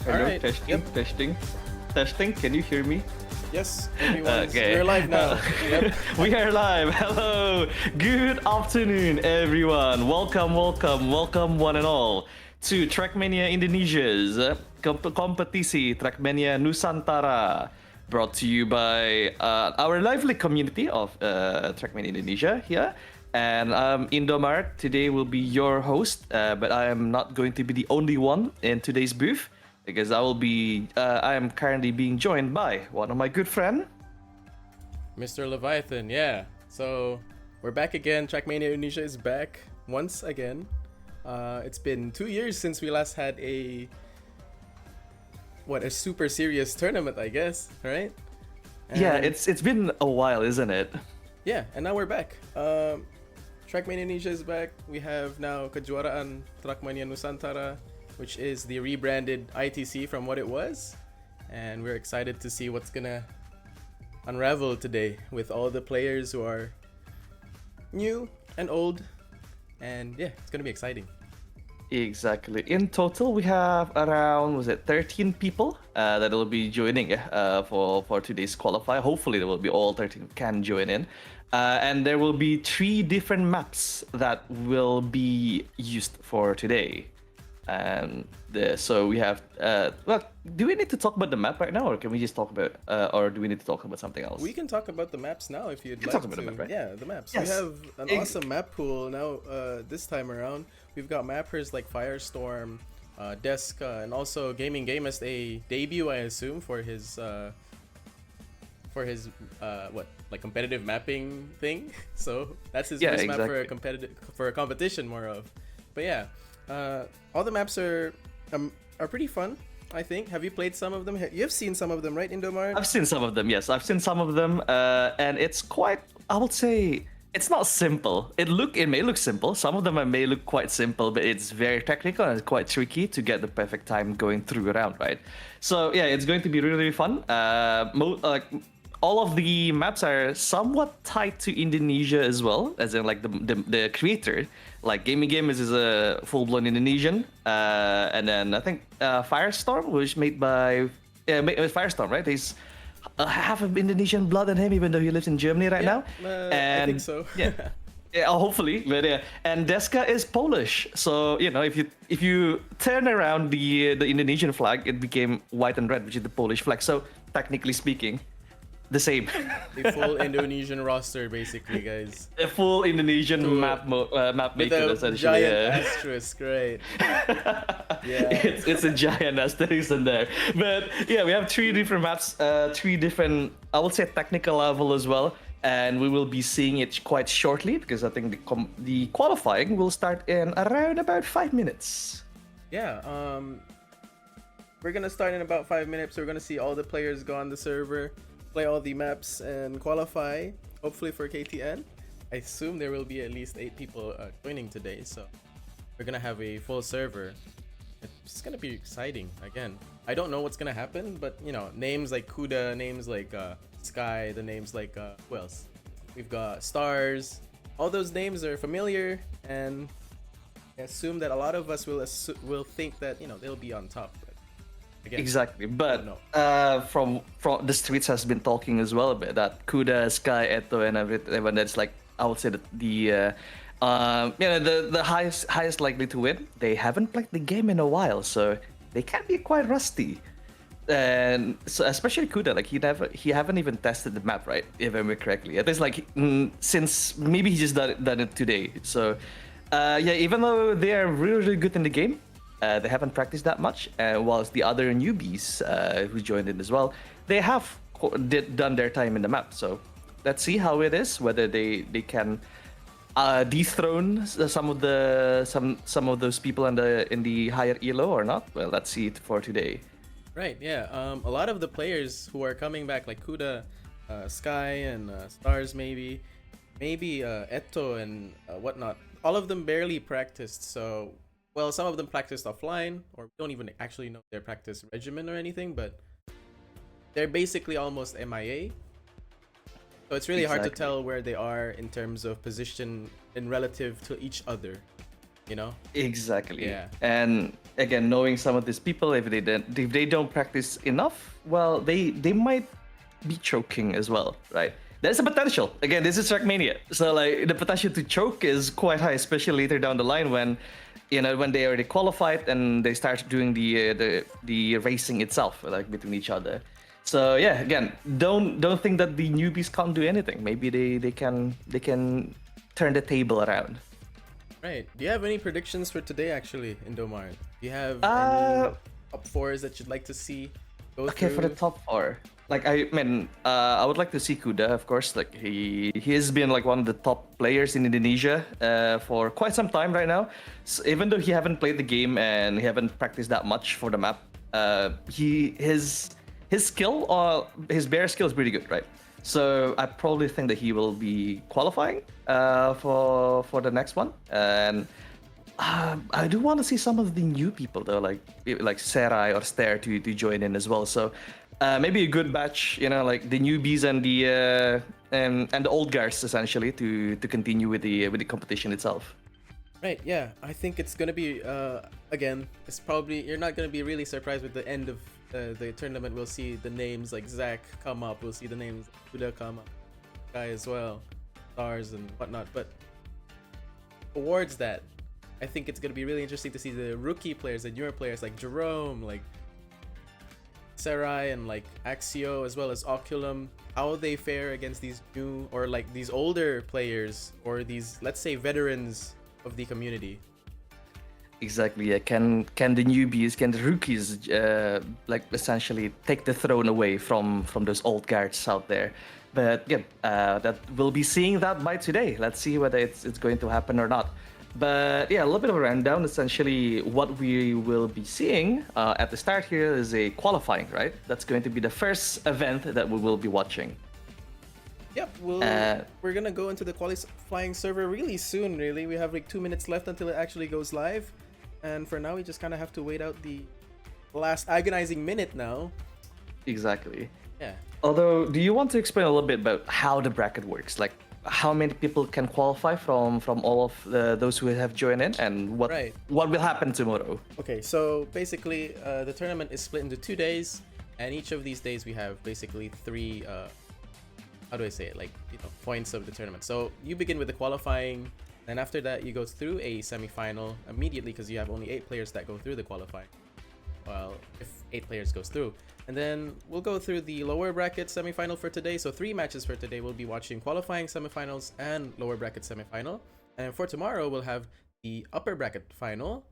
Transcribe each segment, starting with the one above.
All Hello, right. testing, Yep. testing, testing. Can you hear me? Yes. Everyone's. Okay. We're live now. Yep. We are live. Hello. Good afternoon, everyone. Welcome, one and all, to Trackmania Indonesia's kompetisi Trackmania Nusantara, brought to you by our lively community of Trackmania Indonesia here. And Indomaret today will be your host, but I am not going to be the only one in today's booth because I am currently being joined by one of my good friend. Mr. Lvyathan. Yeah. So we're back again. Trackmania Indonesia is back once again. It's been 2 years since we last had a super serious tournament, I guess, right? Yeah, And it's been a while, isn't it? yeah, and now we're back. Trackmania Indonesia is back. We have now Kejuaraan Trackmania Nusantara, which is the rebranded ITC from what it was, and we're excited to see what's gonna unravel today with all the players who are new and old, and yeah, it's gonna be exciting. Exactly. In total, we have around 13 people that will be joining for today's qualifier. Hopefully, there will be all 13 can join in, and there will be 3 different maps that will be used for today. And so we have. Well, do we need to talk about the map right now, or can we just talk about, or do we need to talk about something else? We can talk about the maps now if you'd can like talk about to. the map, right? Yeah, the maps. Yes. We have an awesome map pool now. This time around, we've got mappers like Firestorm, Deska, and also Gaming Game as a debut, I assume, for his competitive mapping thing. So that's his first map for a competition, more of. But yeah, all the maps are pretty fun, I think. Have you played some of them? You've seen some of them, right, Indomaret? I've seen some of them, yes. I've seen some of them, and it's quite, I would say, it's not simple. It may look simple. Some of them may look quite simple, but it's very technical and it's quite tricky to get the perfect time going through a round, right? So yeah, it's going to be really, really fun. All of the maps are somewhat tied to Indonesia as well, as in like the creator. Like Gaming Game is a full-blown Indonesian, and then I think Firestorm was made by Firestorm, right? He's half of Indonesian blood in him, even though he lives in Germany right now. And I think so. yeah, yeah, hopefully. But yeah, and Deska is Polish, so you know if you turn around the Indonesian flag, it became white and red, which is the Polish flag. So technically speaking, the same. The full Indonesian roster, basically, guys. A full Indonesian map With maker, a essentially. giant asterisk, right? Yeah. It's a giant asterisk in there. But yeah, we have 3 different maps, 3 different, I would say, technical level as well. And we will be seeing it quite shortly because I think the qualifying will start in around about 5 minutes. Yeah, we're gonna start in about 5 minutes. We're gonna see all the players go on the server, play all the maps, and qualify, hopefully for KTN. I assume there will be at least 8 people joining today, so we're gonna have a full server. It's gonna be exciting. Again, I don't know what's gonna happen, but you know, names like Kuda, names like Sky, the names like who else? We've got Stars. All those names are familiar, and I assume that a lot of us will think that, you know, they'll be on top. But again, exactly, but from the streets has been talking as well about that Kuda, Sky, Eto, and everyone that's like, I would say that the highest likely to win. They haven't played the game in a while, so they can be quite rusty. And so especially Kuda, like he haven't even tested the map, right? If I remember correctly, it is like since maybe he just done it today. So yeah, even though they are really, really good in the game, they haven't practiced that much. Whilst the other newbies who joined in as well, they have done their time in the map. So let's see how it is, whether they can dethrone some of those people in the higher elo or not. Well, let's see it for today. Right, yeah. A lot of the players who are coming back, like Kuda, Sky, and Stars, maybe Eto and whatnot, all of them barely practiced. So, well, some of them practiced offline, or don't even actually know their practice regimen or anything, but they're basically almost MIA. So it's really hard to tell where they are in terms of position in relative to each other. you know? Exactly. Yeah. And again, knowing some of these people, if they don't practice enough, well, they might be choking as well, right? There's a potential. Again, this is Trackmania, so like the potential to choke is quite high, especially later down the line when, when they already qualified and they start doing the racing itself, like between each other. So yeah, again, don't think that the newbies can't do anything. Maybe they can turn the table around. Right. Do you have any predictions for today, actually, Indomaret? Do you have any Uh, top fours that you'd like to see go Okay, for the through? top four, like I mean, I would like to see Kuda, of course. Like he has been like one of the top players in Indonesia for quite some time right now. So even though he haven't played the game and he haven't practiced that much for the map, his skill or his bear skill is pretty good, right? So I probably think that he will be qualifying for the next one, and I do want to see some of the new people though, like Serai or Stair to join in as well. So maybe a good batch, like the newbies and the old guards essentially to continue with the competition itself. Right, yeah. I think it's gonna be again, it's probably you're not gonna be really surprised with the end of the tournament. We'll see the names like Zach come up, we'll see the names Huda come up, Guy as well, stars and whatnot. But towards that, I think it's gonna be really interesting to see the rookie players, the newer players like Jerome, like Sarai and like Axio as well as Oculum, how they fare against these new or like these older players or these, let's say, veterans of the community. Exactly. Yeah. Can the newbies, can the rookies, like essentially take the throne away from those old guards out there? But yeah, that we'll be seeing that by today. Let's see whether it's going to happen or not. But yeah, a little bit of a rundown. Essentially, what we will be seeing at the start here is a qualifying, right? That's going to be the first event that we will be watching. Yep, we're gonna go into the qualifying server really soon. Really, we have like 2 minutes left until it actually goes live, and for now we just kind of have to wait out the last agonizing minute now. Exactly. Yeah. Although, do you want to explain a little bit about how the bracket works? Like, how many people can qualify from all of those who have joined in, and Right. what will happen tomorrow? Okay, so basically, the tournament is split into 2 days, and each of these days we have basically three. How do I say it? Like, points of the tournament. So you begin with the qualifying, and after that you go through a semifinal immediately because you have only 8 players that go through the qualifying. Well, if 8 players goes through, and then we'll go through the lower bracket semifinal for today. So 3 matches for today. We'll be watching qualifying, semifinals, and lower bracket semifinal. And for tomorrow we'll have the upper bracket final,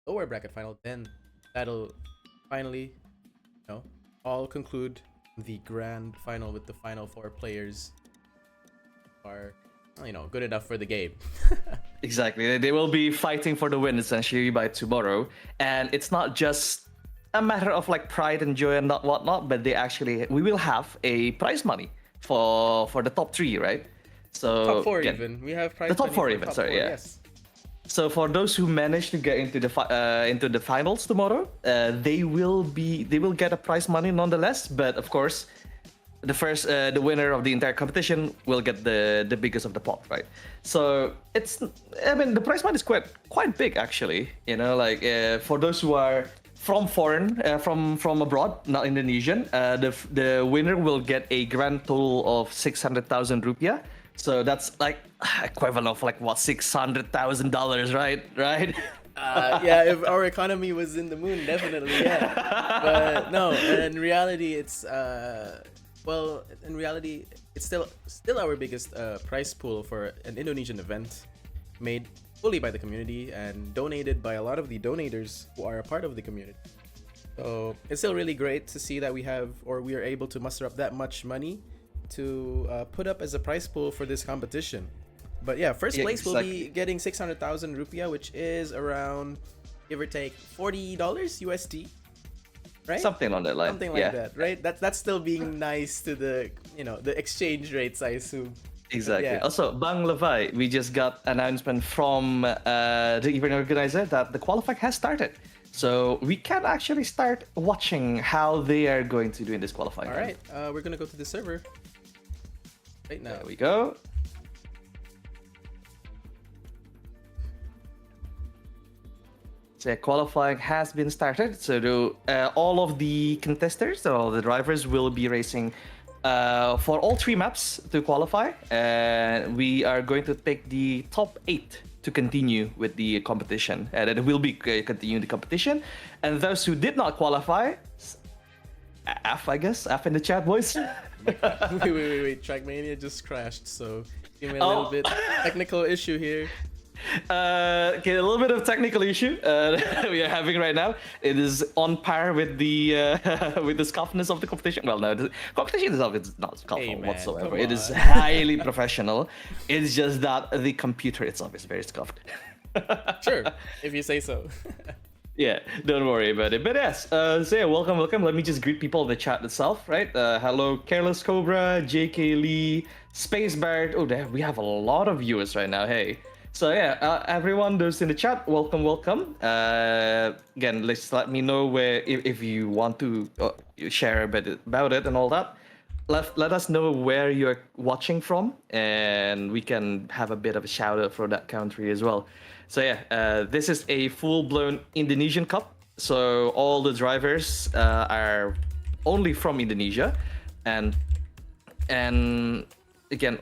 lower bracket final. Then that'll finally, all conclude the grand final with the final 4 players are, good enough for the game. Exactly. They will be fighting for the win essentially by tomorrow, and it's not just a matter of like pride and joy and not whatnot, but we will have a prize money for the top three, right? So Top 4 again, even. We have prize the top money 4 for even. top Sorry, 4, yeah. yes. So for those who manage to get into the finals tomorrow, they will get a prize money nonetheless. But of course, the winner of the entire competition will get the biggest of the pot, right? So the prize money is quite big actually. For those who are from from abroad, not Indonesian, the winner will get a grand total of 600,000 rupiah. So that's like equivalent of like what, $600,000, right? Right. Yeah, if our economy was in the moon, definitely, yeah. But no, in reality, it's it's still our biggest prize pool for an Indonesian event, made fully by the community and donated by a lot of the donators who are a part of the community. So it's still really great to see that we are able to muster up that much money to put up as a prize pool for this competition. But yeah, first place will be getting 600,000 rupiah, which is around, give or take, $40 USD, right? Something on that line. Something like that, right? That's still being nice to the the exchange rates, I assume. Exactly. Yeah. Also, Bang Levi, we just got announcement from the event organizer that the qualifying has started. So we can actually start watching how they are going to do in this qualifying. All right, we're gonna go to the server right now. There we go. So qualifying has been started. So all of the contestants, all the drivers will be racing for all 3 maps to qualify. And we are going to take the top 8 to continue with the competition. And it will be continuing the competition. And those who did not qualify, F, I guess. F in the chat, boys. wait. Trackmania just crashed, so give me a little bit technical issue here. Okay, a little bit of technical issue we are having right now. It is on par with the with the scuffness of the competition. Well, no, the competition itself is not scuffle whatsoever. It is highly professional. It's just that the computer itself is very scuffed. Sure, if you say so. Yeah, don't worry about it. But yes, so yeah, welcome. Let me just greet people in the chat itself, right? Hello, Careless Cobra, JK Lee, Space Bart. Oh, there we have a lot of viewers right now. Hey. So yeah, everyone those in the chat, welcome. Again, let me know where if you want to share a bit about it and all that. Let us know where you're watching from, and we can have a bit of a shout out for that country as well. So yeah, this is a full-blown Indonesian Cup. So all the drivers are only from Indonesia, and again,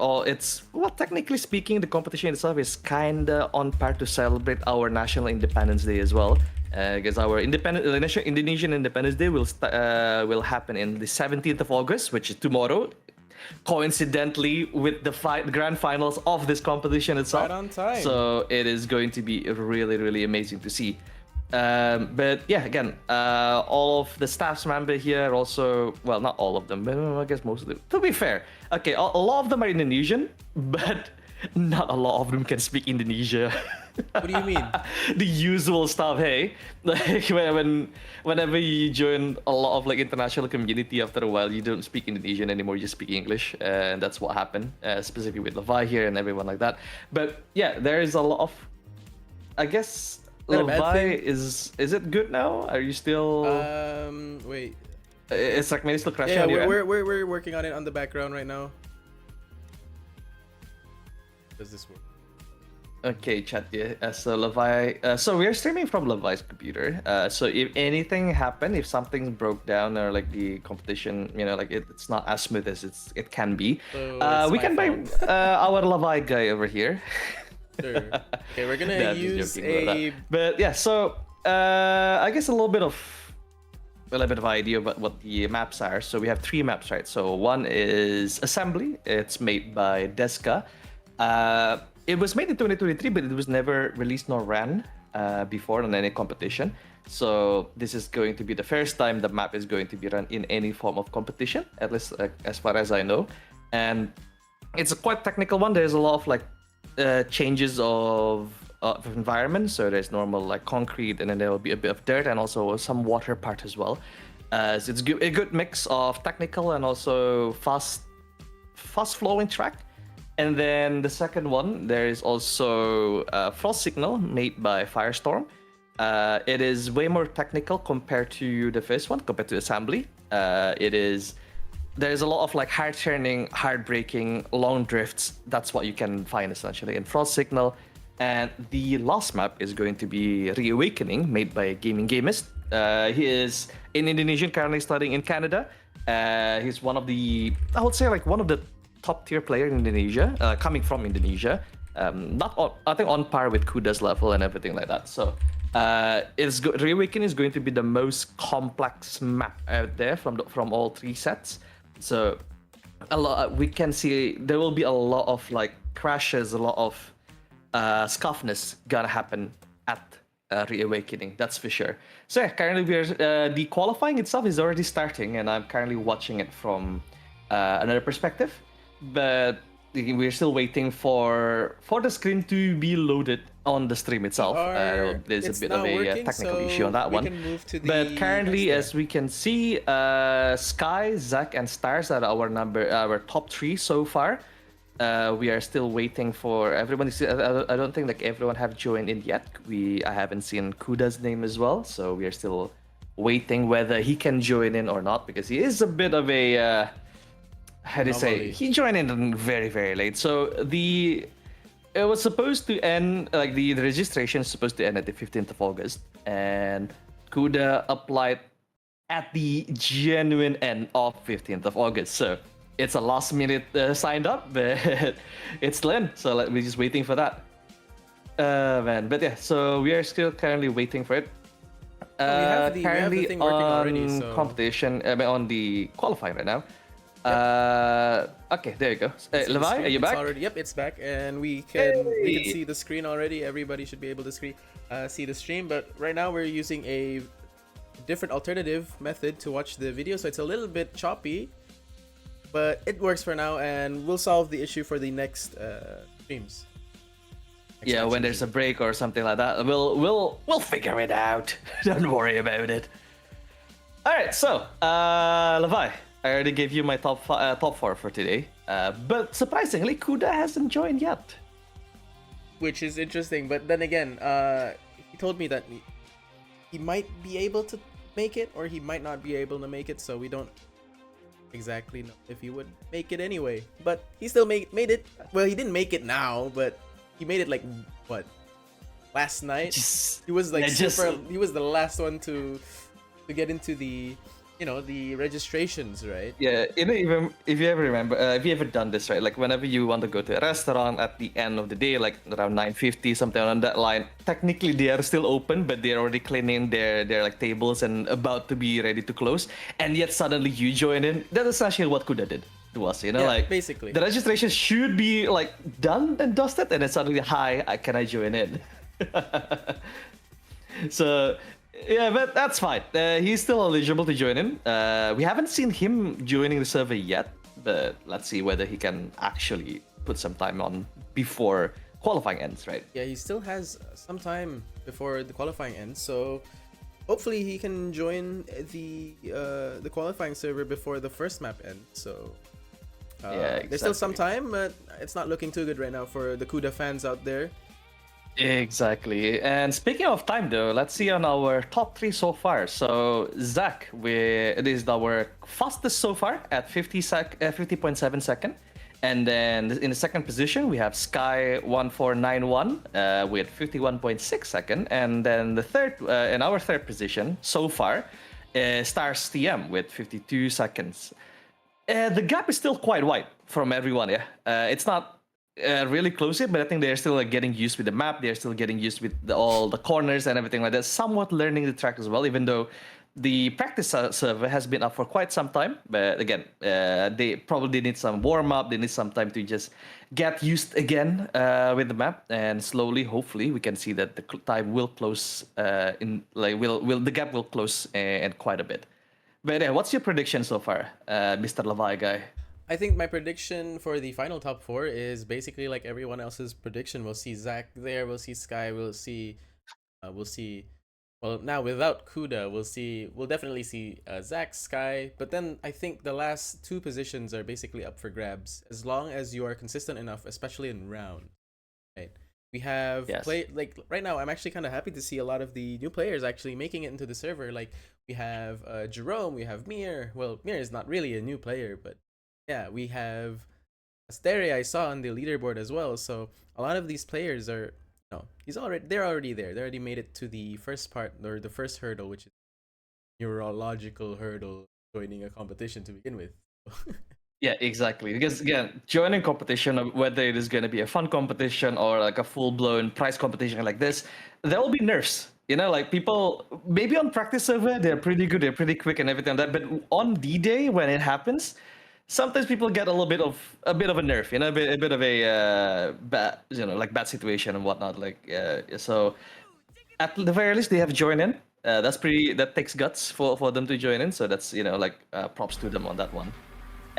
technically speaking, the competition itself is kinda on par to celebrate our National Independence Day as well. Because our Indonesian Independence Day will happen in the 17th of August, which is tomorrow, coincidentally with the grand finals of this competition itself. Right on time. So it is going to be really, really amazing to see. But yeah, again, all of the staff's member here also, well, not all of them, but I guess most of them. To be fair, okay, a lot of them are Indonesian, but not a lot of them can speak Indonesia. What do you mean? The usual stuff, hey? Like whenever you join a lot of like international community, after a while you don't speak Indonesian anymore, you speak English, and that's what happened, specifically with Lvyathan here and everyone like that. But yeah, there is a lot of, I guess. Lvyathan is it good now? Are you still? Wait. It's like maybe still crashing. Yeah, we're working on it on the background right now. Does this work? Okay, chat. Yeah. So Lvyathan. So we are streaming from Lvyathan's computer. So if anything happened, if something broke down or like the competition, like it's not as smooth as it can be, So we can buy our Lvyathan guy over here. Sure. Okay, we're gonna use a. But yeah, so I guess a little bit of idea about what the maps are. So we have 3 maps, right? So one is Assembly. It's made by Deska. It was made in 2023, but it was never released nor ran before on any competition. So this is going to be the first time the map is going to be run in any form of competition, at least as far as I know. And it's a quite technical one. There's a lot of like changes of environment. So there's normal like concrete, and then there will be a bit of dirt and also some water part as well. So it's a good mix of technical and also fast flowing track. And then the second one, there is also Frost Signal made by Firestorm. It is way more technical compared to the first one, compared to Assembly. There's a lot of like hard turning, hard braking, long drifts. That's what you can find essentially in Frost Signal. And the last map is going to be Reawakening, made by Gaming Gamist. He is in Indonesian, currently studying in Canada. He's one of the, I would say like one of the top tier player in Indonesia, coming from Indonesia. I think on par with Kuda's level and everything like that. So Reawakening is going to be the most complex map out there from all 3 sets. So we can see there will be a lot of like crashes, a lot of scuffness gonna happen at Reawakening, that's for sure. So yeah, currently the qualifying itself is already starting, and I'm currently watching it from another perspective. But we're still waiting for the screen to be loaded on the stream itself. There's a bit of a technical issue on that one. But currently, as we can see, Sky, Zach, and Stars are our top 3 so far. We are still waiting for everyone. I don't think like everyone have joined in yet. I haven't seen Kuda's name as well, so we are still waiting whether he can join in or not, because he is a bit of a he joined in very, very late. So it was supposed to end, like the registration is supposed to end at the 15th of August, and Kuda applied at the genuine end of 15th of August. So it's a last minute signed up, but it's Lynn. So like, we're just waiting for that. Man, but yeah, so we are still currently waiting for it. We have the Currently thing working already, on so competition, on the qualifying right now. Okay, there you go. see the Levi, screen. are you back? Yep, it's back, and we can see the screen already. Everybody should be able to see the stream. But right now we're using a different alternative method to watch the video, so it's a little bit choppy, but it works for now, and we'll solve the issue for the next streams. Yeah, when there's a break or something like that, we'll figure it out. Don't worry about it. All right, so Levi, I already gave you my top four for today, but surprisingly, Kuda hasn't joined yet. Which is interesting, but then again, he told me that he might be able to make it, or he might not be able to make it, so we don't exactly know if he would make it anyway. But he still made it. Well, he didn't make it now, but he made it like what, last night? He was like he was the last one to get into the the registrations, right? Yeah, even if you ever remember, if you ever done this, right? Like whenever you want to go to a restaurant at the end of the day, like around 9:50, something on that line, technically they are still open, but they're already cleaning their like tables and about to be ready to close, and yet suddenly you join in. That's essentially what Kuda did to us, Yeah, like basically the registration should be like done and dusted, and then suddenly, hi, can I join in? So yeah, but that's fine. He's still eligible to join in. We haven't seen him joining the server yet, but let's see whether he can actually put some time on before qualifying ends, right? Yeah, he still has some time before the qualifying ends, so hopefully he can join the qualifying server before the first map ends. So Yeah, exactly. There's still some time, but it's not looking too good right now for the Kuda fans out there. Exactly. And speaking of time, though, let's see on our top three so far. So Zach, it is our fastest so far at 50.7 second. And then in the second position, we have Sky 1491 with 51.6 second. And then the third, in our third position so far, Stars TM with 52 seconds. The gap is still quite wide from everyone. Yeah, it's not really close yet, but I think they're still like getting used with the map. They're still getting used with all the corners and everything like that. Somewhat learning the track as well, even though the practice server has been up for quite some time. But again, they probably need some warm up. They need some time to just get used again with the map, and slowly, hopefully, we can see that the time will close. The gap will close and quite a bit. But yeah, what's your prediction so far, Mr. Levi guy? I think my prediction for the final top four is basically like everyone else's prediction. We'll see Zach there. We'll see Sky. We'll see. Well, now without Kuda, we'll definitely see Zach, Sky. But then I think the last two positions are basically up for grabs as long as you are consistent enough, especially in round. Right. We have like right now. I'm actually kind of happy to see a lot of the new players actually making it into the server. Like we have Jerome, we have Mir. Well, Mir is not really a new player, but yeah, we have Astere. I saw on the leaderboard as well. So a lot of these players are they're already there. They already made it to the first part, or the first hurdle, which is neurological hurdle, joining a competition to begin with. Yeah, exactly. Because again, joining competition, whether it is going to be a fun competition or like a full-blown prize competition like this, there will be nerfs. Like people maybe on practice server they're pretty good, they're pretty quick and everything like that. But on D-Day when it happens, sometimes people get a bit of a nerf, a bit of a bad, bad situation and whatnot. So at the very least they have joined in. That takes guts for them to join in. So that's props to them on that one.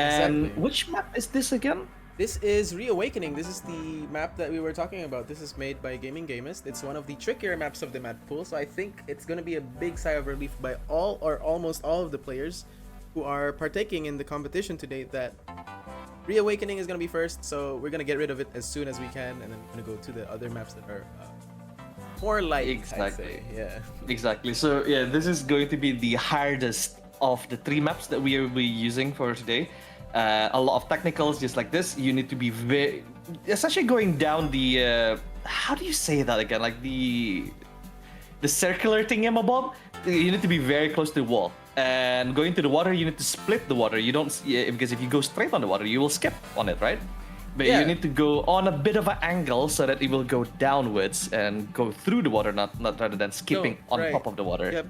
And Exactly. which map is this again? This is Reawakening. This is the map that we were talking about. This is made by Gaming Gamist. It's one of the trickier maps of the map pool, so I think it's going to be a big sigh of relief by all or almost all of the players who are partaking in the competition today that Reawakening is going to be first, so we're going to get rid of it as soon as we can, and then we're going to go to the other maps that are more light. Exactly. Yeah. Exactly. So yeah, this is going to be the hardest of the three maps that we will be using for today. A lot of technicals just like this. You need to be very, essentially going down the how do you say that again? Like the circular thingamabob. You need to be very close to the wall. And going to the water, you need to split the water. You don't, because if you go straight on the water, you will skip on it, right? But Yeah. you need to go on a bit of an angle so that it will go downwards and go through the water, not rather than skipping on right. top of the water. Yep.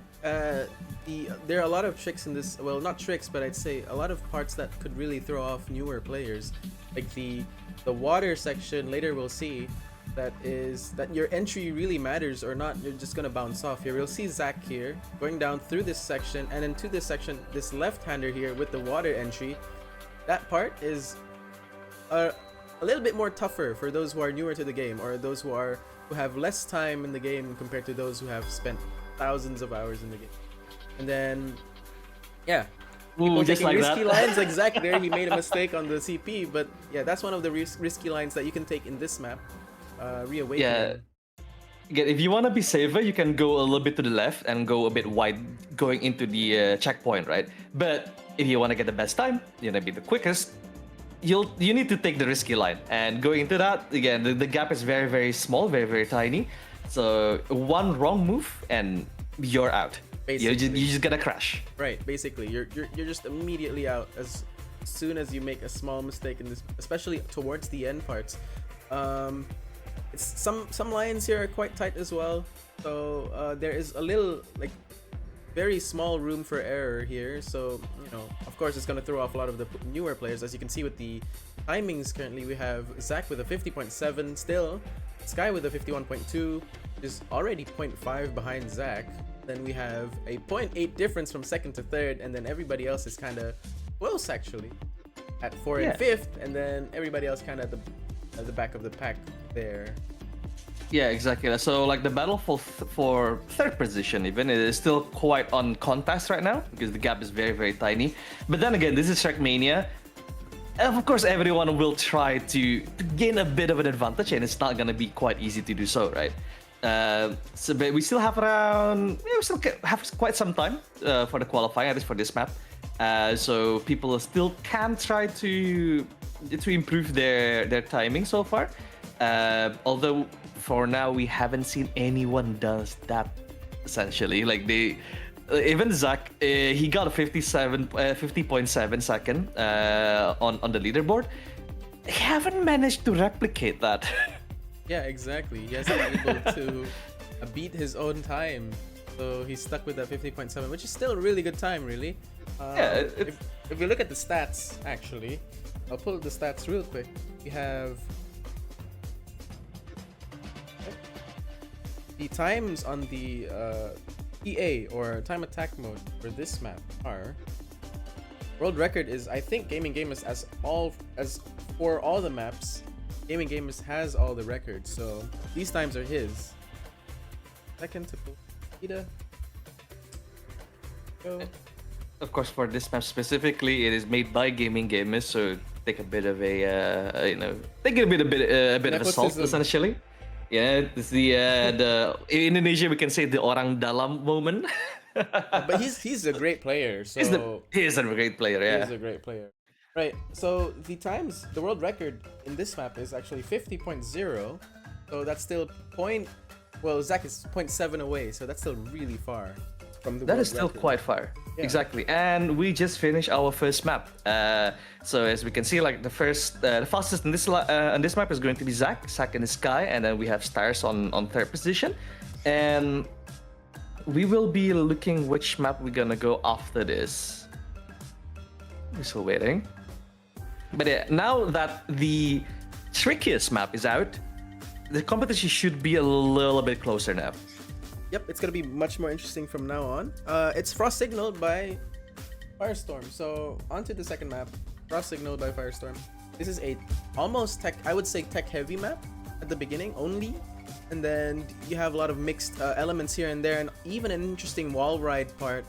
There are a lot of tricks in this. Well, not tricks, but I'd say a lot of parts that could really throw off newer players. Like the water section. Later we'll see that your entry really matters or not. You're just gonna bounce off here. We'll see Zach here going down through this section, and then to this section, this left-hander here with the water entry. That part is a little bit more tougher for those who are newer to the game, or those who have less time in the game compared to those who have spent thousands of hours in the game. And then, yeah, Ooh, just taking like risky that. lines. Like Zach there, he made a mistake on the CP, but yeah, that's one of the risky lines that you can take in this map. Reawakening. Yeah. Again, if you want to be safer, you can go a little bit to the left and go a bit wide going into the checkpoint, right? But if you want to get the best time, you want to be the quickest, you need to take the risky line. And going into that, again, the gap is very, very small, very, very tiny. So one wrong move and you're out. You just gotta crash. Right, basically, you're just immediately out as soon as you make a small mistake in this, especially towards the end parts. It's some lines here are quite tight as well, so there is a little like very small room for error here. So of course, it's gonna throw off a lot of the newer players. As you can see with the timings currently, we have Zach with a 50.7 still, Sky with a 51.2, is already 0.5 behind Zach. Then we have a 0.8 difference from second to third, and then everybody else is kind of close actually at 4th and 5th, and then everybody else kind of at the back of the pack there. Yeah, exactly. So like the battle for third position even, it is still quite on contest right now because the gap is very, very tiny. But then again, this is Trackmania. Of course, everyone will try to gain a bit of an advantage, and it's not gonna be quite easy to do so, right? But we still have we still have quite some time for the qualifying, at least for this map. So people still can try to improve their timing so far. Although for now we haven't seen anyone does that. Essentially, like even Zach, he got a 50.7 second on the leaderboard. He haven't managed to replicate that. Yeah, exactly. He hasn't been able to beat his own time, so he's stuck with that 50.7, which is still a really good time, really. If we look at the stats, actually, I'll pull the stats real quick. We have the times on the EA or time attack mode for this map are. World record is, I think, Gaming Gamers as for all the maps. Gaming Gamers has all the records, so these times are his. Second to Ida. Go. Of course, for this map specifically, it is made by Gaming Gamers, so take a bit of a take a bit of a salt essentially. Yeah, it's the in Indonesia we can say the orang dalam moment. But he's a great player. So he is a great player. Yeah, he's a great player. Right, so the world record in this map is actually 50.0, so that's still Zach is 0.7 away, so that's still really far from the world record. That is still quite far. Yeah. Exactly, and we just finished our first map. So as we can see, like the fastest in this map is going to be Zach, second is Sky, and then we have Stars on third position, and we will be looking which map we're gonna go after this. We're still waiting. But yeah, now that the trickiest map is out, the competition should be a little bit closer now. Yep, it's gonna be much more interesting from now on. It's Frost Signaled by Firestorm. So on to the second map, Frost Signaled by Firestorm. This is a almost I would say tech heavy map at the beginning only, and then you have a lot of mixed elements here and there, and even an interesting wall ride part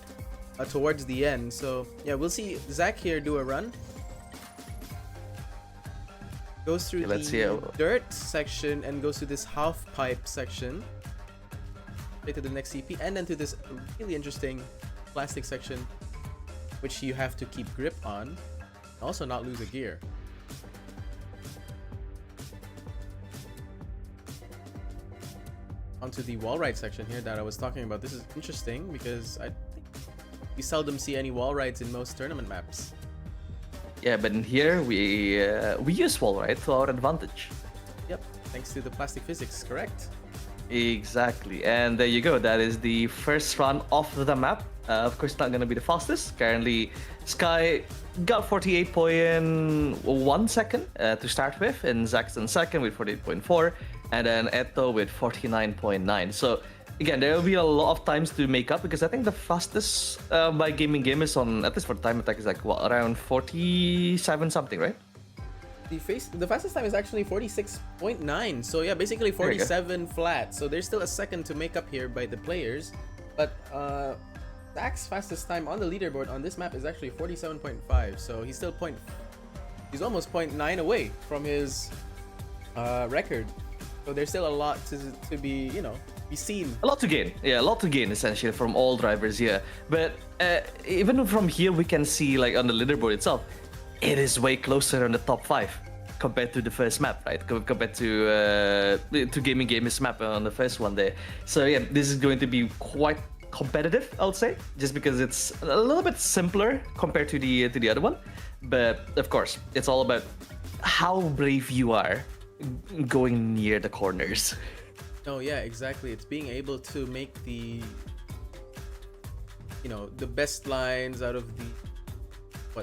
towards the end. So yeah, we'll see Zach here do a run. Goes through the dirt section and goes to this half pipe section, straight to the next CP, and then to this really interesting plastic section, which you have to keep grip on. Also not lose a gear. Onto the wall ride section here that I was talking about. This is interesting because I think we seldom see any wall rides in most tournament maps. Yeah, but in here we use wall ride to our advantage. Yep, thanks to the plastic physics, correct? Exactly, and there you go. That is the first run of the map. Of course, not gonna be the fastest. Currently, Sky got 48.1 second to start with, and Zack's in second with 48.4, and then Eto with 49.9. So again, there will be a lot of times to make up because I think the fastest by gaming game is on, at least for time attack, is like what, around 47 something, right? The fastest time is actually 46.9. So yeah, basically 47 flat. So there's still a second to make up here by the players. But Zack's fastest time on the leaderboard on this map is actually 47.5. So he's still he's almost 0.9 away from his record. So there's still a lot to be, you know, be seen. A lot to gain. Yeah, a lot to gain essentially from all drivers here. But even from here, we can see like on the leaderboard itself, it is way closer on the top 5 compared to the first map, right? Compared to Gaming Gamer's map on the first one there. So yeah, this is going to be quite competitive, I would say, just because it's a little bit simpler compared to the other one. But of course, it's all about how brave you are going near the corners. Oh yeah, exactly. It's being able to make the, you know, the best lines out of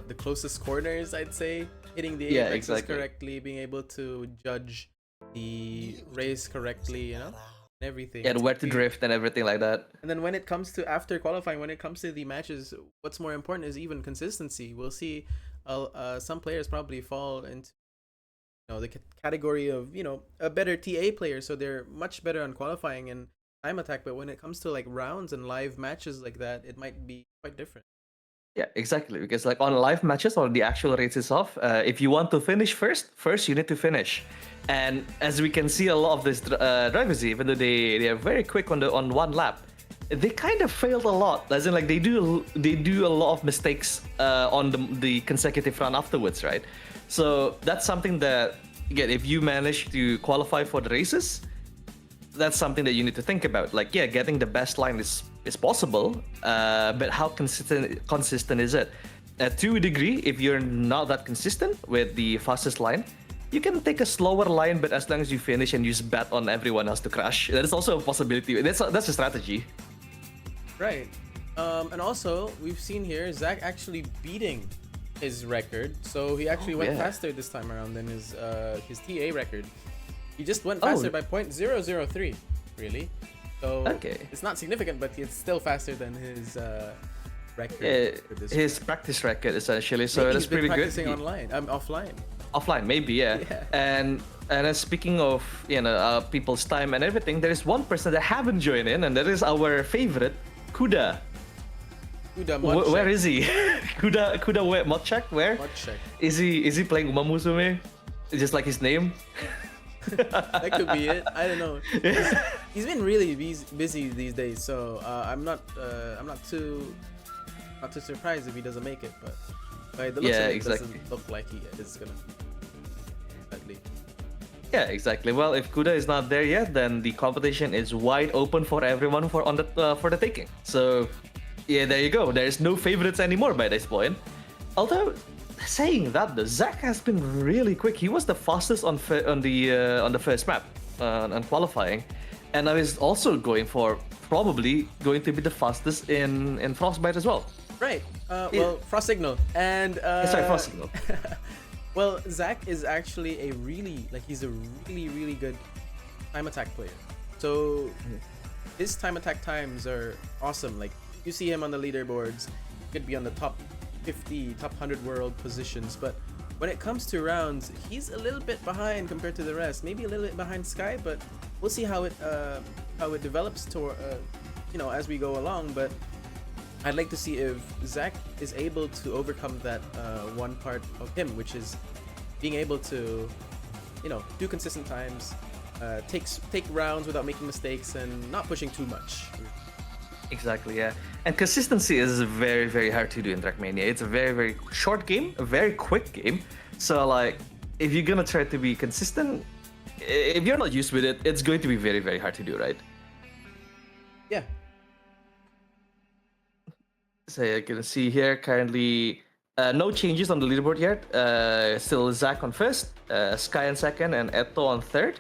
the closest corners, I'd say, hitting the apexes correctly, being able to judge the race correctly, you know, and everything. And where to drift and everything like that. And then when it comes to after qualifying, when it comes to the matches, what's more important is even consistency. We'll see some players probably fall into, you know, the category of, you know, a better TA player, so they're much better on qualifying and time attack, but when it comes to like rounds and live matches like that, it might be quite different. Yeah, exactly. Because like on live matches or the actual race itself, if you want to finish first you need to finish. And as we can see, a lot of these drivers, even though they are very quick on one lap, they kind of failed a lot. As in, like they do a lot of mistakes on the consecutive run afterwards, right? So that's something that, again, if you manage to qualify for the races, that's something that you need to think about. Like, yeah, getting the best line is possible, but how consistent is it? To a degree, if you're not that consistent with the fastest line, you can take a slower line, but as long as you finish and you just bet on everyone else to crash, that is also a possibility. That's a strategy. Right. And also, we've seen here Zack actually beating his record, so he actually went faster this time around than his TA record. He just went faster by 0.003, really. So it's not significant, but it's still faster than his record. His practice record, essentially. So maybe that's pretty good. Practicing offline. Offline, maybe, yeah. And speaking of, you know, people's time and everything, there is one person that haven't joined in, and that is our favorite, Kuda. Where is he? Kuda where? Modcheck? Where? Modcheck. Is he playing Uma Musume? Just like his name? That could be it. I don't know. He's been really busy these days, so I'm not too surprised if he doesn't make it. But by the looks of it, doesn't look like he is gonna. Sadly. Yeah, exactly. Well, if Kuda is not there yet, then the competition is wide open for everyone for the taking. So, yeah, there you go. There is no favorites anymore by this point. Although, saying that, though, Zack has been really quick. He was the fastest on the first map on qualifying, and I was also probably going to be the fastest in Frostbite as well. Right. Well, Frost Signal and sorry, Frost Signal. Well, Zack is actually he's a really good time attack player. So his time attack times are awesome. Like, you see him on the leaderboards, he could be on the top 50, top 100 world positions, but when it comes to rounds, he's a little bit behind compared to the rest. Maybe a little bit behind Sky, but we'll see how it develops to you know, as we go along. But I'd like to see if Zack is able to overcome that one part of him, which is being able to, you know, do consistent times, take rounds without making mistakes and not pushing too much. Exactly, yeah. And consistency is very, very hard to do in Trackmania. It's a very, very short game, a very quick game. So, like, if you're gonna try to be consistent, if you're not used with it, it's going to be very, very hard to do, right? Yeah. So you can see here currently no changes on the leaderboard yet. Still Zach on first, Sky on second, and Eto on third.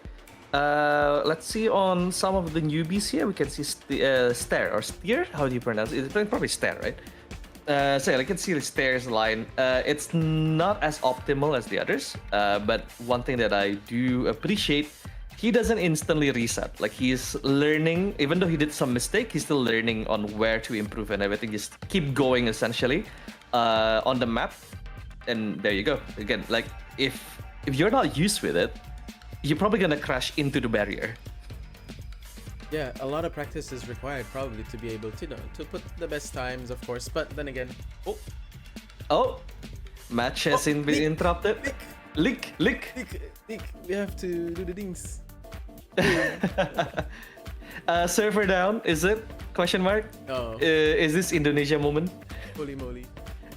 Let's see on some of the newbies here. We can see Stair or Steer. How do you pronounce it? It's probably Stair, right? So yeah, I can see the Stair's line. It's not as optimal as the others, but one thing that I do appreciate, he doesn't instantly reset. Like he's learning, even though he did some mistake, he's still learning on where to improve and everything. Just keep going essentially on the map, and there you go. Again, like if you're not used with it, you're probably gonna crash into the barrier. Yeah, a lot of practice is required probably to be able to, you know, to put the best times, of course. But then again, Oh, match has been interrupted. Lick. Nick, we have to do the things. Server down, is it? Question mark? Oh, Is this Indonesia moment? holy moly.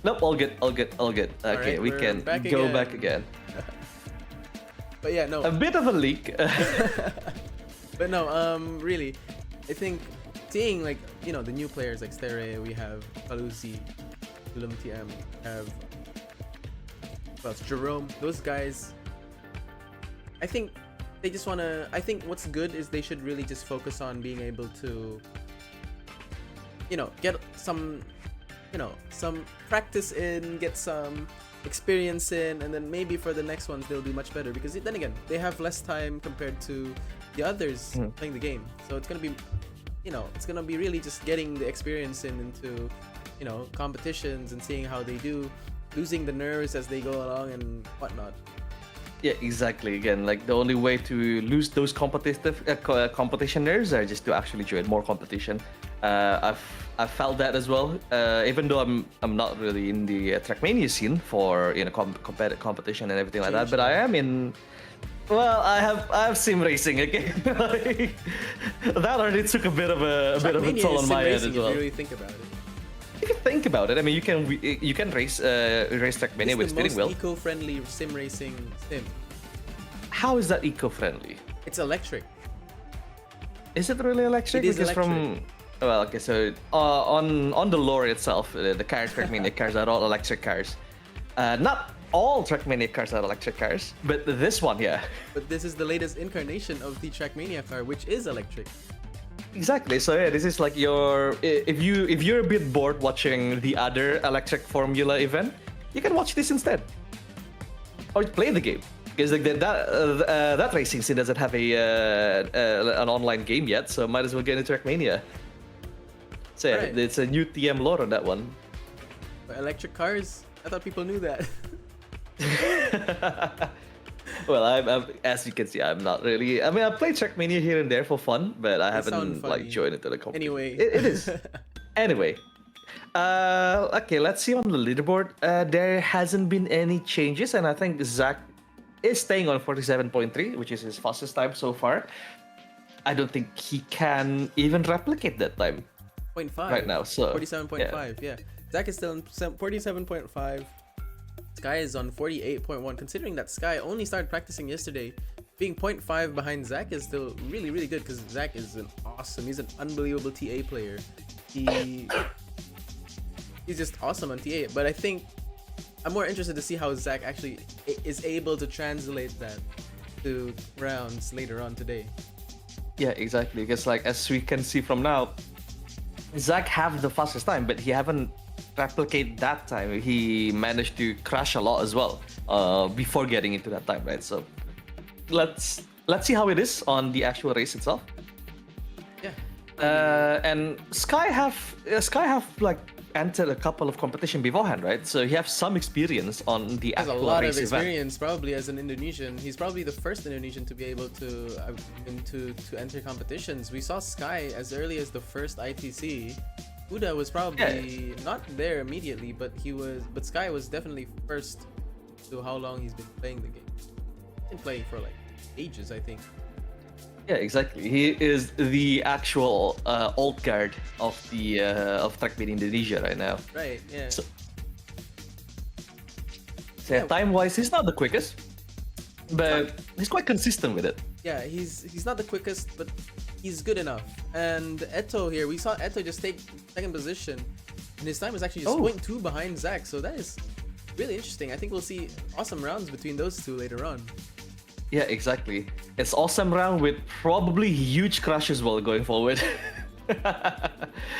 Nope, all good. Okay, Alright, we we're can back go again. back again. But yeah, no. A bit of a leak. But no, really, I think seeing like, you know, the new players like Stere, we have Palusi, Tulum TM, have well, Jerome, those guys. I think they just wanna. I think what's good is they should really just focus on being able to, you know, get some, you know, some practice in, get some experience in, and then maybe for the next ones they'll be much better because then again they have less time compared to the others playing the game. So it's gonna be, you know, it's gonna be really just getting the experience into, you know, competitions and seeing how they do, losing the nerves as they go along and whatnot. Yeah, exactly. Again, like the only way to lose those competition nerves are just to actually join more competition. I've felt that as well. Even though I'm not really in the Trackmania scene for, you know, competitive competition and everything like that, but I am in. Well, I have sim racing again. Like, that already took a bit of a toll on my end as well. If you really think about it. If you think about it, I mean, you can race Trackmania with steering wheel. It's the most eco-friendly sim racing sim. How is that eco-friendly? It's electric. Is it really electric? It is because electric. Well, okay, so on the lore itself, the cars, Trackmania cars are all electric cars. Not all Trackmania cars are electric cars, but this one, yeah. But this is the latest incarnation of the Trackmania car, which is electric. Exactly. So yeah, this is like if you're a bit bored watching the other electric Formula event, you can watch this instead, or play the game. Because like that racing scene doesn't have an online game yet, so might as well get into Trackmania. So yeah, Right. it's a new TM lore on that one. But electric cars? I thought people knew that. Well, I'm as you can see, I'm not really. I mean, I play Trackmania here and there for fun, but I haven't sound like funny. joined into the competition. Anyway. It is. Anyway, okay, let's see on the leaderboard. There hasn't been any changes, and I think Zach is staying on 47.3, which is his fastest time so far. I don't think he can even replicate that time 0.5 right now. So 47.5, yeah. Zach is still on 47.5. Sky is on 48.1. Considering that Sky only started practicing yesterday, being 0.5 behind Zach is still really, really good because Zach is he's an unbelievable TA player. He's just awesome on TA. But I think I'm more interested to see how Zach actually is able to translate that to rounds later on today. yeah, exactly. Because like as we can see from now, Zach have the fastest time, but he haven't replicate that time. He managed to crash a lot as well before getting into that time, right? So let's see how it is on the actual race itself. Yeah. And Sky have like entered a couple of competition beforehand, right? So he has some experience on the Has a actual lot race of event. experience probably as an Indonesian. He's probably the first Indonesian to be able to enter competitions. We saw Sky as early as the first ITC. Uda was probably not there immediately, but Sky was definitely first to how long he's been playing the game. He's been playing for like ages, I think. Yeah, exactly. He is the actual old guard of the of Trackmania Indonesia right now. Right, yeah. So, Yeah, time-wise, he's not the quickest, not- but he's quite consistent with it. yeah, he's not the quickest, but he's good enough. And Eto here, we saw Eto just take second position, and his time was actually just Oh. 0.2 behind Zach. So that is really interesting. I think we'll see awesome rounds between those two later on. Yeah, exactly. It's awesome round with probably huge crashes while going forward.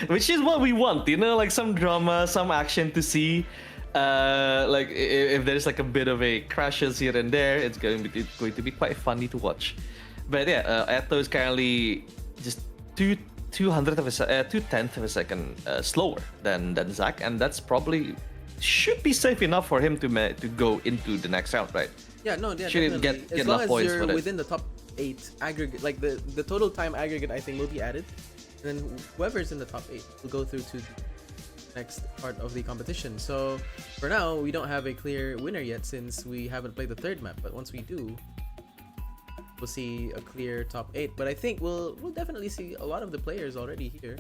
Which is what we want, you know, like some drama, some action to see. Like if there's like a bit of a crashes here and there, it's going to be quite funny to watch. But yeah, Eto is currently just two tenths of a second slower than Zach, and that's probably should be safe enough for him to go into the next round, right? Yeah, no, yeah, Shouldn't definitely. get As long enough as points you're for it. within the top 8 aggregate, like the total time aggregate, I think will be added, and then whoever's in the top 8 will go through to the next part of the competition. So for now, we don't have a clear winner yet since we haven't played the third map. But once we do, we'll see a clear top 8. But I think we'll definitely see a lot of the players already here.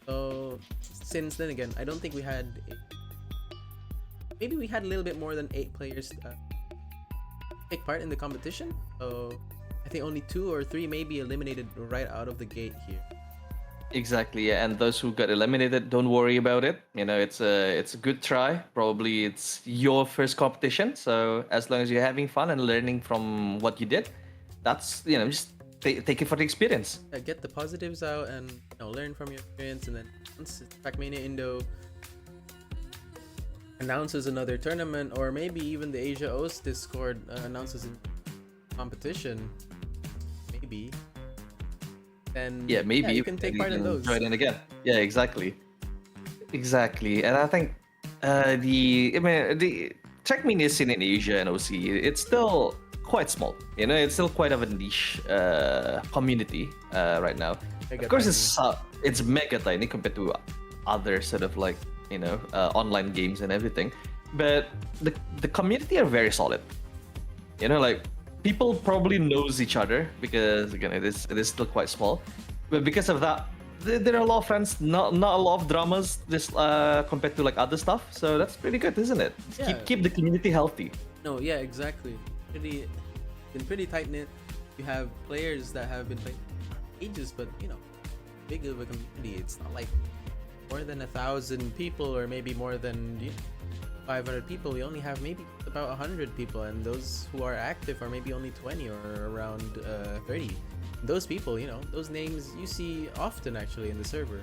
So since then again, I don't think we had. Maybe we had a little bit more than 8 players take part in the competition. So I think only 2 or 3 may be eliminated right out of the gate here. Exactly, yeah. And those who got eliminated, don't worry about it. You know, it's a good try. Probably it's your first competition, so as long as you're having fun and learning from what you did, that's just take it for the experience. Get the positives out and learn from your experience, and then once Trackmania Indo announces another tournament, or maybe even the Asia O's Discord announces a competition, maybe. Then Maybe you can take part in those. Join in again. Yeah, exactly. And I think the Trackmania scene in Asia and OC, it's still quite small. You know, it's still quite of a niche community right now. Mega Of course, tiny. it's mega tiny compared to other sort of like online games and everything, but the community are very solid. You know, like people probably knows each other because again it is still quite small, but because of that, there are a lot of friends, not a lot of dramas this compared to like other stuff. So that's pretty good, isn't it? Yeah. Keep the community healthy. No, yeah, exactly. Been pretty tight knit. You have players that have been playing ages, but big of a community. It's not like more than 1,000 people or maybe more than 500 people. We only have maybe about 100 people, and those who are active are maybe only 20 or around 30. Those people, those names you see often actually in the server.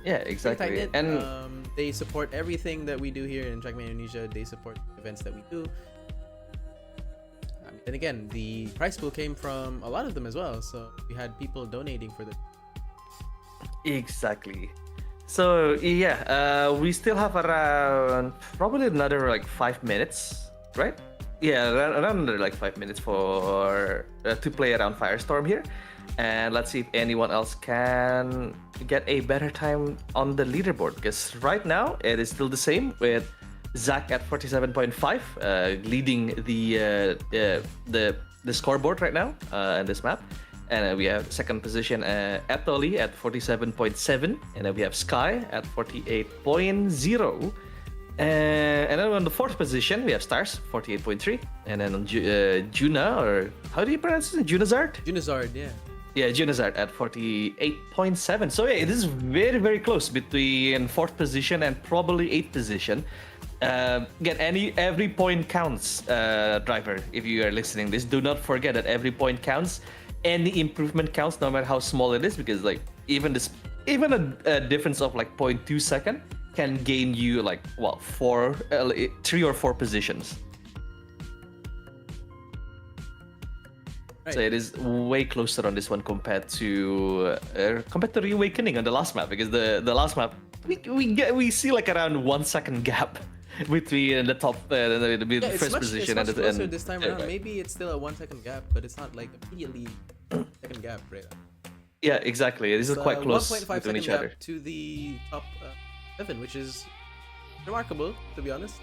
Yeah, exactly. Tight-knit. And they support everything that we do here in Trackmania Indonesia. They support events that we do. And again, the prize pool came from a lot of them as well. So we had people donating for the. exactly. So yeah, we still have around probably another like 5 minutes, right? Yeah, around another like 5 minutes for to play around Firestorm here, and let's see if anyone else can get a better time on the leaderboard, because right now it is still the same with Zach at 47.5, leading the scoreboard right now in this map. And we have second position Etoli at 47.7, and then we have Sky at 48.0. And then on the fourth position, we have Stars, 48.3. And then on Juna, or how do you pronounce it? Junazard? Junazard, yeah. Yeah, Junazard at 48.7. So yeah, it is very, very close between fourth position and probably eighth position. Again, every point counts, driver. If you are listening this, do not forget that every point counts. Any improvement counts, no matter how small it is, because like even a difference of like 0.2 second can gain you like 3 or 4 positions. Right. So it is way closer on this one compared to Reawakening on the last map, because the last map we see like around 1 second gap between the top the first position it's much closer and this time around. Maybe it's still a 1 second gap, but it's not like immediately second gap right now. Yeah, exactly. This is quite close 1.5 between second each gap other. to the top 7, which is remarkable, to be honest.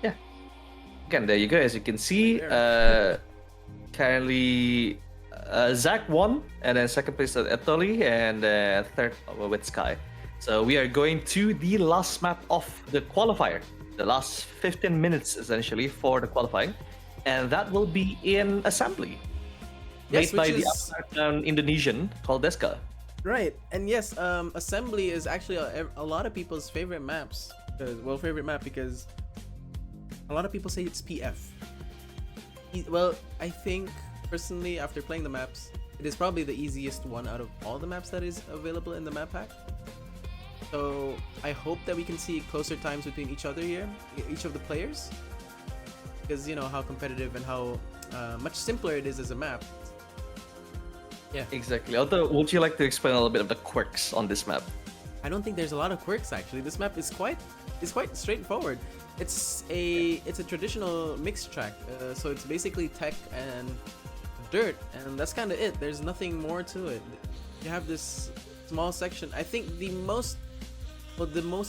Yeah. Again, there you go. As you can see, currently Zach won, and then second place at Eto'o, and third with Sky. So we are going to the last map of the qualifier, the last 15 minutes essentially for the qualifying, and that will be in assembly, Yes, made by which the is Indonesian called Deska. right. And yes, Assembly is actually a lot of people's favorite maps. Well, favorite map because a lot of people say it's PF. Well, I think personally, after playing the maps, it is probably the easiest one out of all the maps that is available in the map pack. So I hope that we can see closer times between each other here, each of the players, because you know how competitive and how much simpler it is as a map. Yeah, Exactly. Although, would you like to explain a little bit of the quirks on this map? I don't think there's a lot of quirks actually. This map is quite straightforward. It's a traditional mixed track, so it's basically tech and dirt, and that's kind of it. There's nothing more to it. You have this small section. I think the most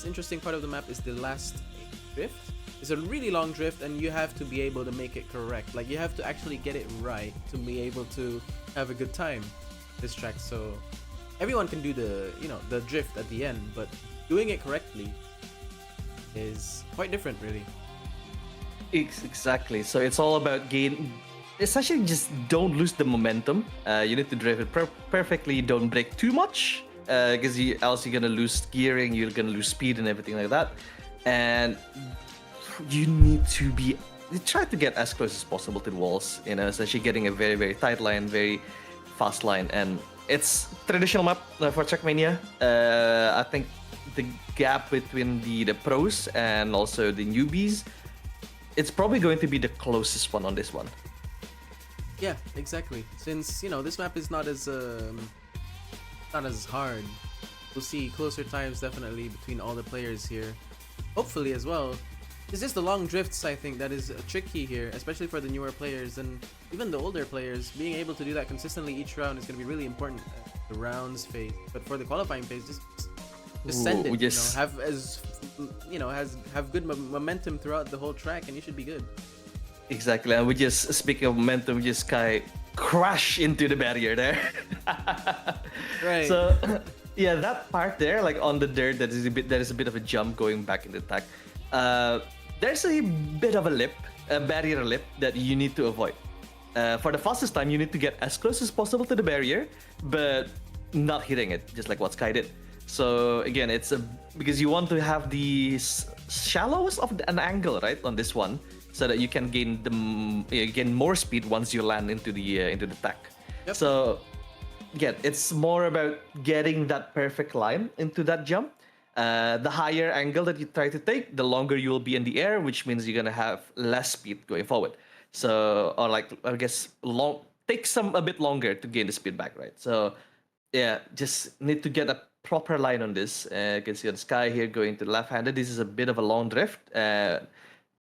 interesting part of the map is the last drift. It's a really long drift, and you have to be able to make it correct. Like you have to actually get it right to be able to have a good time this track. So everyone can do the drift at the end, but doing it correctly is quite different, really. Exactly. So it's all about gain. Essentially, just don't lose the momentum. You need to drive it perfectly. Don't brake too much, because else you're gonna lose gearing. You're gonna lose speed and everything like that. And you need to be try to get as close as possible to the walls. You know, essentially getting a very tight line, very fast line, and it's traditional map for Trackmania. I think the gap between the pros and also the newbies, it's probably going to be the closest one on this one. Yeah, exactly. Since this map is not as hard. We'll see closer times definitely between all the players here. Hopefully as well. It's just the long drifts, I think, that is tricky here, especially for the newer players and even the older players. Being able to do that consistently each round is going to be really important at the rounds phase. But for the qualifying phase, just send it. Have good momentum throughout the whole track, and you should be good. Exactly, and we just speaking of momentum, we just kind of crash into the barrier there. Right. So, yeah, that part there, like on the dirt, there is a bit of a jump going back in the attack. There's a bit of a barrier lip that you need to avoid. For the fastest time, you need to get as close as possible to the barrier, but not hitting it, just like what Sky did. So again, because you want to have the shallowest of an angle, right, on this one, so that you can gain more speed once you land into the tack. Yep. So again, it's more about getting that perfect line into that jump. The higher angle that you try to take, the longer you will be in the air, which means you're gonna have less speed going forward. So, or like I guess, takes a bit longer to gain the speed back, right? So, yeah, just need to get a proper line on this. You can see on Sky here going to the left-handed. This is a bit of a long drift.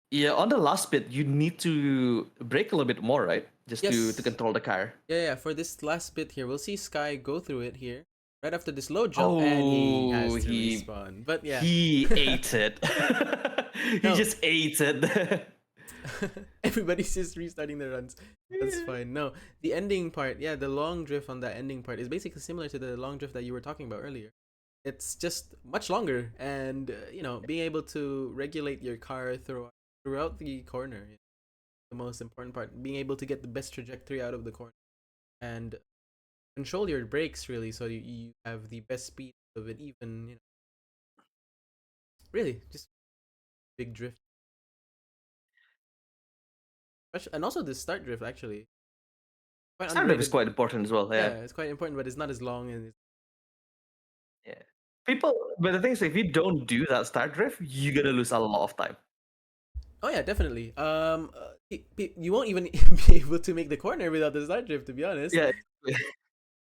Yeah, on the last bit, you need to brake a little bit more, right? Just Yes. to control the car. Yeah. For this last bit here, we'll see Sky go through it here right after this low jump, and he has to respawn. But yeah, He ate it. He No. just ate it. everybody's just restarting their runs. That's fine. No, the ending part, yeah, the long drift on that ending part is basically similar to the long drift that you were talking about earlier. It's just much longer, and being able to regulate your car throughout the corner is the most important part. Being able to get the best trajectory out of the corner and control your brakes really, so you have the best speed of it. Even really just big drift, and also the start drift actually quite Startup is underrated. quite important as well. Yeah, Yeah. it's quite important, but it's not as long and Yeah. People, but the thing is, if you don't do that start drift, you're gonna lose a lot of time. oh yeah, definitely. You won't even be able to make the corner without the start drift, to be honest. Yeah.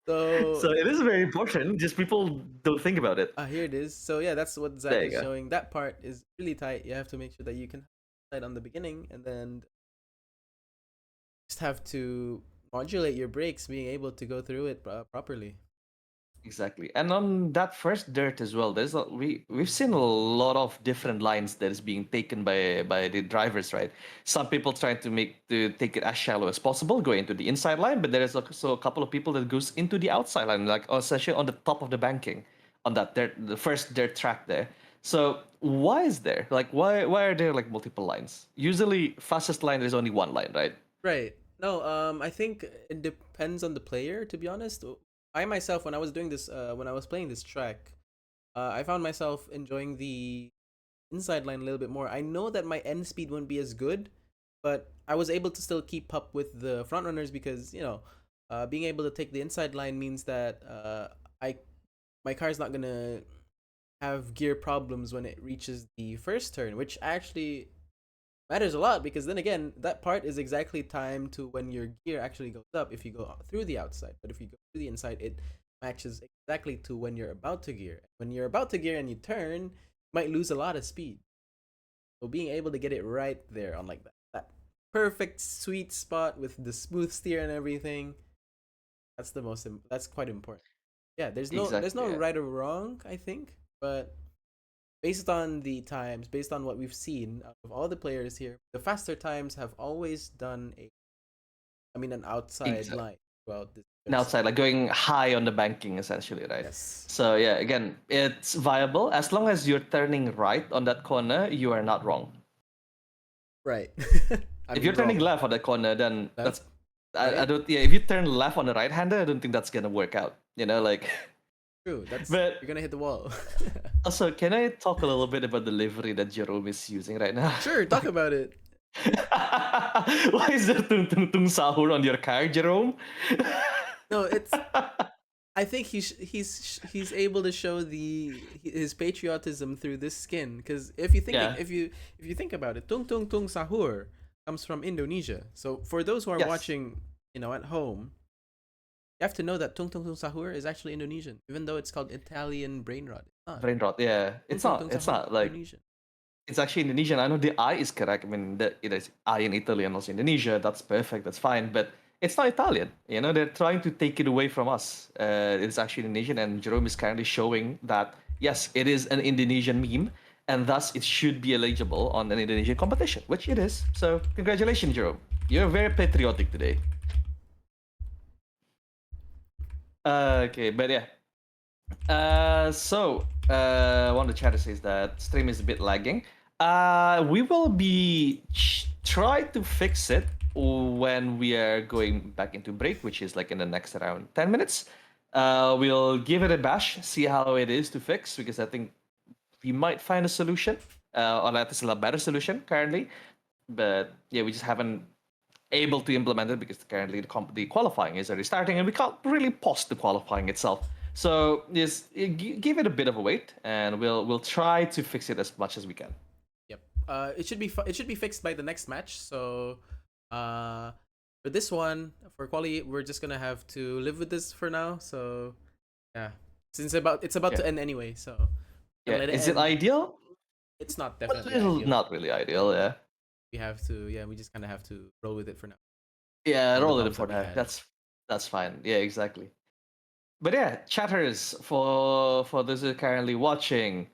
So So it is very important. Just people don't think about it. here it is. So yeah, that's what Zach There you is go. showing. That part is really tight. You have to make sure that you can tight on the beginning, and then just have to modulate your brakes, being able to go through it properly. Exactly. And on that first dirt as well, we've seen a lot of different lines that is being taken by the drivers, right? Some people trying to take it as shallow as possible, going into the inside line, but there is also a couple of people that goes into the outside line, like essentially on the top of the banking, on that dirt, the first dirt track there. So why is there like why are there like multiple lines? Usually fastest line there's only one line, right? Right. No, I think it depends on the player, to be honest. I myself, when I was playing this track, I found myself enjoying the inside line a little bit more. I know that my end speed wouldn't be as good, but I was able to still keep up with the front runners because, being able to take the inside line means that I my car's not gonna have gear problems when it reaches the first turn, which actually matters a lot because then again, that part is exactly timed to when your gear actually goes up if you go through the outside. But if you go through the inside, it matches exactly to when you're about to gear. When you're about to gear and you turn, you might lose a lot of speed. So being able to get it right there on like that perfect sweet spot with the smooth steer and everything, that's quite important. Yeah, there's no Exactly. Yeah. right or wrong, I think, but based on the times, based on what we've seen of all the players here, the faster times have always done an outside Exactly. line throughout this And circuit. outside, like going high on the banking essentially, right? Yes. So yeah, again, it's viable as long as you're turning right on that corner, you are not wrong. Right. I If mean, you're turning wrong. left on that corner, then Left, that's I right. don't yeah. If you turn left on the right hander, I don't think that's gonna work out. Like. True. That's But you're gonna hit the wall. also, can I talk a little bit about the livery that Jerome is using right now? Sure. Talk Like, about it. why is there tung tung tung sahur on your car, Jerome? No, it's. I think he's able to show his patriotism through this skin because Yeah. if you think about it, tung tung tung sahur comes from Indonesia. So for those who are Yes. watching, at home, you have to know that tung tung tung sahur is actually Indonesian, even though it's called Italian brain rot. It's not. Brain rot. Yeah. Tung It's tung not. tung It's sahur, not like Indonesian. it's actually Indonesian. I know the I is correct. I mean, it is I in Italy and also Indonesia. That's perfect. That's fine. But it's not Italian. They're trying to take it away from us. It's actually Indonesian, and Jerome is currently showing that yes, it is an Indonesian meme, and thus it should be eligible on an Indonesian competition, which it is. So congratulations, Jerome. You're very patriotic today. Okay, but yeah. One of the chatter says that stream is a bit lagging. We will be try to fix it when we are going back into break, which is like in the next around 10 minutes. We'll give it a bash, see how it is to fix, because I think we might find a solution, or at least a better solution currently. But yeah, we just haven't able to implement it because currently the qualifying is already starting and we can't really pause the qualifying itself. So just give it a bit of a wait, and we'll try to fix it as much as we can. Yep. It should be fixed by the next match. So, uh, for this one for quali, we're just gonna have to live with this for now. So yeah, since it's about Yeah, to end anyway, so yeah. gonna let it Is it end. ideal? It's not A definitely little, ideal. not really ideal. Yeah, We have to, yeah, we just kind of have to roll with it for now. yeah. All the Roll it problems for that we now. had. That's fine. Yeah, exactly. But yeah, chatters for those who are currently watching,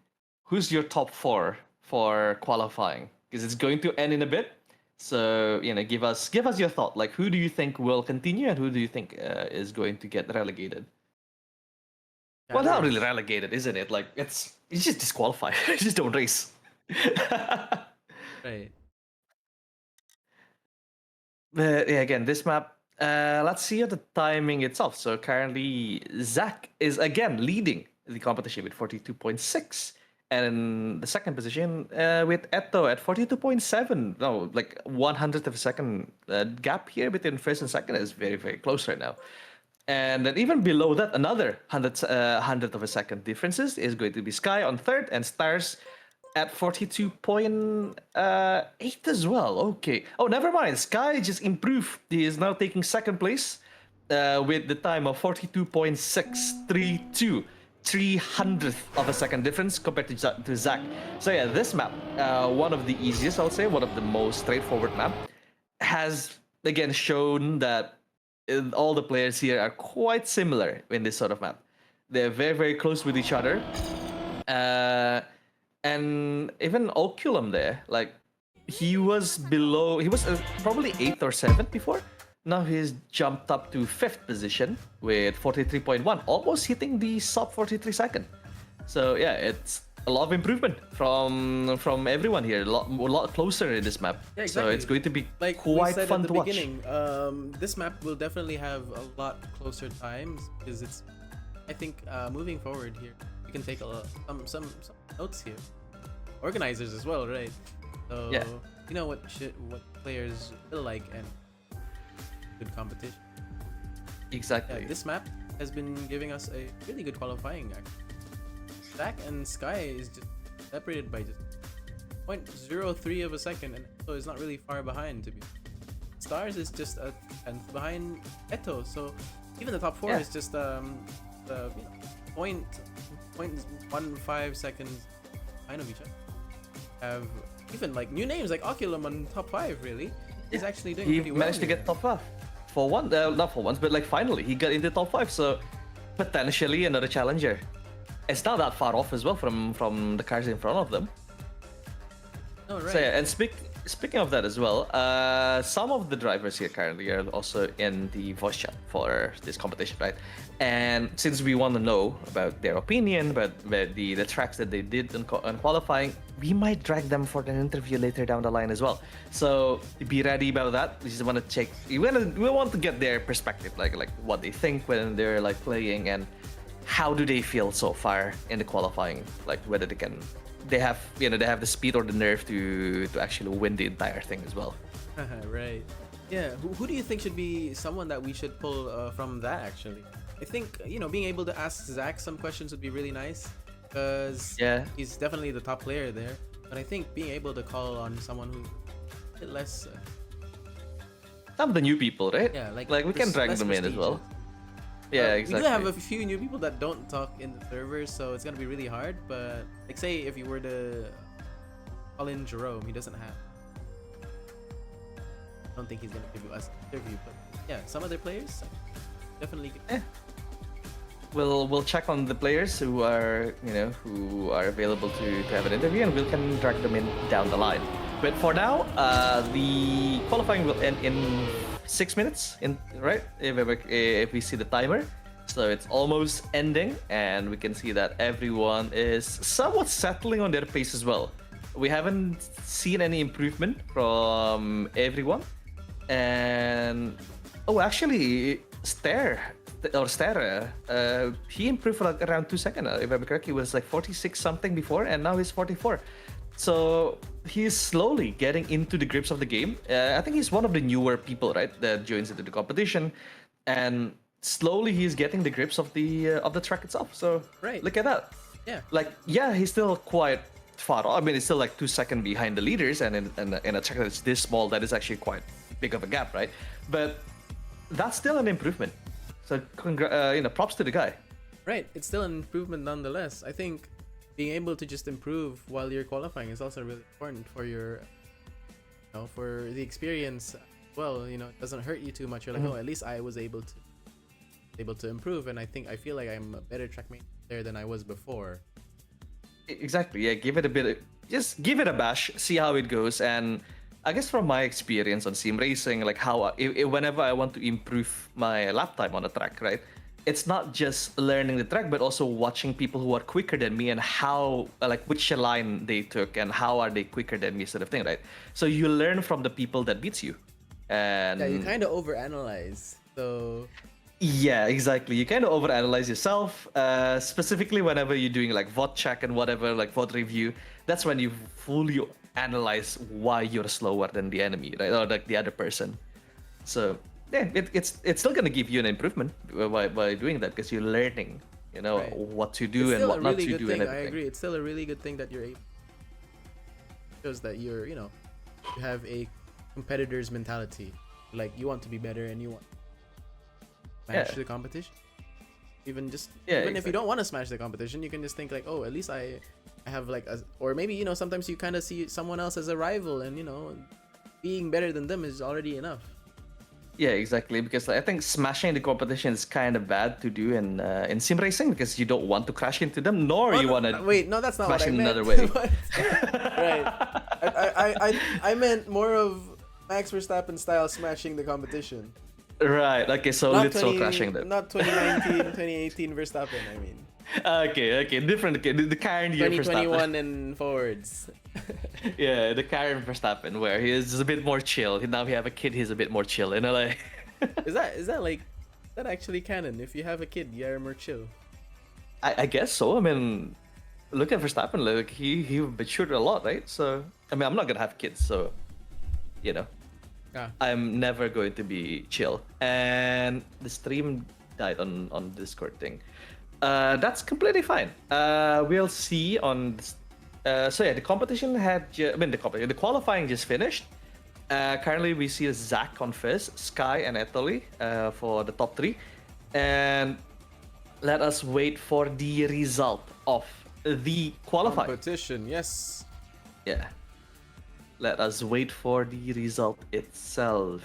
who's your top four for qualifying? Because it's going to end in a bit. So give us your thought. Like, who do you think will continue, and who do you think is going to get relegated? Well, not really Chatters. relegated, isn't it? Like, it's just disqualified. Just don't race. Right. But yeah, again, this map. Let's see at the timing itself. So currently, Zach is again leading the competition with 42.6, and in the second position with Eto at 42.7. No, like 100th of a second gap here between first and second is very very close right now. And then even below that, another hundredth of a second differences is going to be Sky on third and Stars at 42.8 as well. Okay. Oh, never mind. Sky just improved. He is now taking second place with the time of 42.632. 300th of a second difference compared to Zach. So yeah, this map, one of the easiest, I'll say, one of the most straightforward map, has again shown that all the players here are quite similar in this sort of map. They're very, very close with each other. And even Oculum there, like he was below, he was probably 8th or 7th before. Now he's jumped up to 5th position with 43.1, almost hitting the sub 43 second. So yeah, it's a lot of improvement from everyone here. A lot closer in this map. Yeah, So exactly. it's going to be Like quite we said fun at the to watch. beginning, this map will definitely have a lot closer times because it's. I think moving forward here, we can take some notes here. Organizers as well, right? So Yeah. you know what players will like and good competition. Exactly. Yeah, this map has been giving us a really good qualifying. Actually, Stack and Sky is just separated by just 0.03 of a second, and so it's not really far behind to be. Stars is just a tenth behind Eto, so even the top four Yeah. is just point 0.15 seconds behind of each other. Have even like new names like Oculum on top 5 really. He's actually doing He pretty well. managed to here. get top 5 for one, not for once, but like finally he got into top 5. So potentially another challenger. It's not that far off as well from the cars in front of them. Oh, right. So yeah, and speaking of that as well, some of the drivers here currently are also in the voice chat for this competition, right? And since we want to know about their opinion about the tracks that they did in qualifying, we might drag them for an interview later down the line as well. So be ready about that. We just want to check. We want to get their perspective, like what they think when they're like playing and how do they feel so far in the qualifying, like whether they have the speed or the nerve to actually win the entire thing as well. Right. Yeah. Who do you think should be someone that we should pull from that actually? I think being able to ask Zach some questions would be really nice because Yeah. he's definitely the top player there. But I think being able to call on someone who's a bit less. Some of the new people, right? Yeah, like we can drag less them in as well. prestigious. Yeah, We exactly. do have a few new people that don't talk in the servers, so it's gonna be really hard. But like, say if you were to call in Jerome, he doesn't have. I don't think he's gonna give us an interview, but yeah, some other players definitely. We'll check on the players who are available to have an interview, and we can drag them in down the line. But for now, the qualifying will end in 6 minutes, right? If we see the timer, so it's almost ending, and we can see that everyone is somewhat settling on their pace as well. We haven't seen any improvement from everyone, and actually, Stera, he improved for like around 2 seconds. If I'm correct, he was like 46 something before, and now he's 44. So he's slowly getting into the grips of the game. I think he's one of the newer people, right, that joins into the competition, and slowly he's getting the grips of the track itself. So Right. look at that. Yeah. Like, yeah, he's still quite far off. I mean, he's still like 2 seconds behind the leaders, and in a track that's this small, that is actually quite big of a gap, right? But that's still an improvement. So props to the guy. Right. It's still an improvement nonetheless. I think being able to just improve while you're qualifying is also really important for your, for the experience. Well, it doesn't hurt you too much. You're like, oh, at least I was able to improve, and I feel like I'm a better trackmate there than I was before. Exactly. Yeah. Just give it a bash. See how it goes. And I guess from my experience on sim racing, like whenever I want to improve my lap time on a track, right? It's not just learning the track, but also watching people who are quicker than me and how, which line they took and how are they quicker than me, sort of thing, right? So you learn from the people that beats you. And Yeah, you kind of overanalyze. So yeah, exactly. You kind of overanalyze yourself, specifically whenever you're doing like VOD check and whatever, like VOD review. That's when you fully analyze why you're slower than the enemy, right, or like the other person. So yeah, it's still gonna give you an improvement by doing that because you're learning, Right. what to do it's and still what a not really to good do. thing. And I everything. agree. It's still a really good thing that you're able. Shows that you're, you have a competitor's mentality. Like you want to be better and you want to smash Yeah. the competition. Even if exactly. you don't want to smash the competition, you can just think like, oh, at least I have like or maybe sometimes you kind of see someone else as a rival, and being better than them is already enough. Yeah, exactly. Because I think smashing the competition is kind of bad to do in sim racing because you don't want to crash into them, nor Oh, you no, want to wait, no, that's not what smash I in meant. another way. What? Right. I meant more of Max Verstappen style smashing the competition. Right. Okay. So Not literal crashing them. not 2019, 2018 Verstappen. I mean, Okay. Okay. Different. Okay. The current year Verstappen. 2021 and forwards. Yeah, the current Verstappen, where he is a bit more chill. Now we have a kid. He's a bit more chill. You know, like. Is that like that actually canon? If you have a kid, you are more chill. I guess so. I mean, look at Verstappen. Like he matured a lot, right? So I mean, I'm not gonna have kids, so you know. Ah, I'm never going to be chill. And the stream died on Discord thing. That's completely fine. We'll see on. So yeah, the competition the qualifying just finished. Currently, we see Zach on first, Sky and Italy for the top three, and let us wait for the result of the qualifying. competition, yes. Yeah. Let us wait for the result itself.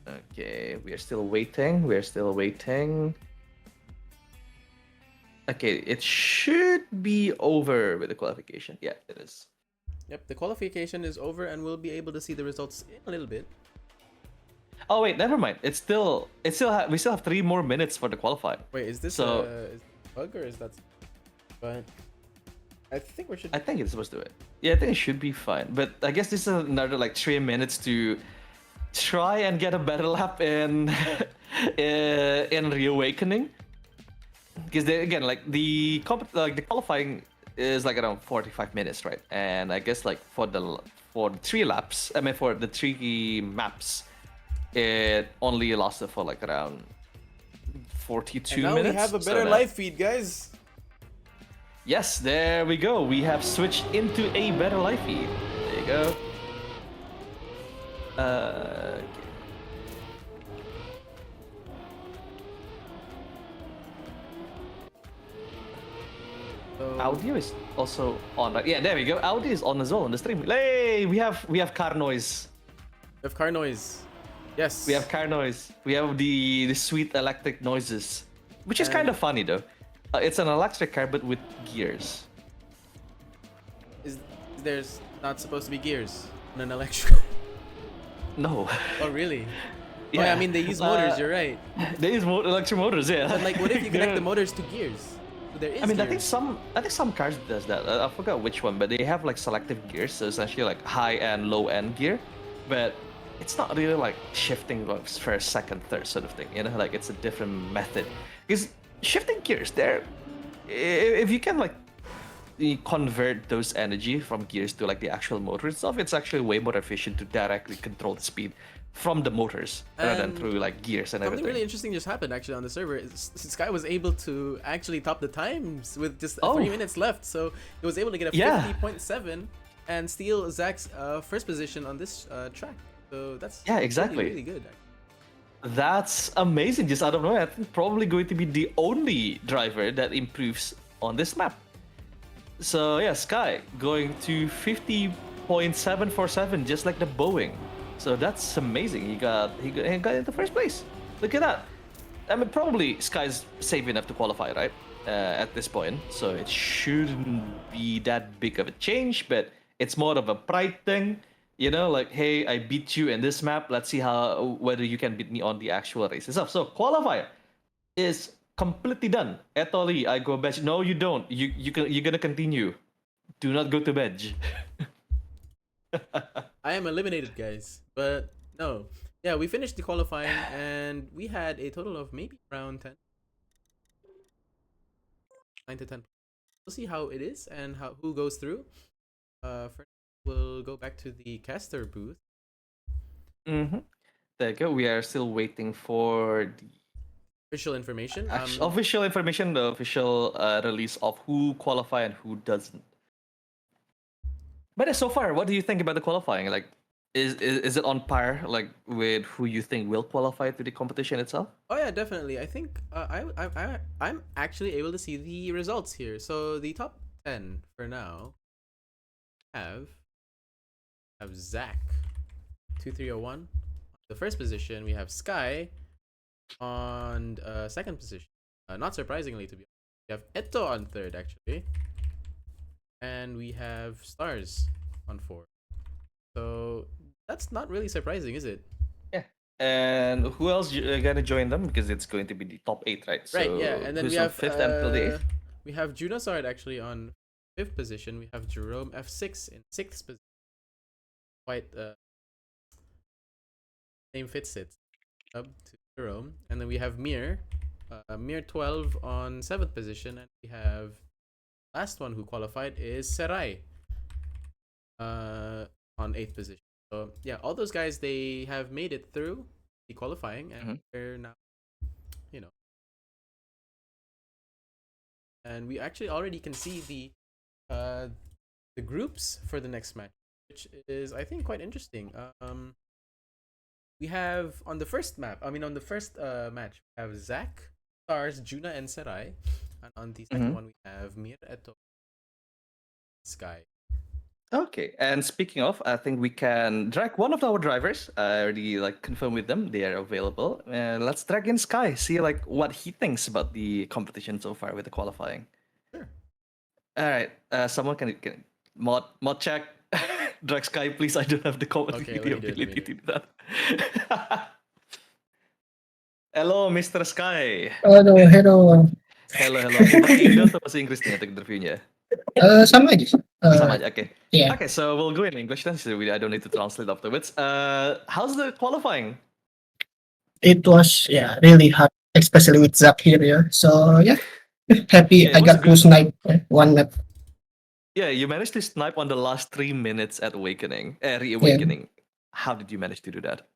Okay, we are still waiting. We are still waiting. Okay, it should be over with the qualification. Yeah, it is. Yep, the qualification is over, and we'll be able to see the results in a little bit. Oh wait, never mind. We still have 3 more minutes for the qualifying. Wait, is this So a bug or is that? But I think we should. I think it's supposed to do it. Yeah, I think it should be fine. But I guess this is another like 3 minutes to try and get a better lap in in Reawakening. Because again, like the qualifying is like around 45 minutes, right? And I guess like for the 3 laps, I mean for the 3 maps, it only lasted for like around 42 And now minutes. we have a So better now- live feed, guys. Yes, there we go. We have switched into a better live feed. There you go. Okay. So, Audio is also on, right? Yeah, there we go. Audio is on as well on the stream. Hey, we have car noise. we have car noise. Yes. We have car noise. We have the sweet electric noises, which is kind of funny though. It's an electric car but with gears. Is there's not supposed to be gears on an electric? No. Oh really? Oh, yeah, I mean they use motors. You're right. They use electric motors, yeah. But like, what if you connect the Yeah. motors to gears? So there is. I mean, I gears. think some cars does that. I forgot which one, but they have like selective gears, so essentially like high and low end gear, but it's not really like shifting like first, second, third sort of thing. You know, like it's a different method. Because shifting gears, there, if you can like convert those energy from gears to like the actual motor itself, it's actually way more efficient to directly control the speed from the motors rather than And through like gears and Something everything. really interesting just happened actually on the server. Sky was able to actually top the times with just Oh. 3 minutes left, so he was able to get a Yeah. 50.7 and steal Zach's first position on this track. So that's Yeah, exactly. really, really good. That's amazing. Just out of nowhere, I think probably going to be the only driver that improves on this map. So yeah, Sky going to 50.747, just like the Boeing. So that's amazing. He got into first place. Look at that. I mean, probably Sky's safe enough to qualify, right? At this point, so it shouldn't be that big of a change. But it's more of a pride thing, you know. Like, hey, I beat you in this map. Let's see whether you can beat me on the actual race itself. So qualifier is completely done. Etoli, I go bench. No, you don't. You're gonna continue. Do not go to bench. I am eliminated, guys. But no. Yeah, we finished the qualifying and we had a total of maybe around 10. 9 to 10. We'll see how it is and who goes through. First we'll go back to the caster booth. Mm-hmm. There you go. We are still waiting for the Official information. official information, the official release of who qualify and who doesn't. But so far, what do you think about the qualifying? Like, is it on par like with who you think will qualify to the competition itself? Oh yeah, definitely. I think I'm actually able to see the results here. So the top 10 for now have Zach 2301, the first position, we have Sky on second position. Not surprisingly, to be honest. We have Eto on third, actually. And we have Stars on fourth. So that's not really surprising, is it? Yeah. And who else gonna join them? Because it's going to be the top 8, right? Right, yeah. So And then who's on fifth until the 8th? we have Junasard actually on fifth position. We have Jerome F6 in sixth position. Quite name fits it. Up to Jerome. And then we have Mir 12 on seventh position, and we have last one who qualified is Serai on eighth position. So yeah, all those guys, they have made it through the qualifying, and they're now, you know, and we actually already can see the groups for the next match, which is, I think, quite interesting. We have on the first match, we have Zach, Stars, Juna, and Serai, and on the second one we have Mir, Eto, Sky. Okay, and speaking of, I think we can drag one of our drivers. I already confirmed with them; they are available. Let's drag in Sky, see what he thinks about the competition so far with the qualifying. Sure. All right, someone can mod check. Drag Sky, please. I don't have the ability to do that. Hello, Mr. Sky. Hello. Hello. Bahasa Indo atau bahasa Inggris nih untuk interviewnya? Sama aja. Sama aja, okay. Yeah. Okay, so we'll go in English then, so I don't need to translate afterwards. How's the qualifying? It was really hard, especially with Zach here. Yeah. So happy Yeah, I got to snipe one map. Yeah, you managed to snipe on the last 3 minutes at Reawakening. How did you manage to do that?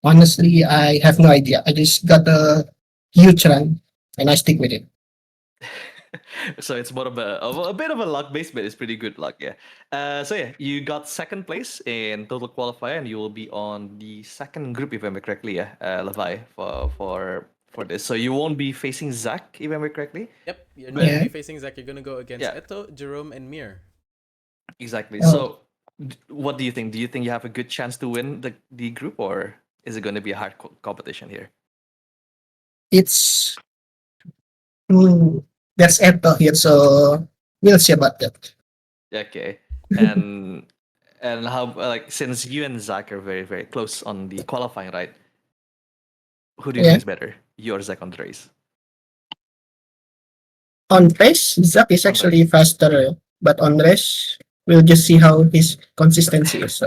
Honestly, I have no idea. I just got a huge run and I stick with it. So it's more of a bit of a luck base, but it's pretty good luck, yeah. So yeah, you got second place in total qualifier, and you will be on the second group, if I remember correctly, yeah, Levi, for this. So you won't be facing Zach, if I remember correctly. Yep, you're not gonna be facing Zach. You're gonna go against Eto, Jerome, and Mir. Exactly. So, what do you think? Do you think you have a good chance to win the group, or is it going to be a hard competition here? It's there's Eto here, so we'll see about that. Okay. And how since you and Zach are very, very close on the qualifying, right? Who do you think is better, you or Zach on the race? On race, Zach is actually faster, but on race, we'll just see how his consistency is.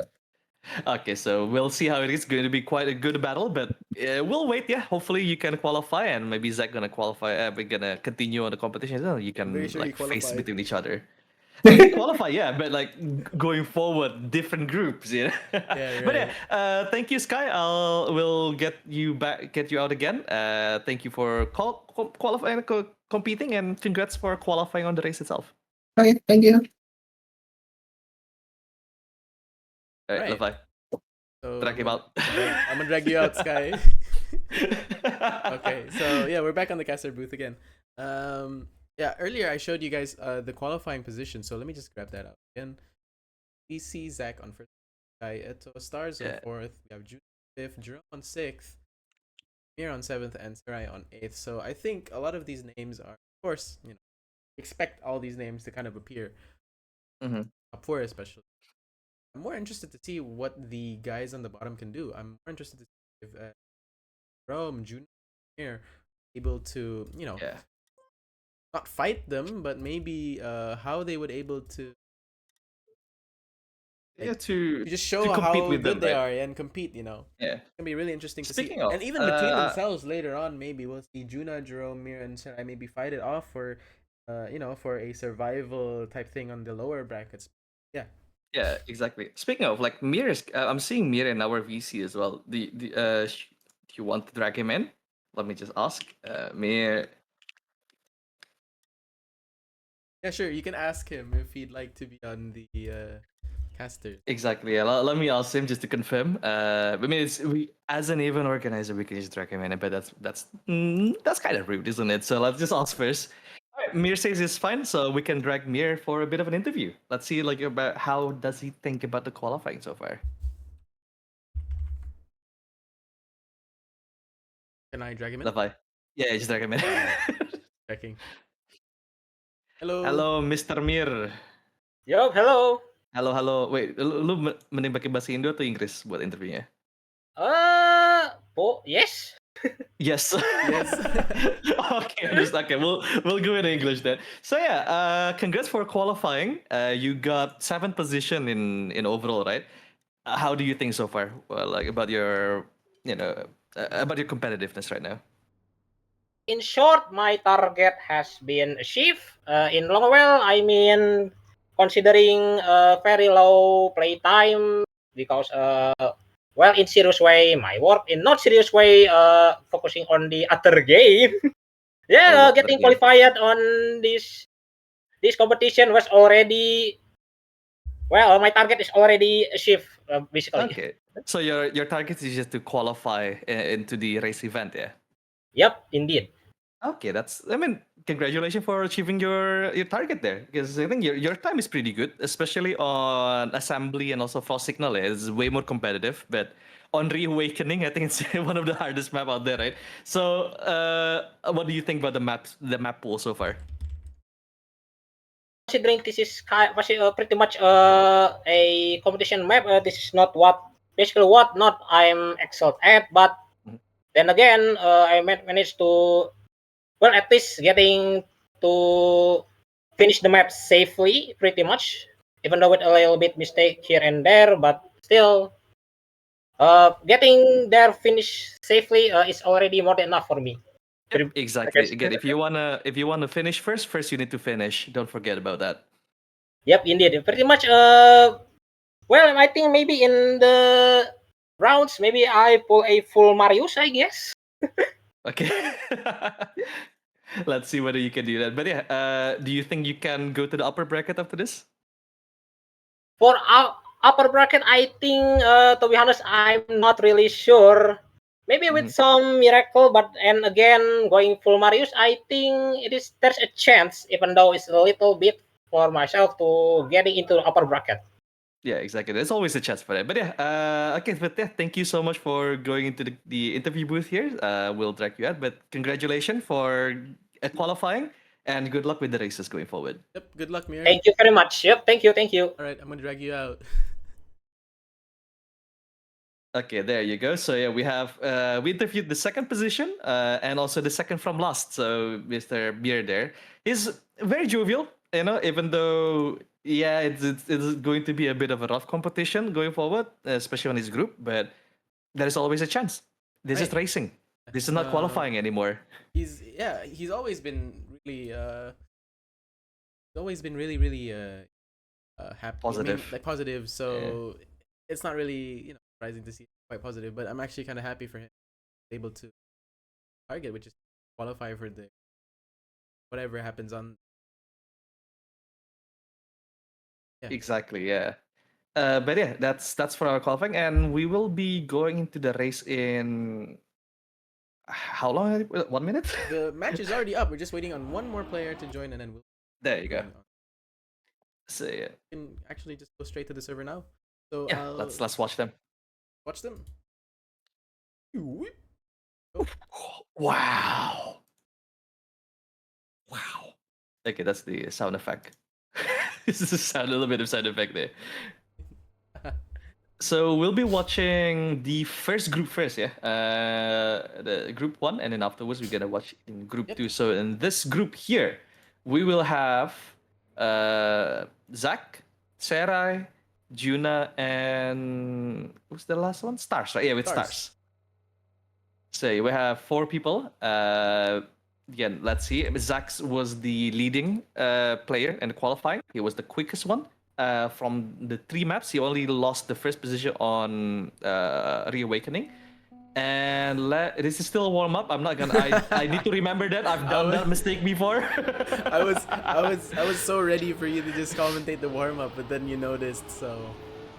Okay, so we'll see how it is. Going to be quite a good battle, but we'll wait. Yeah, hopefully you can qualify, and maybe Zach gonna qualify. We're gonna continue on the competition. So you can face between each other. You qualify, yeah, but going forward, different groups, you know. Yeah, right. But yeah, thank you, Sky. We'll get you out again. Thank you for qualifying, competing, and congrats for qualifying on the race itself. Okay, thank you. All right, Levi. So drag him out. I'm gonna drag you out, Sky. Okay, so yeah, we're back on the caster booth again. Yeah, earlier I showed you guys the qualifying position, so let me just grab that out again. We see Zach on first, Sky, Eto, Stars on fourth, we have June fifth, Jerome on sixth, Mir on seventh, and Sarai on eighth. So I think a lot of these names are, of course, expect all these names to kind of appear. Top four especially. I'm more interested to see what the guys on the bottom can do. I'm more interested to see if Rome, June, here able to, not fight them, but maybe how they would able to to just show how good they are and compete. Yeah, it's gonna be really interesting to see. Of, and even between themselves later on, maybe we'll see Juna, Jerome, Mir, and Sarai maybe fight it off for, for a survival type thing on the lower brackets. Yeah. Yeah, exactly. Speaking of Mir, I'm seeing Mir in our VC as well. Do you want to drag him in? Let me just ask. Mir. Yeah, sure. You can ask him if he'd like to be on the caster. Exactly. Yeah. Let me ask him just to confirm. I mean, as an event organizer, we can just drag him in, but that's kind of rude, isn't it? So let's just ask first. All right, Mir says it's fine, so we can drag Mir for a bit of an interview. Let's see about how does he think about the qualifying so far. Can I drag him in? Levi. Yeah, just drag him in. Checking. Hello. Halo, Mr. Mir. Yo, hello. Halo. Wait, lu mending pakai bahasa Indo atau Inggris buat interviewnya? Yes. Yes. Yes. Okay, okay. We'll go in English then. So yeah, congrats for qualifying. You got 7th position in overall, right? How do you think so far? Well, like about your, about your competitiveness right now. In short, my target has been achieved. In long well, I mean, considering very low play time because well, in serious way, my work. In not serious way, focusing on the other game. Oh, what other getting game? qualified on this competition was already well. My target is already achieved basically. Okay. So your target is just to qualify into the race event, yeah? Yep, indeed. Okay, congratulations for achieving your target there. Because I think your time is pretty good, especially on assembly and also false signal. It's way more competitive, but on reawakening, I think it's one of the hardest map out there, right? So, what do you think about the map pool so far? Considering this is pretty much a competition map, this is not basically what not I'm excelled at, but Mhm. then again, I managed to at least getting to finish the map safely, pretty much, even though with a little bit mistake here and there, but still, getting there finish safely is already more than enough for me. Yep, I exactly. guess. Again, if you wanna finish first you need to finish. Don't forget about that. Yep, indeed. Pretty much. Well, I think maybe in the rounds, maybe I pull a full Marius, I guess. Okay. Let's see whether you can do that. But yeah, do you think you can go to the upper bracket after this? For upper bracket, I think, to be honest, I'm not really sure. Maybe with Mhm. some miracle, but and again, going full Marius, I think there's a chance, even though it's a little bit for myself to getting into the upper bracket. Yeah, exactly. There's always a chance for that. But yeah, okay. But yeah, thank you so much for going into the interview booth here. We'll drag you out. But congratulations for qualifying and good luck with the races going forward. Yep. Good luck, Mir. Thank you very much. Yep, thank you, thank you. All right, I'm gonna drag you out. Okay, there you go. So yeah, we interviewed the second position and also the second from last. So Mr. Beer there is very jovial, even though yeah, it's going to be a bit of a rough competition going forward, especially on his group. But there is always a chance. This is Right. racing. This is That's, not qualifying anymore. He's always been really really happy. Positive. Like positive. So it's not really surprising to see quite positive. But I'm actually kind of happy for him able to target, which is qualify for the whatever happens on. Yeah. Exactly. Yeah. But yeah, that's for our qualifying, and we will be going into the race in how long? 1 minute? The match is already up. We're just waiting on one more player to join, and then we'll There you go. going on. So yeah, We can actually just go straight to the server now. So yeah. Let's watch them. watch them. Whoop. Wow. Wow. Okay, that's the sound effect. This is a little bit of sound effect there. So we'll be watching the first group first, yeah. The group 1, and then afterwards we're gonna watch in group Yep. 2. So in this group here, we will have Zach, Serai, Juna, and who's the last one? Stars, right? Yeah, with Stars. Stars. So we have 4 people. Again, let's see. Zach was the leading player in the qualifying. He was the quickest one. From the 3 maps, he only lost the first position on Reawakening. And this is still a warm up. I'm not gonna. I need to remember that I've done that mistake before. I was so ready for you to just commentate the warm up, but then you noticed. So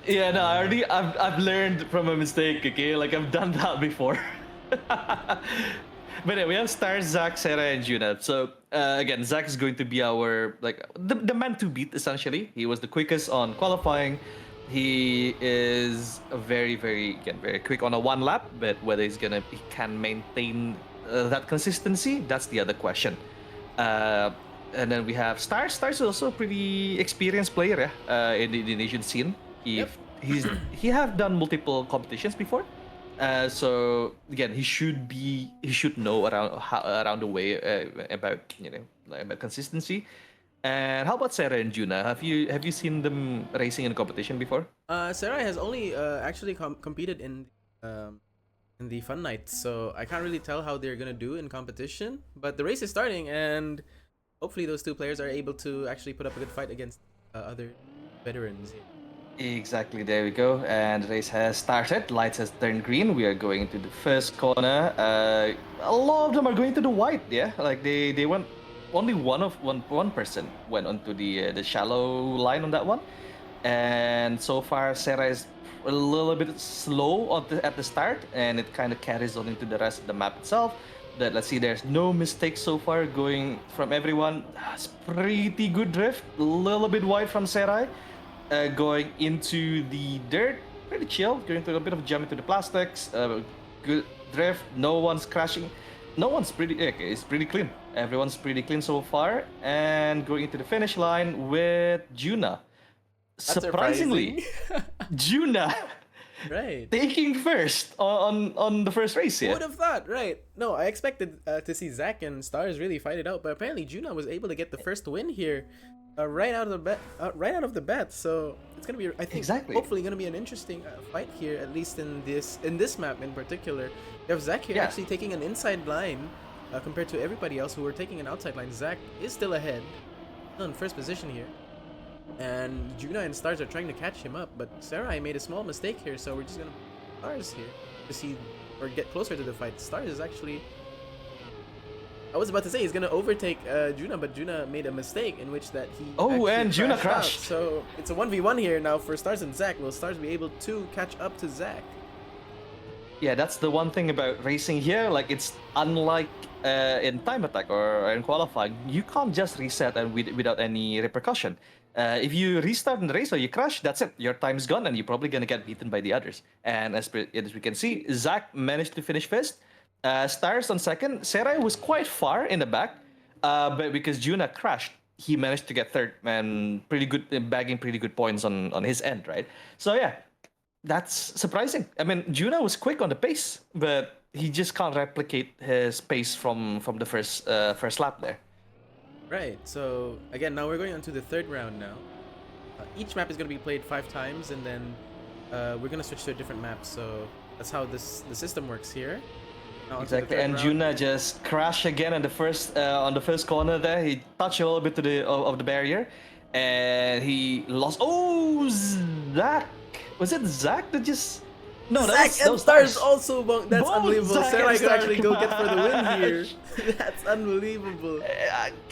Yeah, no, I've learned from a mistake. Okay, like I've done that before. But yeah, we have Stars, Zach, Sarah, and Juna. So again, Zach is going to be our the man to beat essentially. He was the quickest on qualifying. He is a very quick on a one lap, but whether he can maintain that consistency, that's the other question. Uh, and then we have Stars. Stars is also a pretty experienced player, in the Indonesian scene. Yep. He have done multiple competitions before. So again, he should know around the way, about about consistency. And how about Sarah and Juna? Have you seen them racing in competition before? Sarai has only actually competed in the fun night, so I can't really tell how they're gonna do in competition. But the race is starting, and hopefully those two players are able to actually put up a good fight against other veterans here. Exactly, there we go. And the race has started. Lights has turned green. We are going to the first corner. A lot of them are going to the white, yeah. Like they went only one person went onto the shallow line on that one. And so far Sarah is a little bit slow at the start, and it kind of carries on into the rest of the map itself. But let's see, there's no mistakes so far going from everyone. It's pretty good drift, a little bit wide from Serai, going into the dirt, pretty chill, going through a bit of jump into the plastics, good drift, no one's crashing. No one's pretty okay, it's pretty clean. Everyone's pretty clean so far, and going into the finish line with Juna. That's Surprisingly, surprising. Juna Right. taking first on the first race Who here. would have thought? Right. No, I expected to see Zach and Stars really fight it out, but apparently Juna was able to get the first win here, right out of the bat. Right out of the bat. So it's gonna be, I think, Exactly. hopefully gonna be an interesting fight here, at least in this map in particular. You have Zach here Yeah. actually taking an inside line, compared to everybody else who were taking an outside line. Zach is still ahead, still in first position here. And Juna and Stars are trying to catch him up, but Sarai made a small mistake here, so we're just gonna Stars here to see or get closer to the fight. Stars is actually, I was about to say he's gonna overtake Juna, but Juna made a mistake in which that he Oh, actually and Juna out. crashed. So it's a 1v1 here now for Stars and Zach. Will Stars be able to catch up to Zach? Yeah, that's the one thing about racing here. Like, it's unlike in time attack or in qualifying. You can't just reset and without any repercussion. If you restart in the race or you crash, that's it. Your time's gone, and you're probably gonna get beaten by the others. And as we can see, Zach managed to finish first. Stars on second. Serai was quite far in the back, but because Juna crashed, he managed to get third and pretty good, bagging pretty good points on his end, right? So yeah, that's surprising. I mean, Juna was quick on the pace, but he just can't replicate his pace from the first lap there. Right. So again, now we're going on to the third round now. Each map is gonna be played 5 times, and then we're gonna switch to a different map. So that's how the system works here. Now onto the Exactly, third and round. Juna just crashed again on the first corner there. He touched a little bit of the barrier, and he lost. Oh, Zach! Was it Zach that just? No, Zach that and was Stars Stars. also that's Both unbelievable. Zach Sarah and could actually go Stars get for the win here. crashed. That's unbelievable.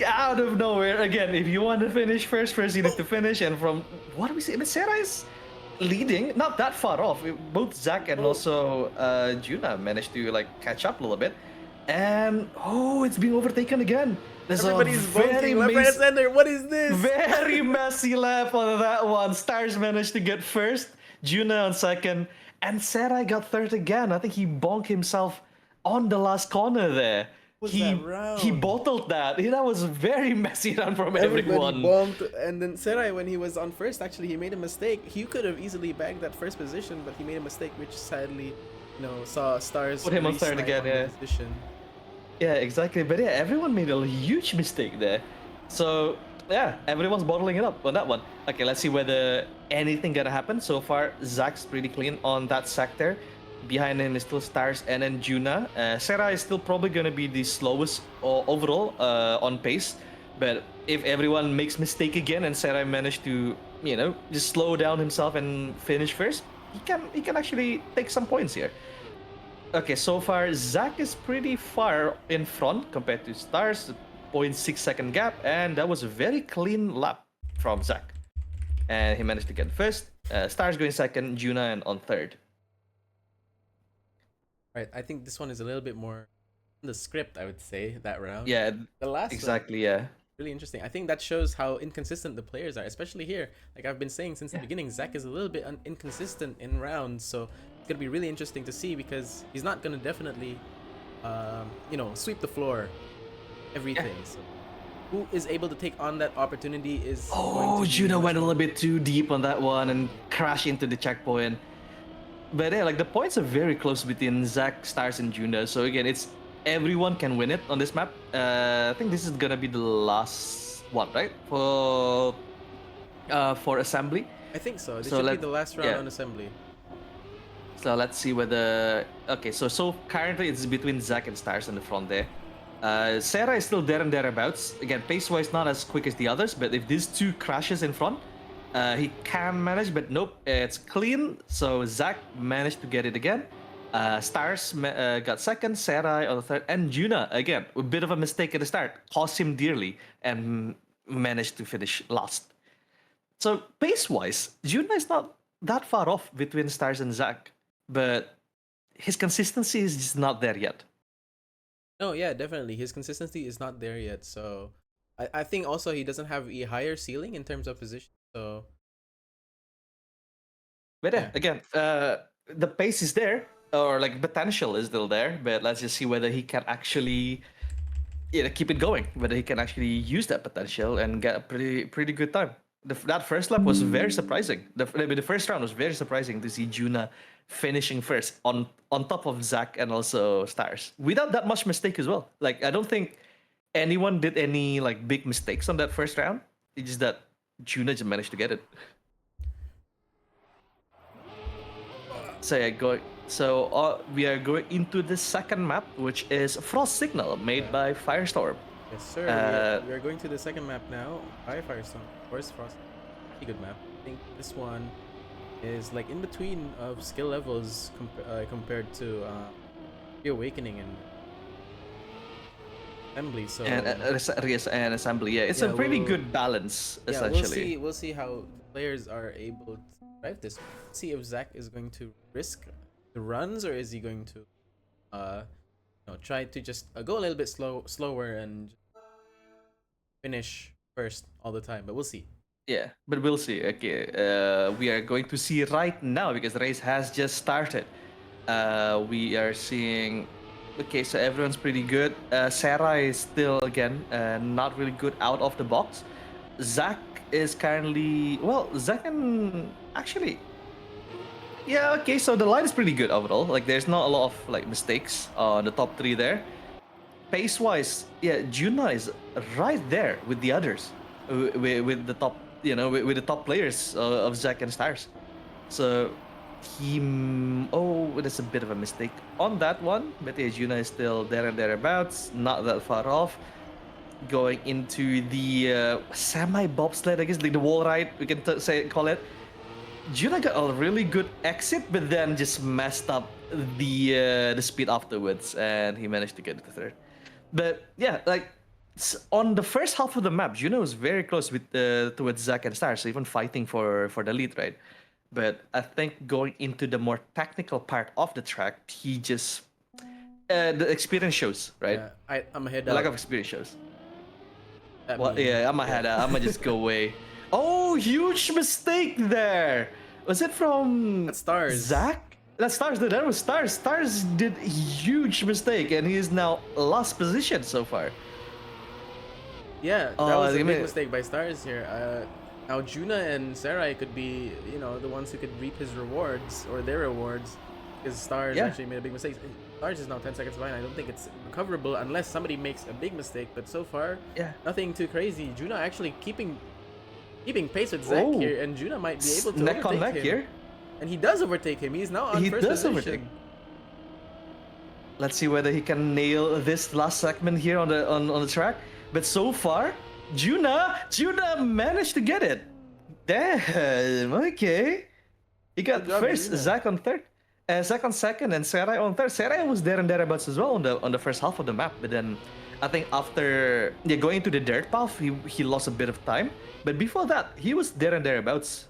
Out of nowhere again. If you want to finish first you need to finish. And from what do we see? I mean, Sarah is leading, not that far off. Both Zach and also Juna managed to like catch up a little bit. And oh, it's being overtaken again. There's Everybody's a very voting left, right, and center. What is this? very messy lap on that one. Stars managed to get first, Juna on second, and Sarai got third again. I think he bonked himself on the last corner there. Was he that round? he bottled that. That was a very messy run from Everybody everyone. bumped, and then Sarai, when he was on first, actually he made a mistake. He could have easily bagged that first position, but he made a mistake, which sadly, saw Stars Put him on third re-snipe again, on the yeah. position. Yeah, exactly. But yeah, everyone made a huge mistake there. So yeah, everyone's bottling it up on that one. Okay, let's see whether anything gonna happen. So far, Zach's pretty clean on that sector. Behind him is still Stars and then Juna. Sarah is still probably gonna be the slowest overall on pace. But if everyone makes mistake again and Sarah managed to, just slow down himself and finish first, he can actually take some points here. Okay, so far Zach is pretty far in front compared to Stars, 0.6 second gap, and that was a very clean lap from Zach. And he managed to get first. Stars going second, Juna and on third. Right, I think this one is a little bit more the script, I would say, that round. Yeah, The last one, exactly. Yeah, really interesting. I think that shows how inconsistent the players are, especially here. Like I've been saying since the beginning, Zach is a little bit inconsistent in rounds, so it's gonna be really interesting to see because he's not gonna definitely, sweep the floor, everything. So who is able to take on that opportunity is going to be Juno much went a more- little bit too deep on that one and crashed into the checkpoint. But yeah, like the points are very close between Zack, Stars, and Juno. So again, it's everyone can win it on this map. I think this is gonna be the last one, right? For assembly. I think so. This So should be let- the last round yeah. on assembly. So let's see whether okay. So currently it's between Zack and Stars in the front there. Sarah is still there and thereabouts. Again, pace-wise not as quick as the others, but if these two crashes in front, he can manage. But nope, it's clean. So Zack managed to get it again. Stars got second, Sarah on the third, and Juna again. A bit of a mistake at the start, cost him dearly, and managed to finish last. So pace-wise, Juna is not that far off between Stars and Zack, but his consistency is just not there yet. No, yeah, definitely. His consistency is not there yet. So I think also he doesn't have a higher ceiling in terms of position. So But yeah, Yeah. again, the pace is there, or like potential is still there. But let's just see whether he can actually, keep it going. Whether he can actually use that potential and get a pretty good time. That first lap was very surprising. The first round was very surprising to see Juna finishing first on top of Zack and also Stars without that much mistake as well. Like I don't think anyone did any like big mistakes on that first round. It's just that Juna just managed to get it. So yeah, we are going into the second map, which is Frost Signal, made by Firestorm. yes, sir. We are going to the second map now. By Firestone. Of course, Frost. Pretty good map. I think this one is like in between of skill levels compared to Reawakening and Assembly. So And assembly. Yeah, it's Yeah, a pretty we'll- good balance yeah, essentially. we'll see how players are able to drive this. See if Zach is going to risk the runs or is he going to try to just go a little bit slower and finish first all the time. But we'll see. Yeah, but we'll see. Okay, we are going to see right now because the race has just started. We are seeing. Okay, so everyone's pretty good. Sarah is still again not really good out of the box. Zach is currently Zach and actually. Yeah, okay, so the line is pretty good overall. Like, there's not a lot of like mistakes on the top three there. Pace-wise, yeah, Juna is right there with the others, with the top, with the top players of Zack and Stars. So that's a bit of a mistake on that one. But yeah, Juna is still there and thereabouts, not that far off. Going into the semi bobsled, I guess, like the wall ride, we can call it. Juna got a really good exit, but then just messed up the speed afterwards, and he managed to get it to third. But yeah, like on the first half of the map, Juna was very close with towards Zack and Stars, even fighting for the lead, right? But I think going into the more technical part of the track, he just the experience shows, right? Yeah, I'm ahead. The lack of experience shows. That Well, means- yeah, I'm ahead. I'm gonna just go away. Oh, huge mistake there. Was it from That's Stars. Zach? That Stars did. That was Stars. Stars did a huge mistake, and he is now last position so far. Yeah, that Oh, was a they big made- mistake by Stars here. Now Juna and Sarai could be, the ones who could reap his rewards or their rewards, because Stars Yeah. actually made a big mistake. Stars is now 10 seconds behind. I don't think it's recoverable unless somebody makes a big mistake. But so far, Yeah. nothing too crazy. Juna actually keeping pace with Zach Oh. here, and Juna might be able to Neck on overtake neck him. here. And he does overtake him. He's now on He first does position. overtake. Let's see whether he can nail this last segment here on the track. But so far, Juna managed to get it. Damn. Okay. He got Good job, first. Juna. Zach on third. Zach on second, and Sarai on third. Sarai was there and thereabouts as well on the first half of the map. But then, I think after going to the dirt path, he lost a bit of time. But before that, he was there and thereabouts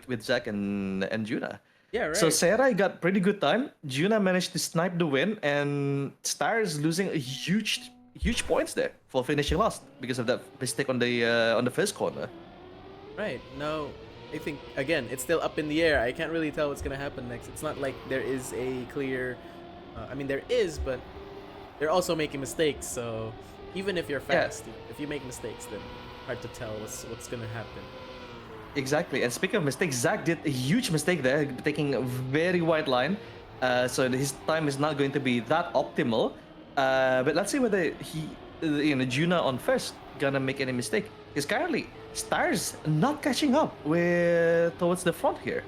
with Zach and Juna. Yeah, right. So Sarai got pretty good time. Juna managed to snipe the win, and Stars losing a huge huge points there for finishing last because of that mistake on the first corner. Right. Now, I think, again, it's still up in the air. I can't really tell what's going to happen next. It's not like there is a clear... I mean, there is, but they're also making mistakes. So even if you're fast, if you make mistakes, then hard to tell what's going to happen. Exactly. And speaking of mistakes, Zach did a huge mistake there, taking a very wide line. So his time is not going to be that optimal. But let's see whether Juna on first gonna make any mistake. Because currently, Stars not catching up towards the front here.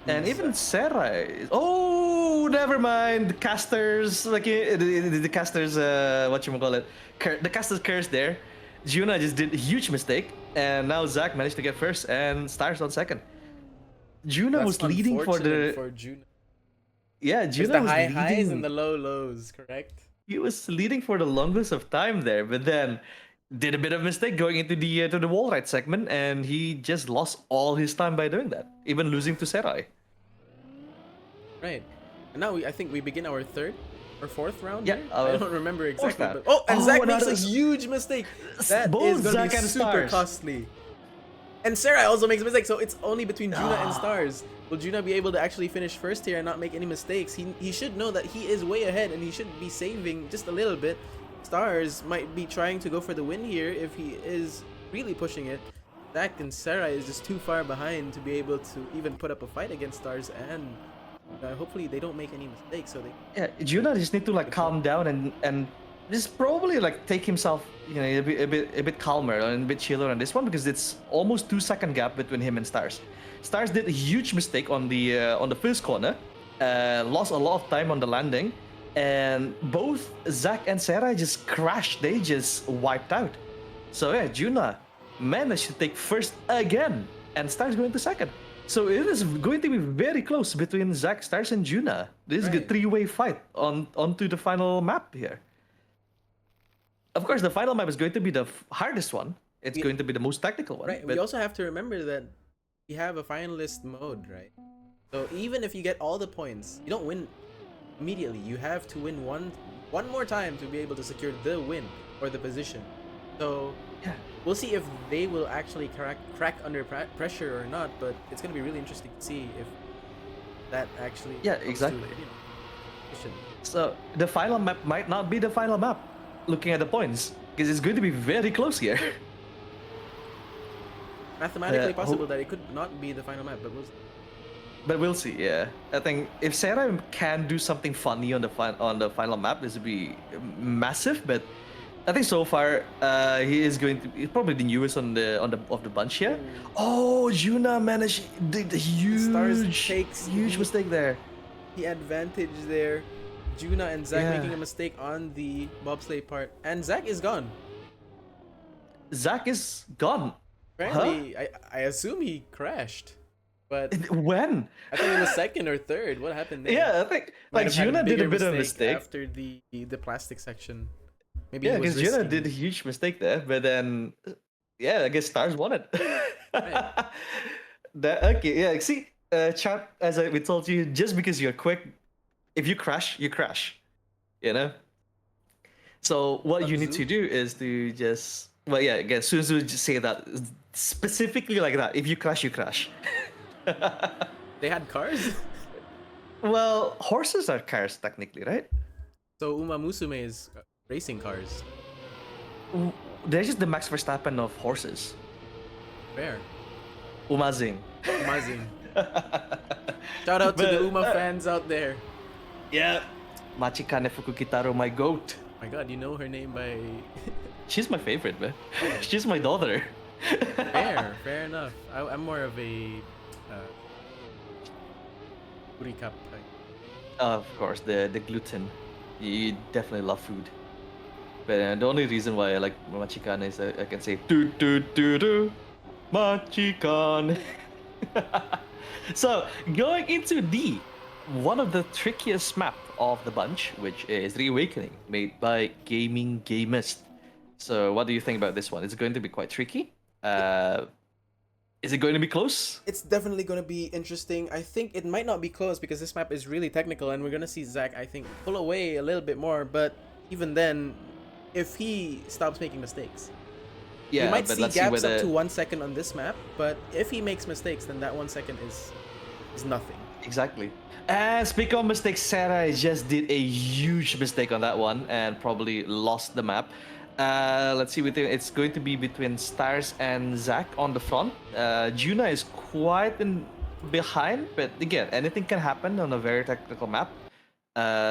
And even Sarah. Oh, never mind. The casters, the casters, the casters curse there. Juna just did a huge mistake, and now Zach managed to get first, and Stars on second. Juna That's was leading for Juna. Yeah, There's Juna the was high leading. highs and the low lows, correct? He was leading for the longest of time there, but then did a bit of mistake going into the to the wall ride segment, and he just lost all his time by doing that, even losing to Serai. Right. And now I think we begin our third or fourth round. Yeah, here? I don't remember exactly. round. But, and Zach makes a another- huge mistake. That Both is going Zach to be and super Stars. costly. And Sarah also makes a mistake, so it's only between Juna and Stars. Will Juna be able to actually finish first here and not make any mistakes? He should know that he is way ahead and he should be saving just a little bit. Stars might be trying to go for the win here if he is really pushing it. Zach and Sarah is just too far behind to be able to even put up a fight against Stars, and hopefully they don't make any mistakes. So Juna just need to calm down and just probably take himself a bit calmer and a bit chiller on this one, because it's almost 2 second gap between him and Stars. Stars did a huge mistake on the first corner, lost a lot of time on the landing, and both Zach and Sarah just crashed. They just wiped out. So yeah, Juna managed to take first again, and Stars going to second. So it is going to be very close between Zach, Stars, and Juna. This is a three-way fight onto the final map here. Of course, the final map is going to be the hardest one. It's going to be the most technical one. Right. We also have to remember that we have a finalist mode, right? So even if you get all the points, you don't win immediately. You have to win one more time to be able to secure the win or the position. So Yeah. we'll see if they will actually crack under pressure or not. But it's going to be really interesting to see if that actually. Yeah, comes to, exactly. fruition. So the final map might not be the final map, looking at the points, because it's going to be very close here. Mathematically possible that it could not be the final map, but we'll see. But we'll see. Yeah, I think if Sarah can do something funny on the final map, this would be massive. But I think so far he's probably the newest of the bunch here. Oh, Juna managed the huge mistake there. The advantage there. Juna and Zach Yeah. making a mistake on the bobsleigh part, and Zach is gone. Zach is gone. Apparently, I assume he crashed, but When? I think it was second or third. What happened there? Yeah, I think Might have had Juna did a bigger bit of a mistake. after the plastic section. Maybe Yeah, he was because Juna risking. did a huge mistake there, but then, yeah, I guess Stars won it. Right. Okay, yeah, see, chat, we told you, just because you're quick, if you crash, you crash, you know? So what you need to do is to just, well, yeah, again, Suzu just say that, specifically like that, if you crash, you crash. They had cars, Well, horses are cars, technically, right? so Uma Musume is racing cars. They're just the Max Verstappen of horses. Fair. Umazing. Amazing. Shout out to the Uma fans out there. Yeah. Machikane Fukukitaro, my goat. My God, you know her name by. She's my favorite, man. She's my daughter. Fair enough. I'm more of a Urikap type. Of course, the gluten. You definitely love food. But the only reason why I like Machikane is I can say do do do do Machikan. So going into one of the trickiest map of the bunch, which is Reawakening, made by Gaming Gamist. So what do you think about this one? Is it going to be quite tricky? Is it going to be close? It's definitely going to be interesting. I think it might not be close because this map is really technical, and we're going to see Zach, I think, pull away a little bit more. But even then, if he stops making mistakes. Yeah, we might but see let's see gaps whether up to 1 second on this map, but if he makes mistakes, then that 1 second is nothing. exactly. And speaking of mistakes, Sarah just did a huge mistake on that one and probably lost the map. Let's see, it's going to be between Stars and Zach on the front. Juna is quite behind, but again, anything can happen on a very technical map.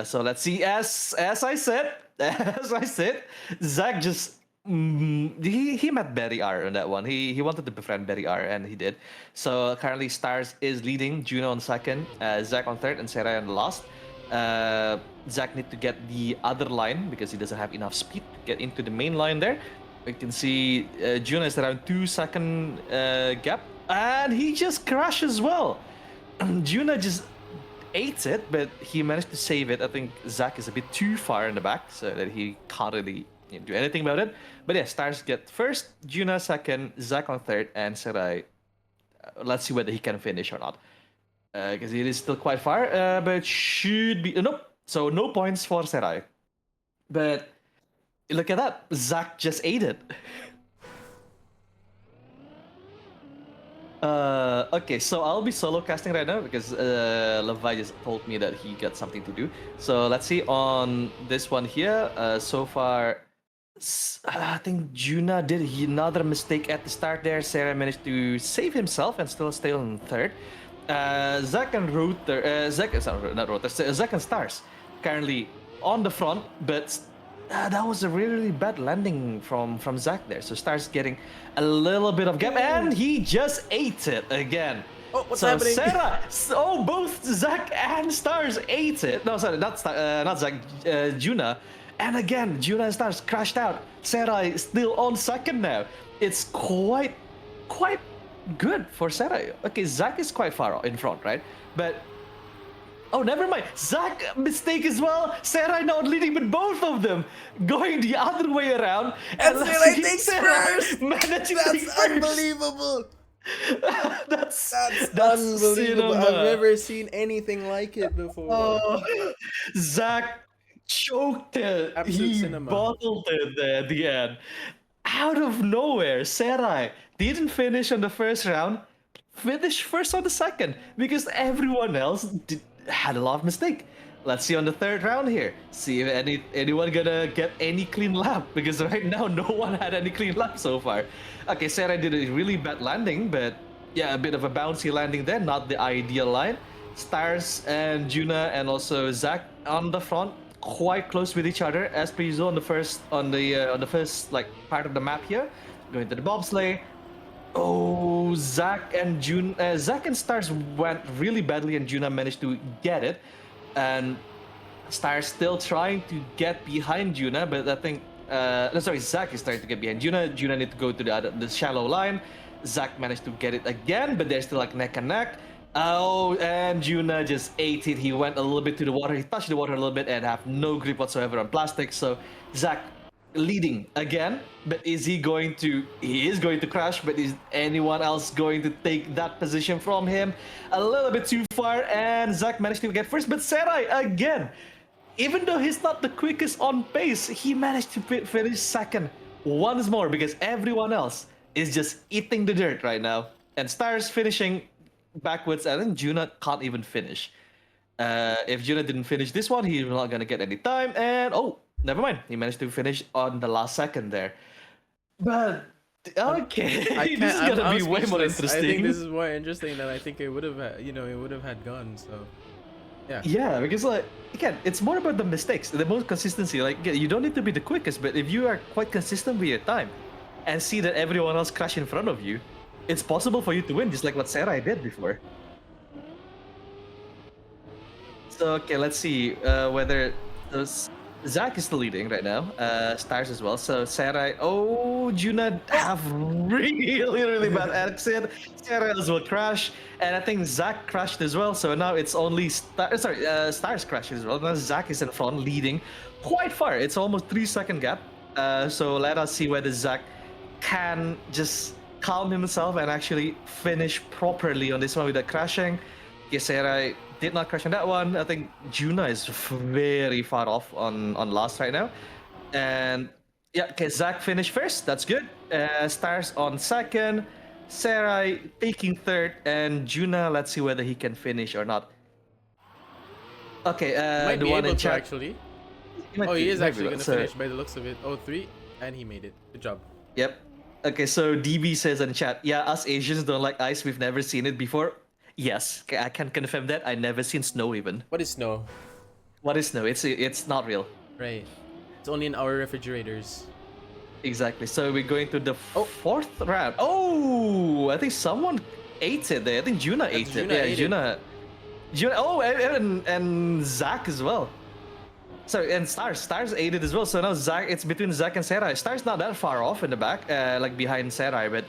So let's see. As I said, Zach just he met Betty R on that one. He wanted to befriend Betty R, and he did. So currently, Stars is leading, Juno on second, Zach on third, and Sarah on the last. Zach need to get the other line because he doesn't have enough speed to get into the main line there. We can see Juno is around 2 second gap, and he just crashed as well. Juno just ate it, but he managed to save it. I think Zach is a bit too far in the back, so that he can't really do anything about it. But yeah, Stars get first, Juna second, Zach on third, and Serai. Let's see whether he can finish or not, because it is still quite far. But should be nope. So no points for Serai. But look at that, Zach just ate it. Okay, so I'll be solo casting right now because Levi just told me that he got something to do. So let's see on this one here. So far, I think Juna did another mistake at the start there. Sarah managed to save himself and still stay on third. Zach and Zach and Stars currently on the front, but that was a really bad landing from Zach there. So Stars getting a little bit of gap, and he just ate it again. Oh, what's so happening? Sarah, both Zach and Stars ate it. No, sorry, not Zach, Juna. And again, Juna and Stars crashed out. Sarah is still on second now. It's quite good for Sarah. Okay, Zach is quite far in front, right? But oh, never mind. Zach mistake as well. Sarah now leading with both of them, going the other way around. And Sarah takes first. Managed to take That's first. unbelievable. That's Unbelievable. cinema. I've never seen anything like it before. Oh, Zach choked it. Absolute He cinema. bottled it there at the end. Out of nowhere, Sarai didn't finish on the first round, finished first on the second because everyone else had a lot of mistake. Let's see on the third round here. See if anyone gonna get any clean lap, because right now no one had any clean lap so far. Okay, Sarah did a really bad landing, but yeah, a bit of a bouncy landing there, not the ideal line. Stars and Juna and also Zach on the front, quite close with each other as per usual on the first like part of the map here. Going to the bobsleigh. Oh, Zach and Stars went really badly, and Juna managed to get it. And Stars still trying to get behind Juna, but I think Zach is trying to get behind Juna. Juna need to go to the shallow line. Zach managed to get it again, but they're still like neck and neck. Oh, and Juna just ate it. He went a little bit to the water. He touched the water a little bit and have no grip whatsoever on plastic. So Zach leading again, but he is going to crash, but is anyone else going to take that position from him? A little bit too far, and Zach managed to get first, but Serai again, even though he's not the quickest on pace, he managed to finish second once more because everyone else is just eating the dirt right now. And Stars finishing backwards, and then Juna can't even finish. If Juna didn't finish this one, he's not gonna get any time, and oh, never mind. He managed to finish on the last second there. But okay, this is gonna be way more interesting. I think this is more interesting than I think it would have had, it would have had gone. So yeah. Yeah, because like again, it's more about the mistakes, the most consistency. Like you don't need to be the quickest, but if you are quite consistent with your time and see that everyone else crash in front of you, it's possible for you to win, just like what Sarah did before. So okay, let's see whether Zach is still leading right now. Stars as well. So Sarah, Juna have really bad exit. Sarah as well crash, and I think Zach crashed as well. So now it's only Stars crashed as well. Now Zach is in front, leading quite far. It's almost 3 second gap. So let us see whether Zach can just calm himself and actually finish properly on this one without crashing. Okay, Sarah did not crash on that one. I think Juna is very far off on last right now. And Yeah, okay, Zach finished first. That's good. Stars on second. Sarai taking third. And Juna, let's see whether he can finish or not. Okay, Might the be one able in to chat. actually. Might Oh, he be- is might be actually able- going to so- finish by the looks of it. Oh, 3, and he made it. Good job. Yep. Okay, so DB says in chat, yeah, us Asians don't like ice. We've never seen it before. Yes, I can confirm that. I never seen snow even. What is snow? What is snow? It's not real. Right. It's only in our refrigerators. Exactly. So we're going to the Oh. fourth round. Oh, I think someone ate it there. I think Juna ate it. Juna Yeah, ate it. Juna. Oh, and Zach as well. Sorry, and Stars ate it as well. So now Zach, it's between Zach and Sarai. Stars not that far off in the back, like behind Sarai, but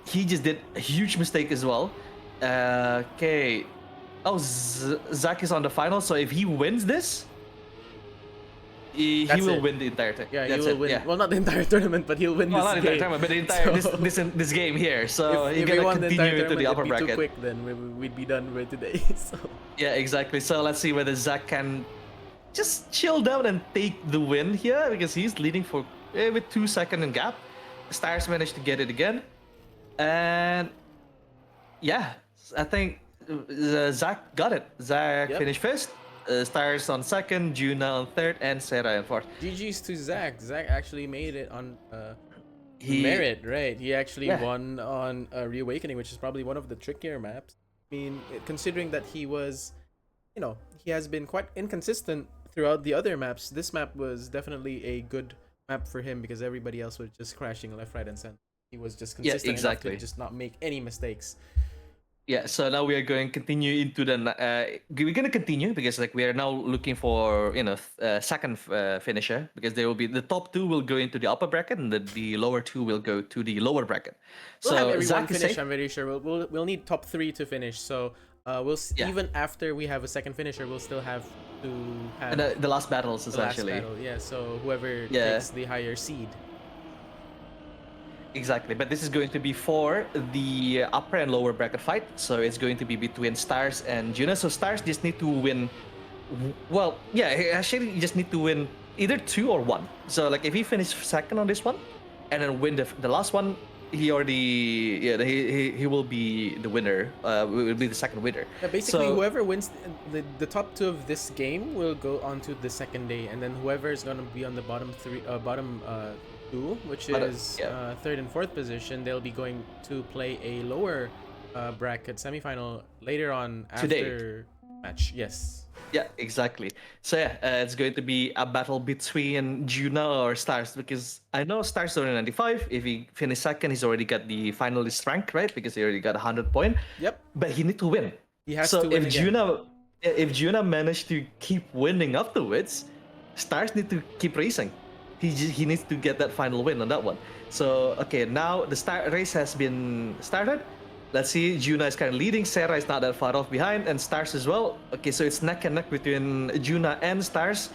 he just did a huge mistake as well. Okay. Oh, Zach is on the final. So if he wins this, he That's will it. win the entire thing. Yeah, he That's will it. win. Yeah. Well, not the entire tournament, but he'll win Well, not this the game. entire tournament, but the entire So- this game here. So if you're we gonna won the entire continue into tournament, the upper it'd be too bracket. quick. Then we'd be done with today. So Yeah, exactly. So let's see whether Zach can just chill down and take the win here because he's leading for with 2 second in gap. Stars managed to get it again, and yeah, I think Zach got it. Zach Yep. finished first. Stars on second, Juna on third, and Sarah on fourth. GG's to Zach. Zach actually made it on He merit, right? He actually Yeah. won on Reawakening, which is probably one of the trickier maps. I mean, considering that he was, he has been quite inconsistent throughout the other maps. This map was definitely a good map for him because everybody else was just crashing left, right, and center. He was just Yeah, consistent exactly. enough to just not make any mistakes. Yeah, so now we are going to continue into the. We're going to continue because like we are now looking for second finisher because there will be the top two will go into the upper bracket and the lower two will go to the lower bracket. We'll so have everyone Zach is finish. safe. I'm very sure. We'll need top 3 to finish. So Yeah. even after we have a second finisher, we'll still have to have The last battles the last essentially. battle. Yeah. So whoever Yeah. takes the higher seed. Exactly, but this is going to be for the upper and lower bracket fight. So it's going to be between Stars and Juna. So Stars just need to win. Well, yeah, actually, you just need to win either 2 or 1. So like if he finishes second on this one, and then win the last one, he already he will be the winner. Will be the second winner. Yeah, basically, So- whoever wins the top 2 of this game will go on to the second day, and then whoever is gonna be on the bottom 2, which is yeah. third and fourth position, they'll be going to play a lower bracket semifinal later on Today. after match. Yes. Yeah, exactly. So yeah, it's going to be a battle between Juna or Stars because I know Stars are 95. If he finishes second, he's already got the finalist rank, right? Because he already got 100 point. Yep. But he need to win. He has so to win if again. Juna managed to keep winning afterwards, Stars need to keep racing. He needs to get that final win on that one. So okay, now the race has been started. Let's see, Juna is kind of leading. Sarah is not that far off behind, and Stars as well. Okay, so it's neck and neck between Juna and Stars,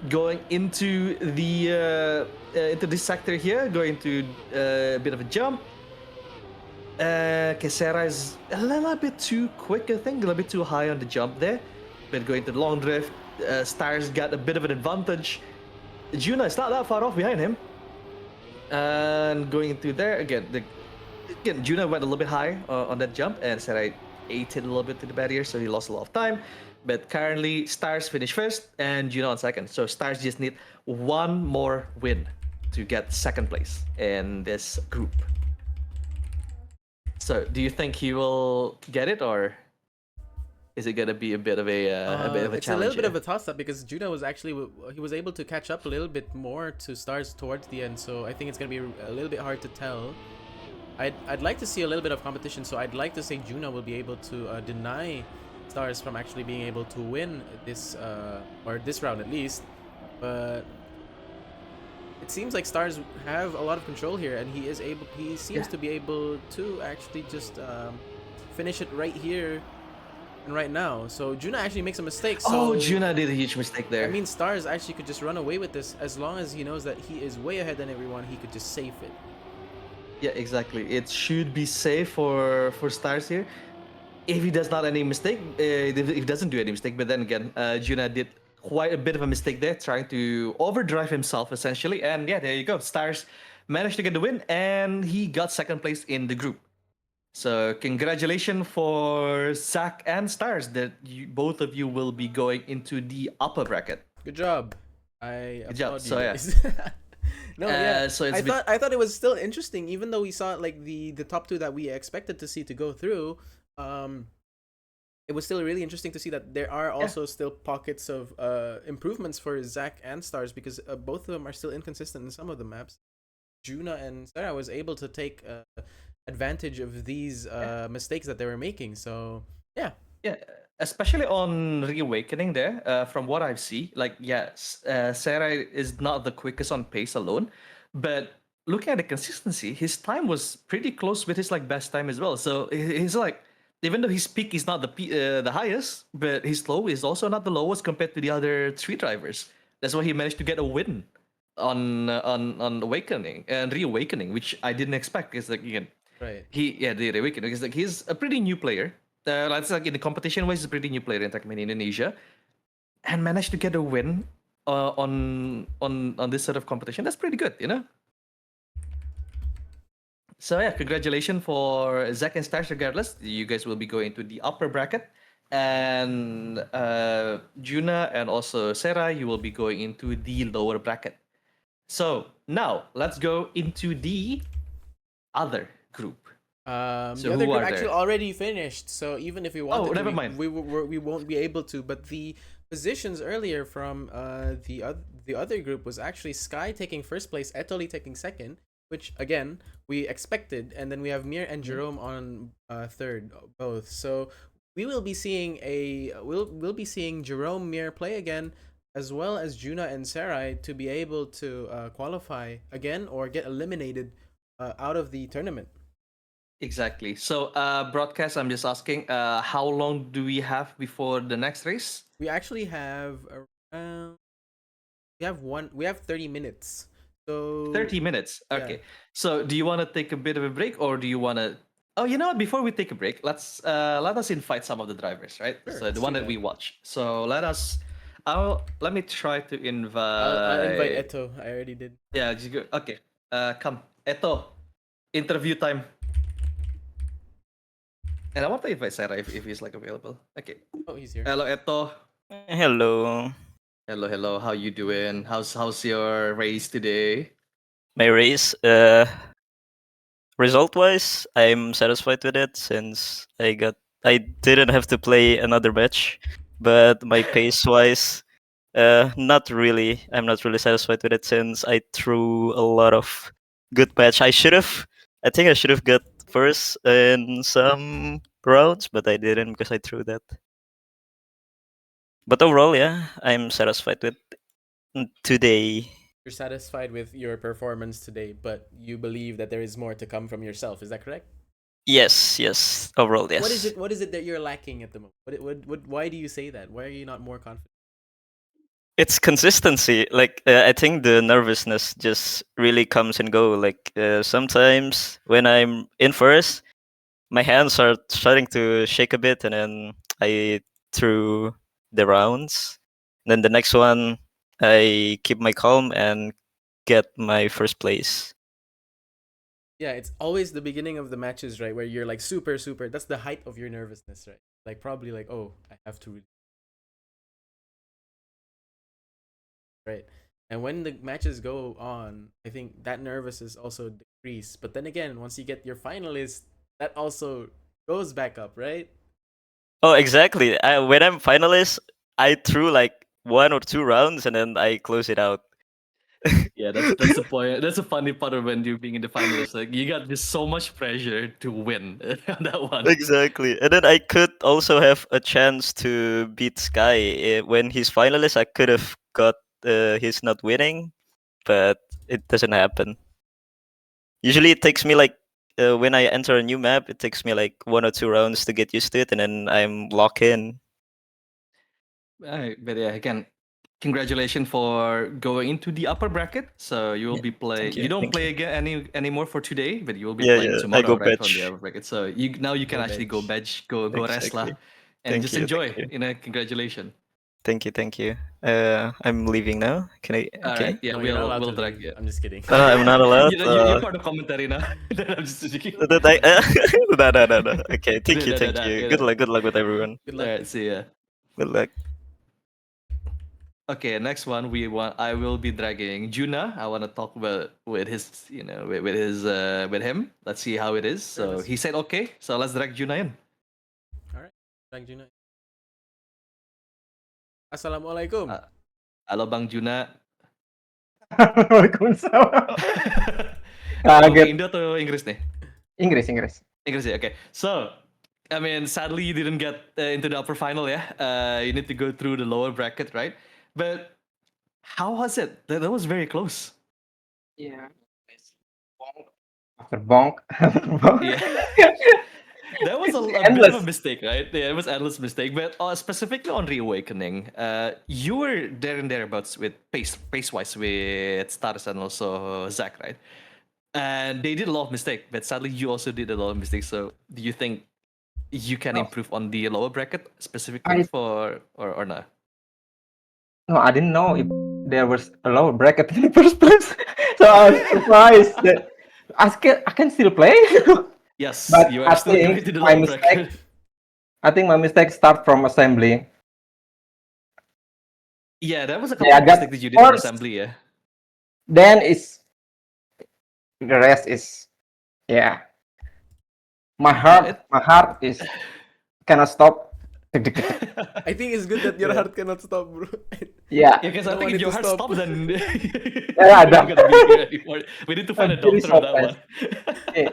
going into the into this sector here, going to a bit of a jump. Okay, Sarah is a little bit too quick, I think, a little bit too high on the jump there. But going to the long drift, Stars got a bit of an advantage. Juna is not that far off behind him. And going into there again, Juna went a little bit high on that jump, and Sarai ate it a little bit to the barrier, so he lost a lot of time. But currently, Stars finished first, and Juna on second. So Stars just need one more win to get second place in this group. So, do you think he will get it, or is it gonna be a bit of a It's a challenge? little bit here? of a toss-up because Juna was actually he was able to catch up a little bit more to Stars towards the end, so I think it's gonna be a little bit hard to tell. I'd like to see a little bit of competition, so I'd like to say Juna will be able to deny Stars from actually being able to win this or this round at least, but it seems like Stars have a lot of control here, and he seems to be able to actually just finish it right here and right now. So Juna actually makes a mistake. So Juna did a huge mistake there. I mean, Stars actually could just run away with this as long as he knows that he is way ahead than everyone. He could just save it. Yeah, exactly. It should be safe for Stars here. If he does not any mistake, if he doesn't do any mistake, but then again, Juna did quite a bit of a mistake there, trying to overdrive himself essentially. And yeah, there you go. Stars managed to get the win, and he got second place in the group. So congratulations for Zach and Stars that both of you will be going into the upper bracket. Good job. I Good job. applaud So, you yeah. guys. No, yeah. So it's I thought it was still interesting, even though we saw like the top two that we expected to see to go through. It was still really interesting to see that there are also still pockets of improvements for Zach and Stars, because both of them are still inconsistent in some of the maps. Juna and Sarah was able to take advantage of these mistakes that they were making. So yeah, especially on Reawakening there, from what I've seen, like, yes, Sarah is not the quickest on pace alone, but looking at the consistency, his time was pretty close with his like best time as well. So he's like, even though his peak is not the highest, but his low is also not the lowest compared to the other three drivers. That's why he managed to get a win on Awakening and Reawakening, which I didn't expect. Because like, again, right. the Reawakening, because like he's a pretty new player. That's like in the competition wise, he's a pretty new player in Trackmania Indonesia, and managed to get a win on this sort of competition. That's pretty good, you know. So yeah, congratulations for Zach and Stars. Regardless, you guys will be going to the upper bracket, and Juna and also Sarah, you will be going into the lower bracket. So now let's go into the other group. So the other who group are actually there? already finished, so even if we wanted to, never mind. we won't be able to. But the positions earlier from the other group was actually Sky taking first place, Etoli taking second, which again we expected, and then we have Mir and Jerome on third, both. So we will be seeing we'll be seeing Jerome, Mir play again, as well as Juna and Sarai, to be able to qualify again or get eliminated out of the tournament. Exactly. So, broadcast, I'm just asking, how long do we have before the next race? We actually have around we have 30 minutes. So 30 minutes. yeah. Okay. So, do you want to take a bit of a break, or do you want to? Oh, you know what? Before we take a break, let us invite some of the drivers, right? Sure, So let's the one do that we that. watch. So let me try to I'll invite invite. Eto. I already did. Yeah, just go. Okay. Come, Eto. Interview time. And I want to invite Sarah if he's like available. Okay. Oh, he's here. Hello, Eto. Hello. Hello. How you doing? How's your race today? My race, result wise, I'm satisfied with it since I didn't have to play another match. But my pace wise, not really. I'm not really satisfied with it since I threw a lot of good match. I think I should have got first in some rounds, but I didn't because I threw that. But overall, yeah, I'm satisfied with today. You're satisfied with your performance today, but you believe that there is more to come from yourself. Is that correct? Yes. Overall, yes. What is it that you're lacking at the moment? Why do you say that? Why are you not more confident? It's consistency. Like I think the nervousness just really comes and go. Like sometimes when I'm in first, my hands are starting to shake a bit, and then I through the rounds. Then the next one, I keep my calm and get my first place. Yeah, it's always the beginning of the matches, right? Where you're like super. That's the height of your nervousness, right? Like probably like, oh, I have to. Right. And when the matches go on, I think that nervous is also decreased. But then again, once you get your finalist, that also goes back up, right? Oh, exactly. When I'm finalist, I threw like 1 or 2 rounds and then I close it out. Yeah, that's the point. That's a funny part of when you being in the finals. Like you got just so much pressure to win on that one. Exactly. And then I could also have a chance to beat Sky. When he's finalist, I could have got he's not winning, but it doesn't happen. Usually it takes me like when I enter a new map, it takes me like 1 or 2 rounds to get used to it, and then I'm locked in. But yeah, again, congratulations for going into the upper bracket. So you will Yeah, be playing. thank You don't thank play again anymore for today, but you will be Yeah, playing yeah. I tomorrow, go right, on the batch. upper bracket. So you can Go actually go bench. bench, go rest lah, Exactly. and just Thank enjoy. you. You know, congratulations. Thank you, thank you. I'm leaving now. Can I? All Okay. right, yeah, No, you're not allowed we'll to drag leave. you. I'm just kidding. No, I'm not allowed. You're part of commentary now. I'm just joking. That I, no. Okay, thank you, No, thank you. Good luck with everyone. Good All luck. right, see ya. Good luck. Okay, next one I will be dragging Juna. I want to talk about with his, with his with him. Let's see how it is. So let's- he said okay. So let's drag Juna in. All right. Thank you. Assalamualaikum. Halo Bang Juna. Waalaikumsalam. Oke, Kaget. Indo atau Inggris nih? Inggris. Inggris ya. Okay. So, I mean, sadly you didn't get into the upper final ya. You need to go through the lower bracket, right? But how was it? That was very close. Yeah. After bonk. Yeah. That was a bit of a Endless. mistake, right? Yeah, it was endless mistake. But specifically on Reawakening, you were there and thereabouts with pace-wise with Status and also Zach, right? And they did a lot of mistakes, but sadly you also did a lot of mistakes. So do you think you can No. improve on the lower bracket specifically or not? No, I didn't know if there was a lower bracket in the first place. So I was surprised that I can still play. Yes, But you I are still going think to the my lower mistake. bracket. I think my mistake start from assembly. Yeah, that was a couple Yeah, of that mistakes that you did on first. assembly, yeah. Then the rest is yeah. My heart is cannot stop. I think it's good that your heart cannot stop, bro. Yeah. Yeah, because I I don't want think if it your to heart stop. stops, then Yeah, you're not gonna be here anymore. We need to find a I'm very doctor on that one. Yeah.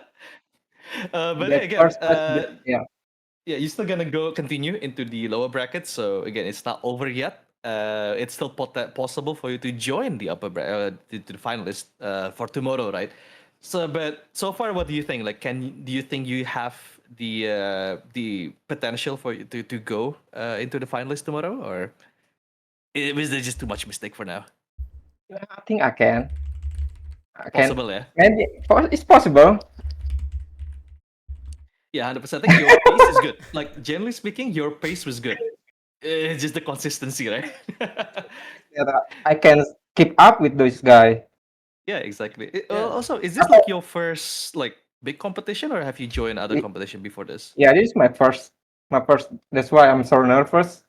But That again, first match, yeah. yeah, you're still gonna continue into the lower bracket. So again, it's not over yet. It's still possible for you to join the to the finalists for tomorrow, right? So, but so far, what do you think? Like, do you think you have the potential for you to go into the finalists tomorrow, or was there just too much mistake for now? I think I can. Possible, yeah. Maybe it's possible. Yeah, 100%. I think your pace is good. Like, generally speaking, your pace was good. It's just the consistency, right? That I can keep up with those guys. Yeah, exactly. Yeah. Also, is this like your first like big competition, or have you joined other Y- competition before this? Yeah, this is my first. That's why I'm so nervous.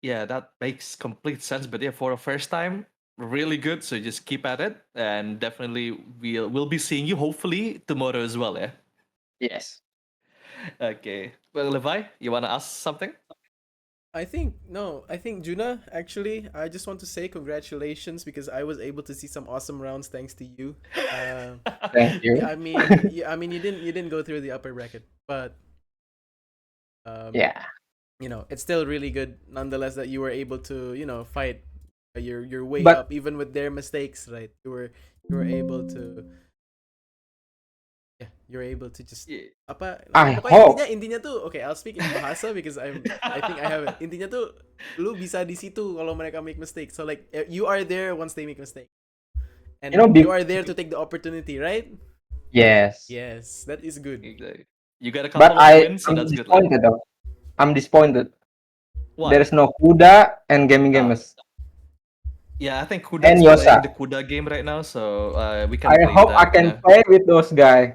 Yeah, that makes complete sense. But yeah, for a first time, really good. So just keep at it, and definitely we'll be seeing you hopefully tomorrow as well. Yeah. Yes. Okay. Well, Levi, you wanna ask something? I think Juna, actually, I just want to say congratulations because I was able to see some awesome rounds thanks to you. Thank you. I mean you didn't go through the upper bracket, but Yeah. it's still really good nonetheless that you were able to, fight your way But- up even with their mistakes, right? You were able to you're able to just Yeah. apa I pokoknya hope. intinya tuh okay, I'll speak in bahasa because I think I have it. Intinya tuh lu bisa di situ kalau mereka make mistake. So like you are there once they make mistake. And you are there to take the opportunity, right? Yes. Yes, that is good. Exactly. You got a But couple of wins, so I'm that's good. Lah. disappointed though. I'm disappointed. Why? There is no Kuda and gaming gamers. Yeah, I think Kuda And is Yosa. playing the Kuda game right now, so we can. I play hope that, I can play with those guys.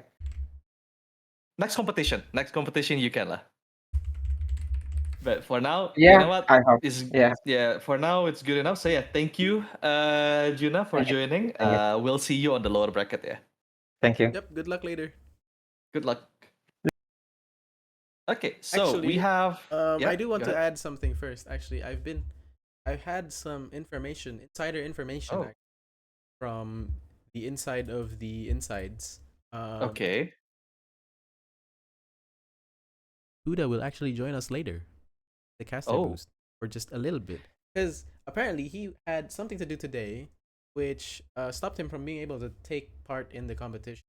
Next competition you can lah. But for now, Yeah, you know what? I hope. Yeah. For now it's good enough. So yeah, thank you, Juna, for joining. Thank you. We'll see you on the lower bracket. Yeah. Thank you. Yep, good luck later. Good luck. Okay, so Actually, we have. Yeah, I do want go to ahead. add something first. Actually, I've had some insider information Oh. from the inside of the insides. Okay. Huda will actually join us later, the caster Oh. boost, for just a little bit, because apparently he had something to do today, which stopped him from being able to take part in the competition.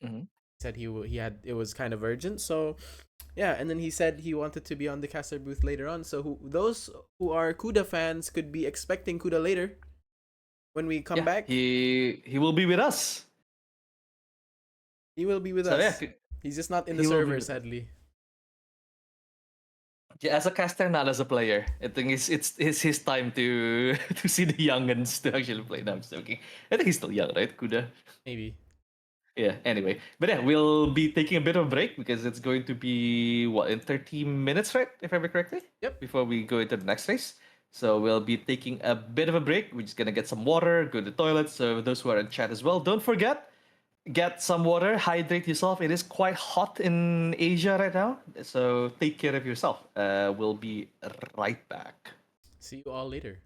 Mhm. He said he had it was kind of urgent, so yeah, and then he said he wanted to be on the caster booth later on. So those who are Kuda fans could be expecting Kuda later when we come Yeah, back. he will be with us. He will be with So us. yeah, He's just not in the he will be server, with us. sadly. Yeah, as a caster, not as a player. I think it's his time to to see the youngins to actually play. No, I'm just joking. I think he's still young, right, Kuda? Maybe. Yeah, anyway. But yeah, we'll be taking a bit of a break because it's going to be, what, in 30 minutes, right? If I remember correctly? Yep. Before we go into the next race. So we'll be taking a bit of a break. We're just going to get some water, go to the toilet. So those who are in chat as well, don't forget, get some water, hydrate yourself. It is quite hot in Asia right now. So take care of yourself. We'll be right back. See you all later.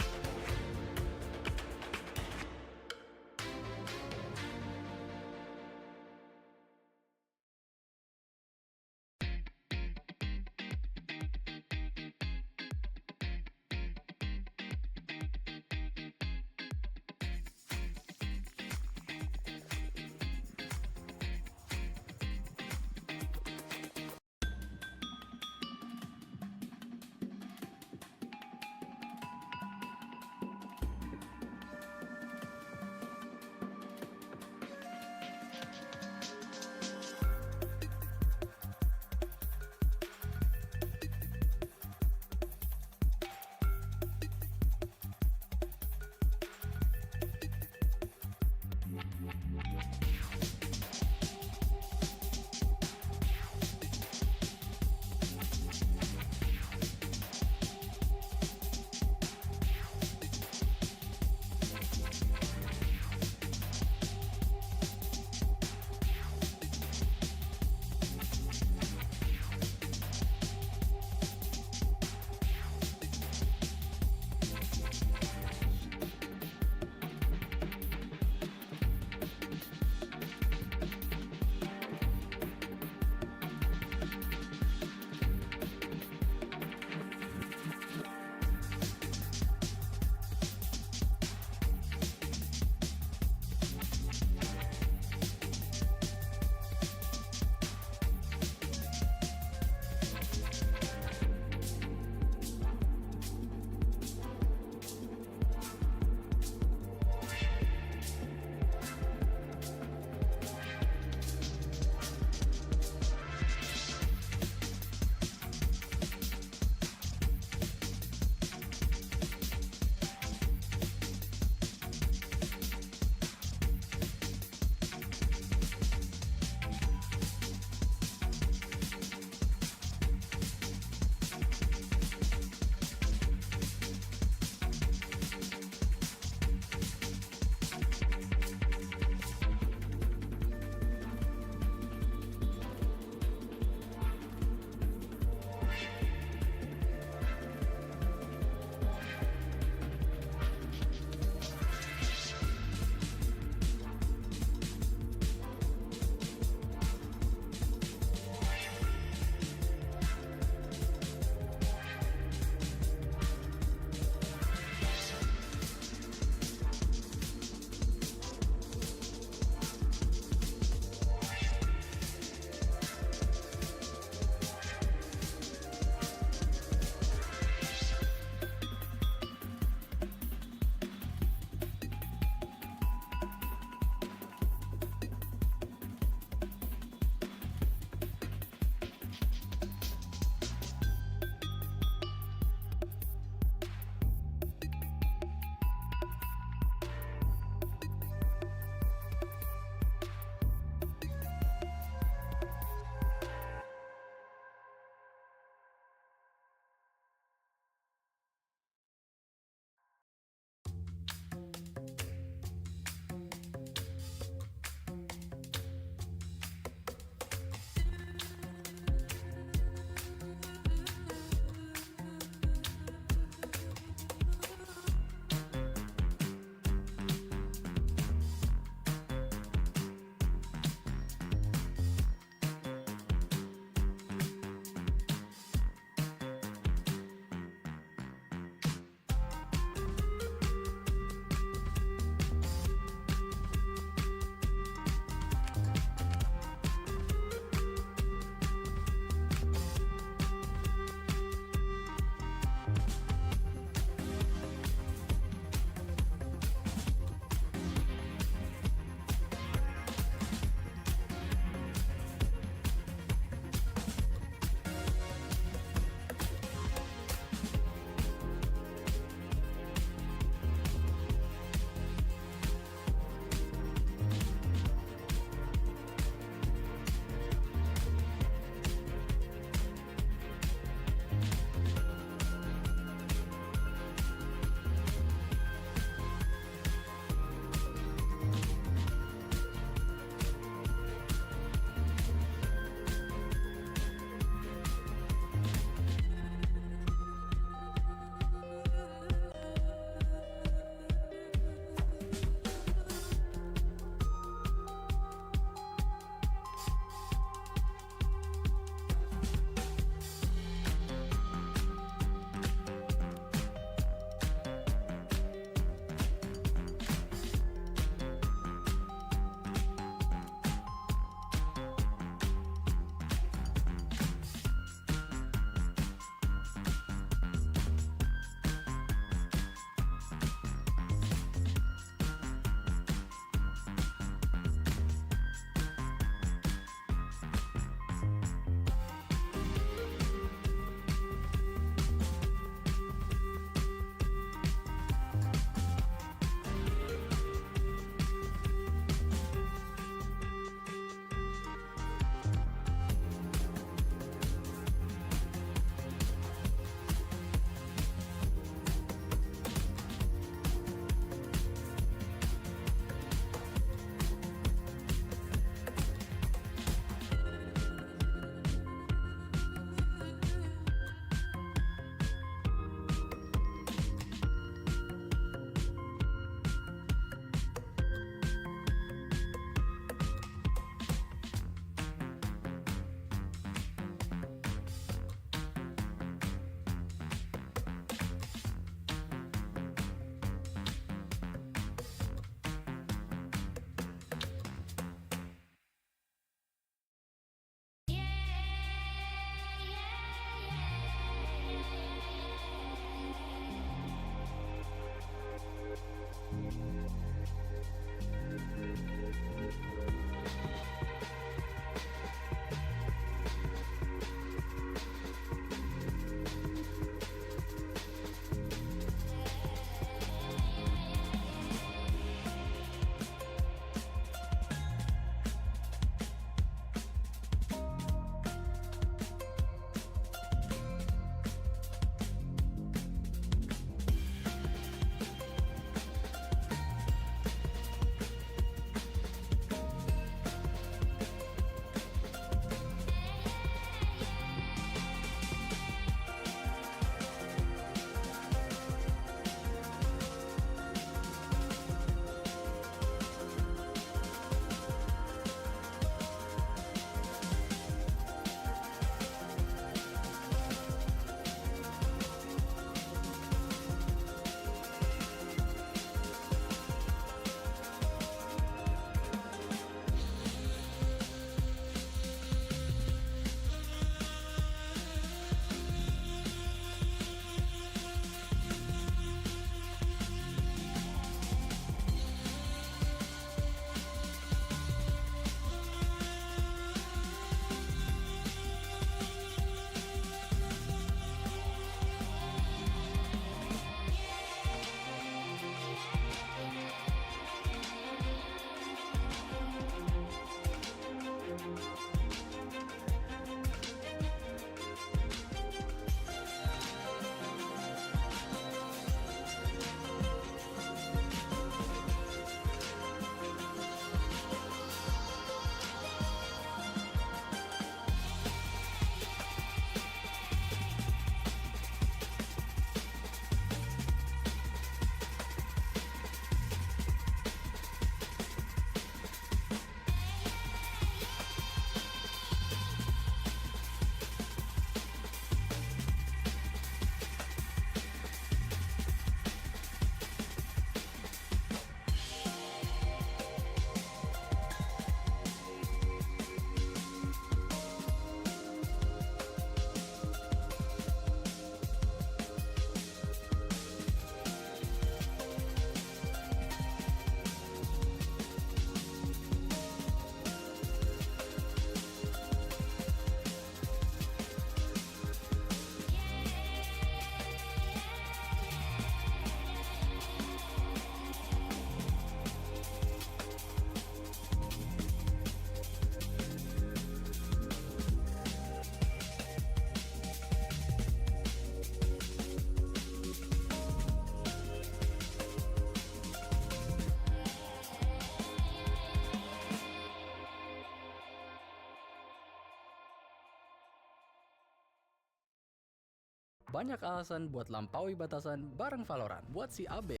Banyak alasan buat lampaui batasan bareng Valorant. Buat si AB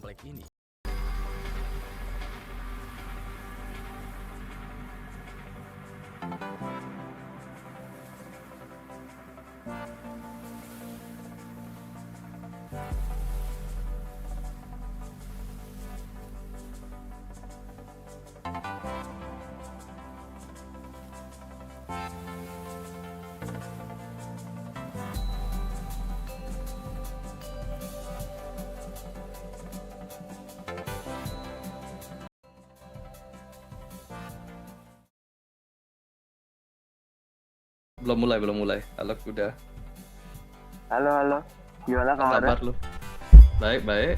komplek ini. Belum mulai. Halo Kuda. Halo. Gimana Apa kabarnya? kabar lu? Baik.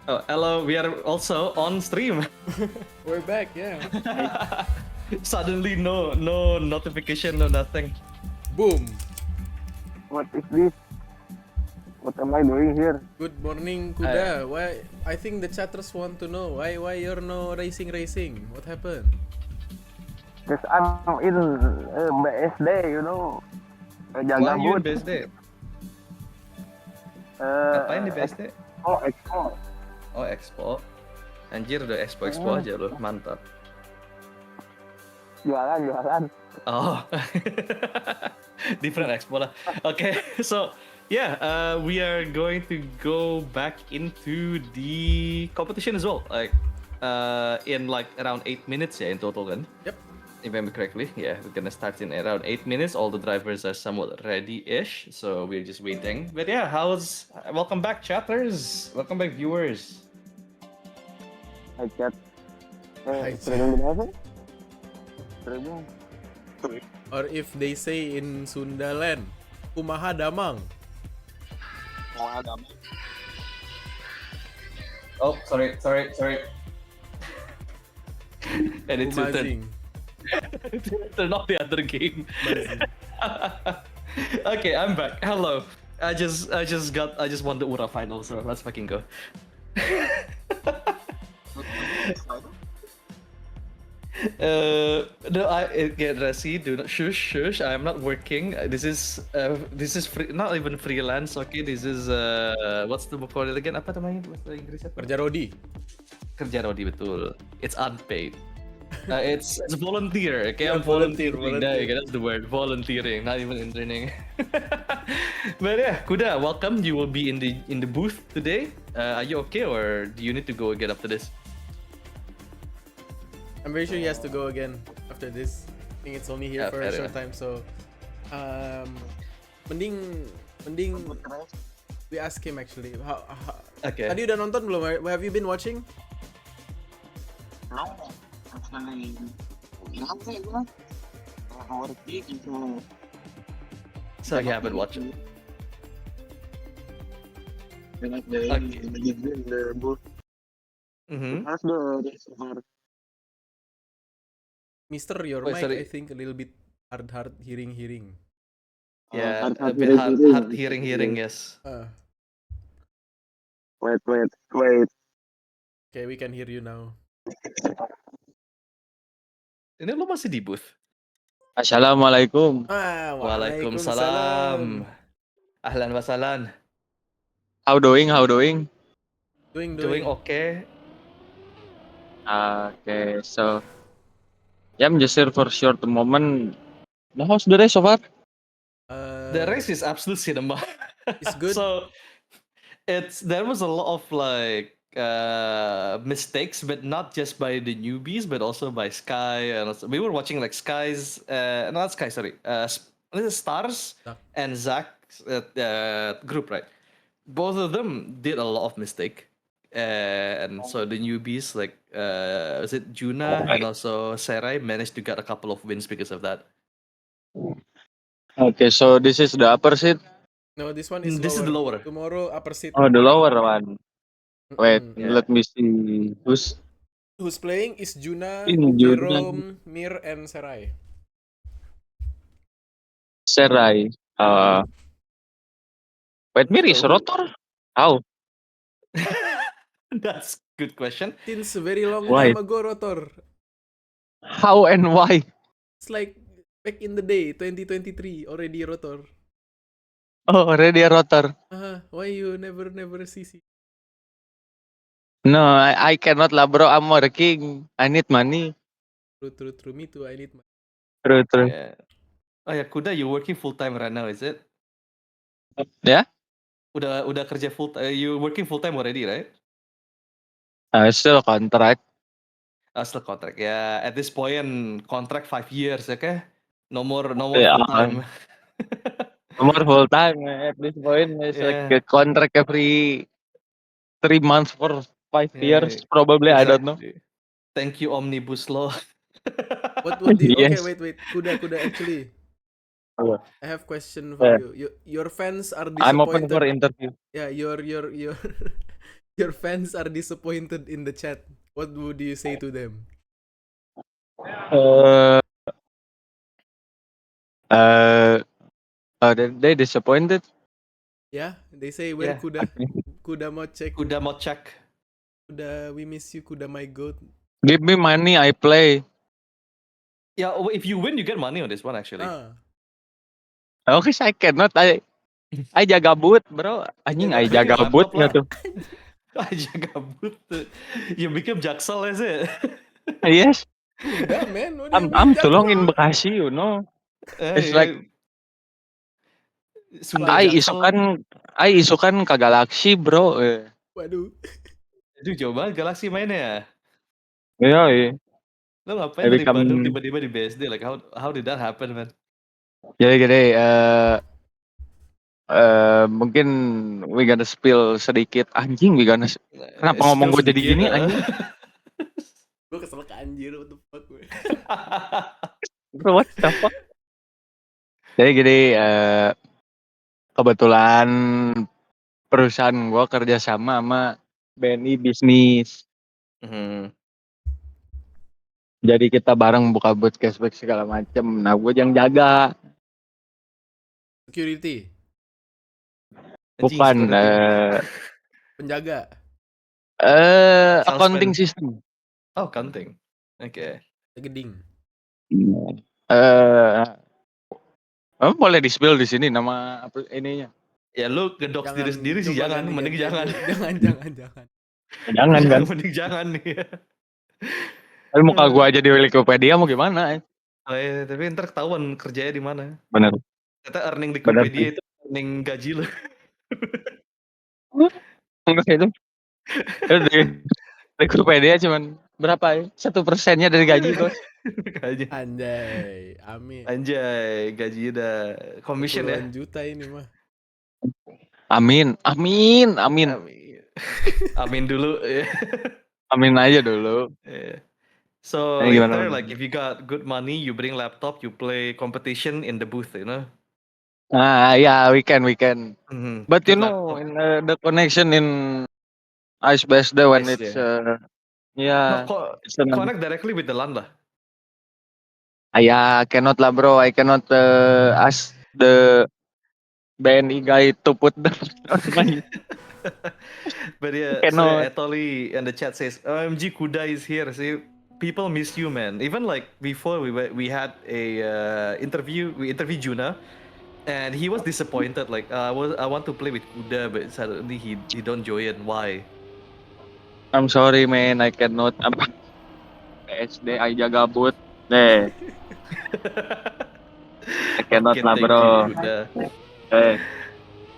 Oh, hello, we are also on stream. We're back, yeah. Suddenly no notification, no nothing. Boom. What is this? What am I doing here? Good morning, Kuda. Why? I think the chatters want to know why you're no racing. What happened? Because I'm in BSD, you know. Why Jaga are you in booth. BSD? Ngapain di BSD? Expo. Oh, Expo. Anjir, udah Expo aja loh, mantap. Jualan. Oh, different Expo lah. Okay, so yeah, we are going to go back into the competition as well. Like, in like around 8 minutes, yeah, in total, kan? Yep. If I remember correctly, yeah, we're gonna start in around 8 minutes. All the drivers are somewhat ready-ish, so we're just waiting. But yeah, welcome back, chatters. Welcome back, viewers. Hi, chat. Hi, Sering di mana? Sering. Or if they say in Sundaland, kumaha damang. Oh, sorry. And it's your turn. Kumazing. Turn off the other game. Okay, I'm back. Hello. I just won the Ura final, so let's fucking go. No, get Rasi, do not shush. I'm not working. This is free, not even freelance. Okay, this is what's the call it again? Apa namanya bahasa Inggrisnya? Kerja Rodi. Kerja Rodi, betul. It's unpaid. It's volunteer. Okay, Yeah, I'm volunteering. volunteer. That's the word. Volunteering, not even interning. But yeah, Kuda, welcome. You will be in the booth today. Are you okay, or do you need to go again after this? I'm very sure he has to go again after this. I think it's only here Yeah, for a fair short time, so mending we ask him actually. Okay. Tadi udah nonton belum? Have you been watching? No, actually, nothing. Working, So you haven't watched it. Okay. The booth. Mm-hmm. How's the Mister, your Wait, mic sorry. I think a little bit hard hearing. Yeah, hard a bit hard hearing. Yes. Wait. Okay, we can hear you now. Ini lo masih di booth? Assalamualaikum. Waalaikumsalam. Ahlan wa sahlan. How doing? Doing. Okay. Okay, so yeah, I'm just here for a short moment. Now, how's the race so far? The race is absolute cinema. It's good. So there was a lot of like mistakes, but not just by the newbies, but also by Sky. And also, we were watching like Sky's, not Sky, sorry, this is Stars Zach. and Zach's group, right? Both of them did a lot of mistake. And so the newbies like was it Juna and also Serai managed to get a couple of wins because of that. Okay, so this is the upper seat. No, this one is This is the lower. Tomorrow upper seat. Oh, the lower one. Wait, Yeah. let me see. Who's playing is Juna, Juna. Jerome, Mir, and Serai. Serai. Wait, Mir is rotor? How? That's good question. Since a very long Why? time ago, Rotor. How and why? It's like back in the day, 2023, already Rotor. Oh, already a rotor. Why you never CC? No, I cannot lah, bro. I'm working. I need money. True. Me too. I need my. True. Yeah. Oh ya, Kuda, you working full time right now, is it? Yeah? Udah kerja full time. You working full time already, right? Still contract. Still contract. Yeah, at this point contract 5 years, okay? No more Yeah. full time. No more full time. At this point, it's like Yeah. a contract every 3 months for 5 years, Yeah, probably. I don't know. exactly. Thank you, Omnibus Law. What do you? Okay, Yes. wait. Kuda. Actually, Uh, I have question for you. Your fans are I'm open for disappointed. interview. Yeah, your your fans are disappointed in the chat. What would you say to them? Uh, uh, they disappointed. Yeah, they say where Yeah. Kuda? Kuda mau check. Kuda mau check. Kuda, we miss you. Kuda, my goat. Give me money, I play. Yeah, if you win, you get money on this one actually. Okay, I cannot. I jaga boot, bro. Anjing, I Bring jaga boot laptop nggak lah. tuh? Aja gabut. You become Jaksel, is it? Yes. Kuda, man. What do you I'm mean, tulong in Jaksel? Bekasi, you know. It's like Sunda Jaksel. I isukan ke Galaxy, bro. Waduh. Aduh, jauh banget Galaxy mainnya ya. Iya. Lo ngapain I dari become Bandung tiba-tiba di BSD? Like how did that happen, man? jadi gede. Mungkin we gonna spill sedikit. Anjing, kenapa ngomong Spill gue jadi sedikit. gini, anjing? Gue kesel ke anjir. What the fuck, gue. Bro, what the fuck? Jadi gede. Kebetulan perusahaan gue kerja sama BNI bisnis. Jadi kita bareng buka boot cashback segala macem. Nah, gue yang jaga. Security. Anjing, Bukan security. Penjaga. accounting Salesman. system. Oh, accounting. Oke. Geding. Boleh di-spill di sini nama ininya. Ya lu ngedox diri sendiri sih, coba jangan, mending jangan. Jangan. Jangan kan. Mending jangan nih. Tapi muka gua aja di Wikipedia mau gimana? Oh iya, tapi ntar ketahuan kerjanya di mana. Bener. Ternyata earning di Bener Wikipedia sih. itu earning gaji lu. Enggak itu. Di Wikipedia cuman berapa ya? 1%-nya dari gaji, Bos. Gaji. Anjay, amin. Anjay, gaji udah commission ya. Puluhan juta ini mah. Amin. Amin dulu. Amin aja dulu. Yeah. So later, like if you got good money, you bring laptop, you play competition in the booth, you know. Yeah, we can. But Good you know, laptop. in the connection in Ice BSD when Ice, it's No, it's an, connect directly with the LAN lah. cannot lah, bro. I cannot ask the BNI guy to put the money. But yeah, so Cannot. Etoli in the chat says, "OMG, Kuda is here." See, people miss you, man. Even like before we had a interview. We interviewed Juna, and he was disappointed. Like, I want to play with Kuda, but suddenly he don't join. Why? I'm sorry, man. I cannot. PSD aja gabut. I cannot Okay, lah, thank bro. you, Kuda.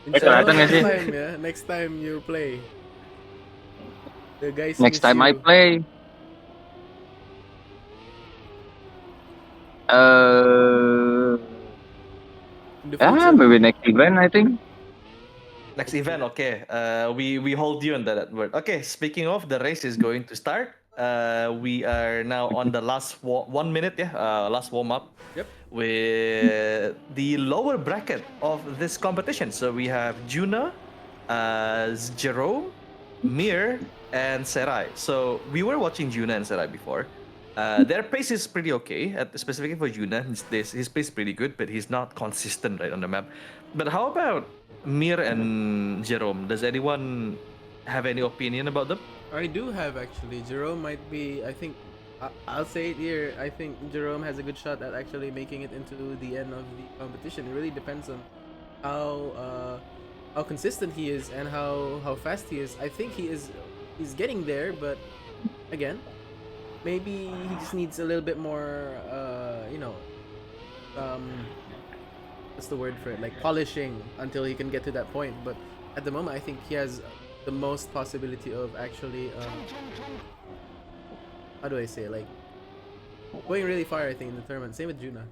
Inshallah kelihatan nggak sih? next time you play. The guys Next miss time I you. play. In the future. Maybe next event, I think. Next event, okay. We hold you on that word. Okay, speaking of, the race is going to start. We are now on the last 1 minute, last warm up. Yep. With the lower bracket of this competition. So we have Juna, Jerome, Mir, and Serai. So we were watching Juna and Serai before. Their pace is pretty okay. Specifically for Juna, his pace is pretty good, but he's not consistent right on the map. But how about Mir and Jerome? Does anyone have any opinion about them? I do have actually. Jerome might be. I think. I'll say it here. I think Jerome has a good shot at actually making it into the end of the competition. It really depends on how consistent he is and how fast he is. I think he's getting there, but again, maybe he just needs a little bit more what's the word for it, like polishing until he can get to that point. But at the moment I think he has the most possibility of actually how do I say, like going really far, I think, in the tournament. Same with Juna.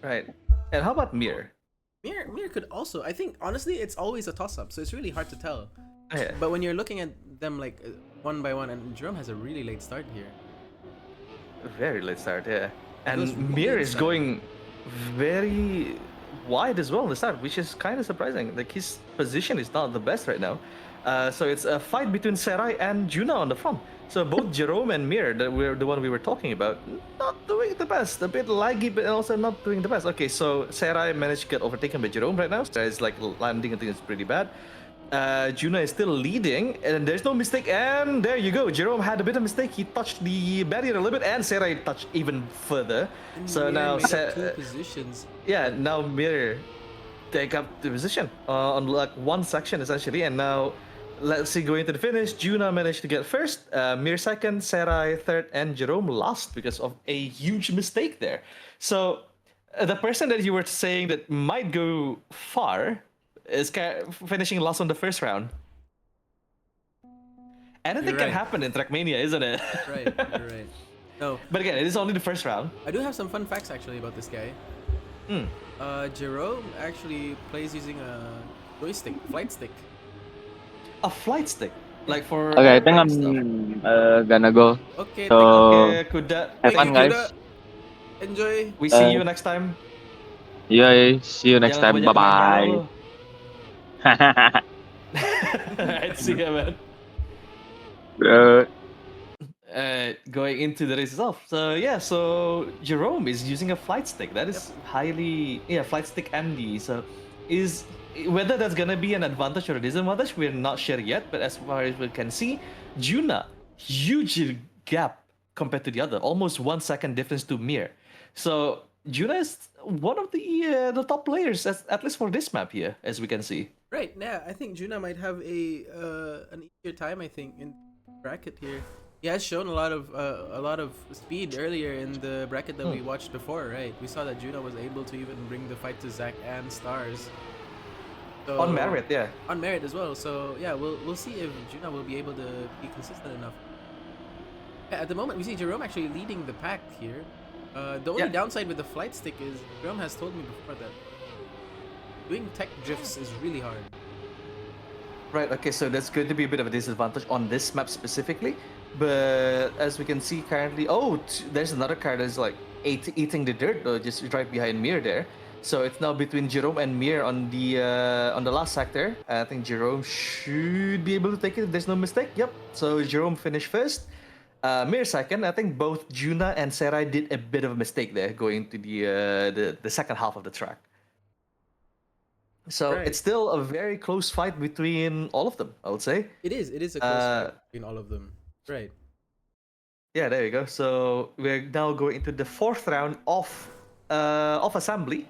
Right. And how about Mir? Mir could also, I think, honestly, it's always a toss-up, so it's really hard to tell. Yeah. But when you're looking at them like one by one, and Jerome has a really late start here. Very late start, yeah. goes And really Mir is inside. going very wide as well in the start, which is kind of surprising. Like his position is not the best right now. So it's a fight between Serai and Juna on the front. So both Jerome and Mir, the one we were talking about, not doing the best. A bit laggy, but also not doing the best. Okay, so Serai managed to get overtaken by Jerome right now. Serai is like landing, I think it's pretty bad. Juna is still leading, and there's no mistake. And there you go. Jerome had a bit of mistake. He touched the barrier a little bit, and Serai touched even further. And So Mir now, made up 2 positions. yeah, now Mir take up the position on like one section essentially, and now let's see going to the finish. Juna managed to get first, Mir second, Serai third, and Jerome last because of a huge mistake there. So the person that you were saying that might go far is finishing last on the first round. Anything You're can right. happen in Trackmania, isn't it? Right, you're right. No, But again, it is only the first round. I do have some fun facts actually about this guy. Jerome actually plays using a joystick, flight stick. A flight stick, like for. Okay, I think I'm stuff. gonna go. Okay, So Okay, Kuda. have thank fun, you, guys. Kuda. Enjoy. We see you next time. Yeah, see you next time. Jangan Bye kebanyakan bye. ngobrol. Alright, see ya, man. Going into the race itself. So yeah, so Jerome is using a flight stick. That is highly flight stick MD. So is whether that's gonna be an advantage or a disadvantage, we're not sure yet. But as far as we can see, Juna, huge gap compared to the other, almost 1 second difference to Mir. So Juna is one of the top players, at least for this map here, as we can see. Right, yeah, I think Juna might have an easier time, I think, in bracket here. He has shown a lot of speed earlier in the bracket that we watched before, right? We saw that Juna was able to even bring the fight to Zac and Stars. So, On merit, yeah. On merit as well. So yeah, we'll see if Juna will be able to be consistent enough. Yeah, at the moment, we see Jerome actually leading the pack here. The only downside with the flight stick is Jerome has told me before that doing tech drifts is really hard. Right, okay, so that's going to be a bit of a disadvantage on this map specifically. But as we can see currently, there's another car that's like eating the dirt, just right behind Mir there. So it's now between Jerome and Mir on the last sector. I think Jerome should be able to take it if there's no mistake. Yep, so Jerome finished first. Mir second. I think both Juna and Serai did a bit of a mistake there going to the second half of the track. So Right. it's still a very close fight between all of them, I would say. It is a close fight between all of them. Right. Yeah, there you go. So we're now going into the fourth round of assembly.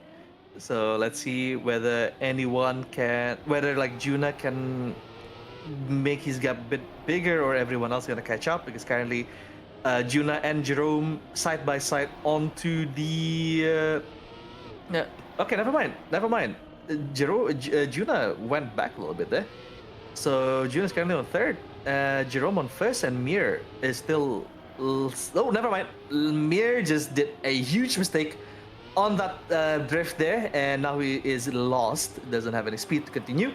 So let's see whether whether like Juna can make his gap a bit bigger or everyone else gonna catch up, because currently Juna and Jerome side by side onto the. Okay, never mind. Juna went back a little bit there. So Juna's currently on third, Jerome on first, and Mir is still. Oh, never mind. Mir just did a huge mistake on that drift there, and now he is lost. Doesn't have any speed to continue.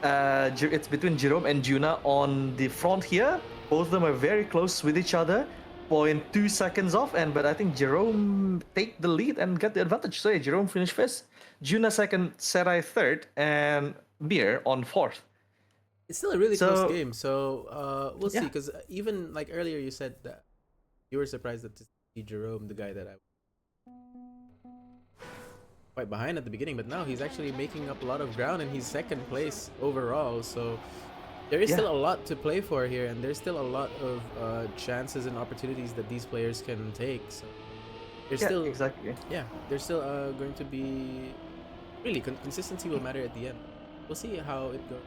It's between Jerome and Juna on the front here. Both of them are very close with each other. 0.2 seconds off, but I think Jerome take the lead and get the advantage. So yeah, Jerome finished first, Juna second, Serai third, and Mir on fourth. It's still a really close So- game, so we'll see. Yeah. Because even like earlier, you said that you were surprised that to see Jerome, the guy that I quite behind at the beginning, but now he's actually making up a lot of ground, and he's second place overall. So there is still a lot to play for here, and there's still a lot of chances and opportunities that these players can take. So there's still exactly. there's still going to be really consistency will matter at the end. We'll see how it goes.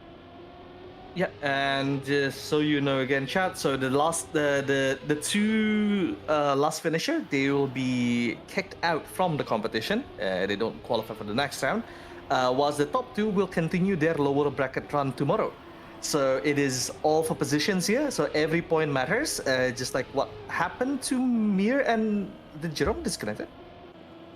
Yeah, and just so you know again, chat. So the two last finisher, they will be kicked out from the competition. They don't qualify for the next round. Whilst the top two will continue their lower bracket run tomorrow. So it is all for positions here. So every point matters. Just like what happened to Mir and the Jerome disconnected.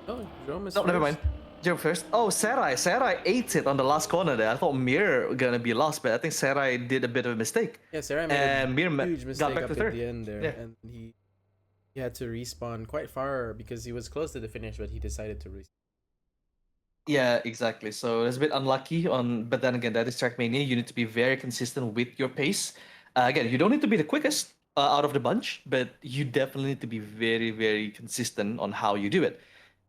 Oh, Jerome is No, never first. mind. Jerome first. Oh, Sarai ate it on the last corner there. I thought Mir gonna be lost, but I think Sarai did a bit of a mistake. Yeah, Sarah made And Mir a huge got mistake back up to at third. the end there, Yeah. and he had to respawn quite far because he was close to the finish, but he decided to respawn. Yeah, exactly. So it's a bit unlucky on, but then again, that is Trackmania. You need to be very consistent with your pace. Again, you don't need to be the quickest out of the bunch, but you definitely need to be very, very consistent on how you do it.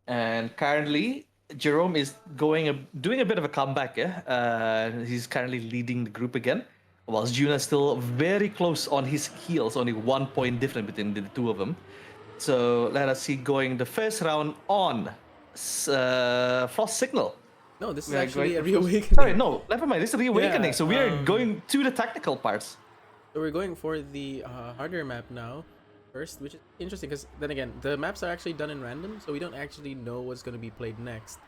And currently, Jerome is doing a bit of a comeback. Yeah, he's currently leading the group again, whilst Juna is still very close on his heels. Only 1 point difference between the two of them. So let us see going the first round on Frost Signal. No, this is We are actually a going to reawakening. Sorry, no, never mind. This is reawakening. Yeah, so we are going to the technical parts. So we're going for the harder map now first, which is interesting because then again, the maps are actually done in random, so we don't actually know what's going to be played next.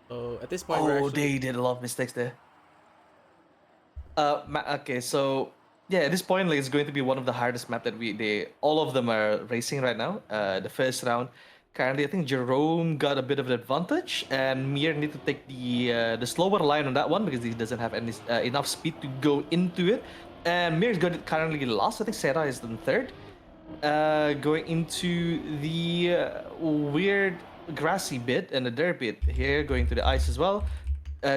So at this point, we're Oh, actually... they did a lot of mistakes there. Okay, so yeah, at this point, like, it's going to be one of the hardest map that all of them are racing right now. The first round, currently, I think Jerome got a bit of an advantage, and Mir need to take the slower line on that one because he doesn't have any enough speed to go into it. And Mir's got it currently lost. I think Sarah is in third. Going into the weird grassy bit and the dirt bit here, going to the ice as well.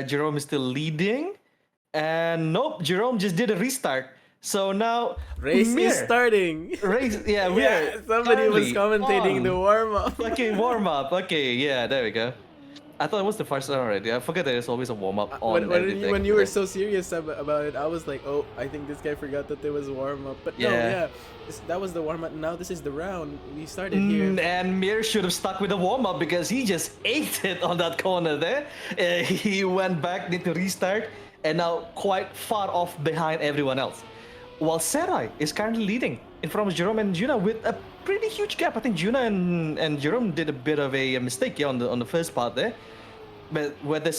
Jerome is still leading. And nope, Jerome just did a restart. So now Race Mir, is starting. Race, yeah, we Yeah, are somebody was currently commentating on the warm-up. fucking warm up. Okay, yeah, there we go. I thought it was the first round already. I forget there's always a warm up on everything. When you were so serious about it, I was like, oh, I think this guy forgot that there was a warm-up. But no, Yeah. yeah, that was the warm-up. Now this is the round. We started here. And Mir should have stuck with the warm up because he just ate it on that corner there. He went back, need to restart, and now quite far off behind everyone else. While Sarai is currently leading in front of Jerome and Juna with a pretty huge gap. I think Juna and Jerome did a bit of a mistake on the first part there. But whether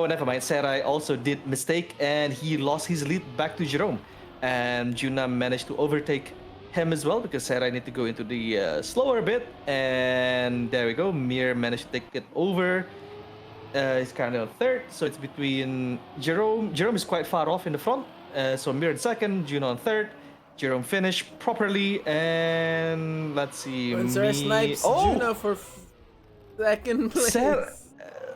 never mind. Sarai also did mistake and he lost his lead back to Jerome. And Juna managed to overtake him as well because Sarai need to go into the slower bit. And there we go. Mir managed to take it over. He's currently on third, so it's between Jerome. Jerome is quite far off in the front. So Mir in second, Juno on third. Jerome finished properly, and let's see. And Sarah snipes Juna for second place.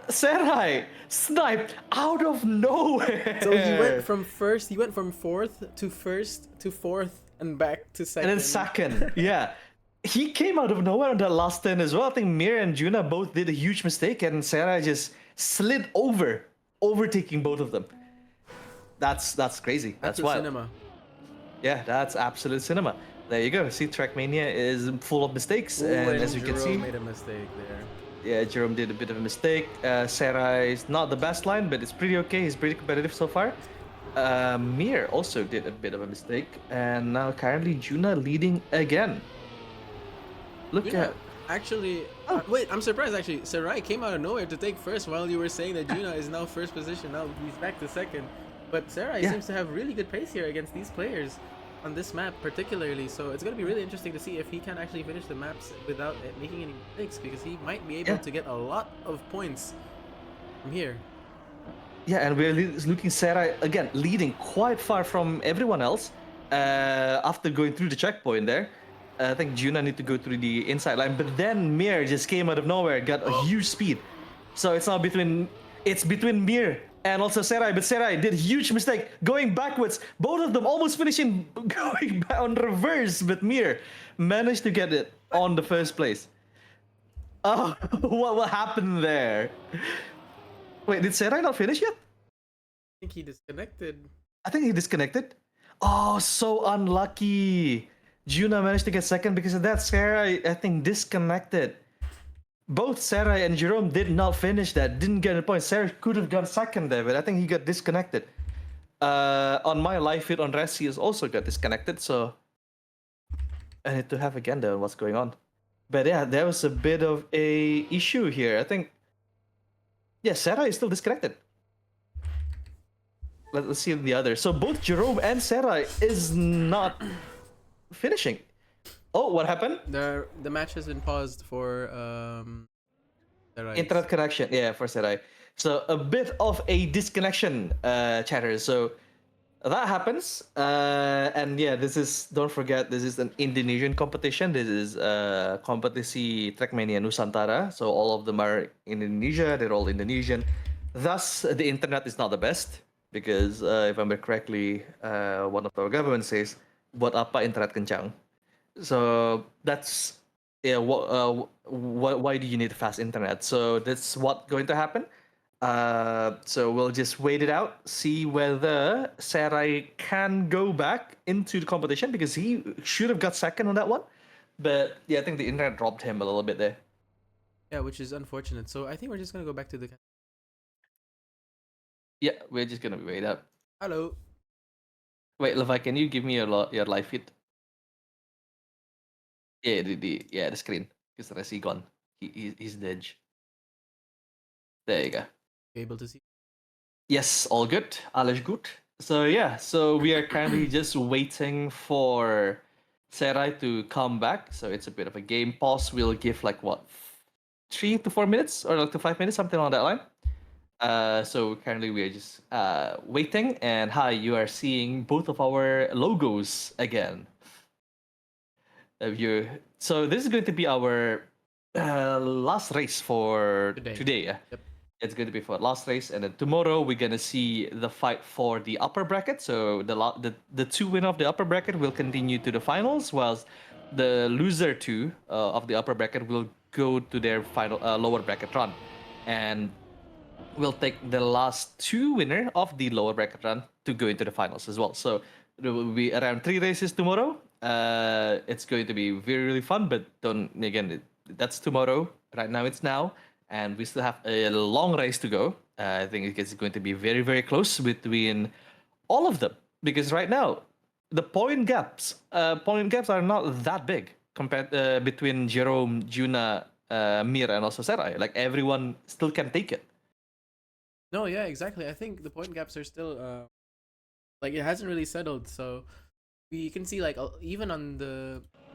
Sarai sniped out of nowhere. So he went from first. He went from fourth to first to fourth and back to second. And then second, yeah. He came out of nowhere on that last turn as well. I think Mir and Juna both did a huge mistake, and Sarah just slid over, overtaking both of them. That's crazy. That's wild. Cinema. Yeah, that's absolute cinema. There you go. See, Trackmania is full of mistakes, and as you can see, made a mistake there. yeah, Jerome did a bit of a mistake. Sarah is not the best line, but it's pretty okay. He's pretty competitive so far. Mir also did a bit of a mistake, and now currently Juna leading again. Look at. Actually, wait, I'm surprised actually. Sarai came out of nowhere to take first while you were saying that Juna is now first position. Now he's back to second. But Sarai seems to have really good pace here against these players on this map particularly. So it's going to be really interesting to see if he can actually finish the maps without making any mistakes, because he might be able to get a lot of points from here. Yeah, and we're looking Sarai again leading quite far from everyone else after going through the checkpoint there. I think Juna need to go through the inside line, but then Mir just came out of nowhere, got a huge speed. So it's now between Mir and also Sarai, but Sarai did a huge mistake going backwards. Both of them almost finishing going back on reverse, but Mir managed to get it on the first place. Oh, what happened there? Wait, did Sarai not finish yet? I think he disconnected. I think he disconnected. Oh, so unlucky. Juna managed to get second because of that. Sarah, I think, disconnected. both Sarai and Jerome did not finish that, didn't get a point. Sarai could have got second there, but I think he got disconnected. On my live feed on Resi has also got disconnected, so I need to have again there what's going on. But yeah, there was a bit of a issue here. I think, yeah, Sarah is still disconnected. Let's see the other. So both Jerome and Sarah is not finishing. Oh, what happened? The match has been paused for Sarai. Internet connection, yeah, for Sarai. So a bit of a disconnection, chatter. So that happens, and yeah, this is, don't forget, this is an Indonesian competition. This is Kompetisi Trackmania Nusantara. So all of them are in Indonesia. They're all Indonesian. Thus, the internet is not the best because, if I remember correctly, one of our government says, "Buat apa internet kencang?" So that's, yeah. Why do you need fast internet? So that's what's going to happen. So we'll just wait it out, see whether Sarai can go back into the competition because he should have got second on that one. But yeah, I think the internet dropped him a little bit there. Yeah, which is unfortunate. So I think we're just gonna go back to the. Yeah, we're just gonna wait up. Hello. Wait, Levi, can you give me your live feed? Yeah, the screen because Resi gone. He's dead. There you go. Able to see. Yes, all good. Alles gut. So yeah, so we are currently just waiting for Sarai to come back. So it's a bit of a game pause. We'll give like what, 3 to 4 minutes or like to 5 minutes, something along that line. So currently we are just waiting. And hi, you are seeing both of our logos again. So this is going to be our last race for today. Yeah. Yep. It's going to be for last race, and then tomorrow we're gonna see the fight for the upper bracket. So the two winner of the upper bracket will continue to the finals, whilst the loser two of the upper bracket will go to their final lower bracket run, and we'll take the last two winner of the lower bracket run to go into the finals as well. So there will be around 3 races tomorrow. It's going to be really fun, but that's tomorrow. Right now it's now. And we still have a long race to go. I think it's going to be very, very close between all of them. Because right now, the point gaps are not that big compared between Jerome, Juna, Mir, and also Sarai. Like everyone still can take it. No, yeah, exactly. I think the point gaps are still like it hasn't really settled. So we can see like even on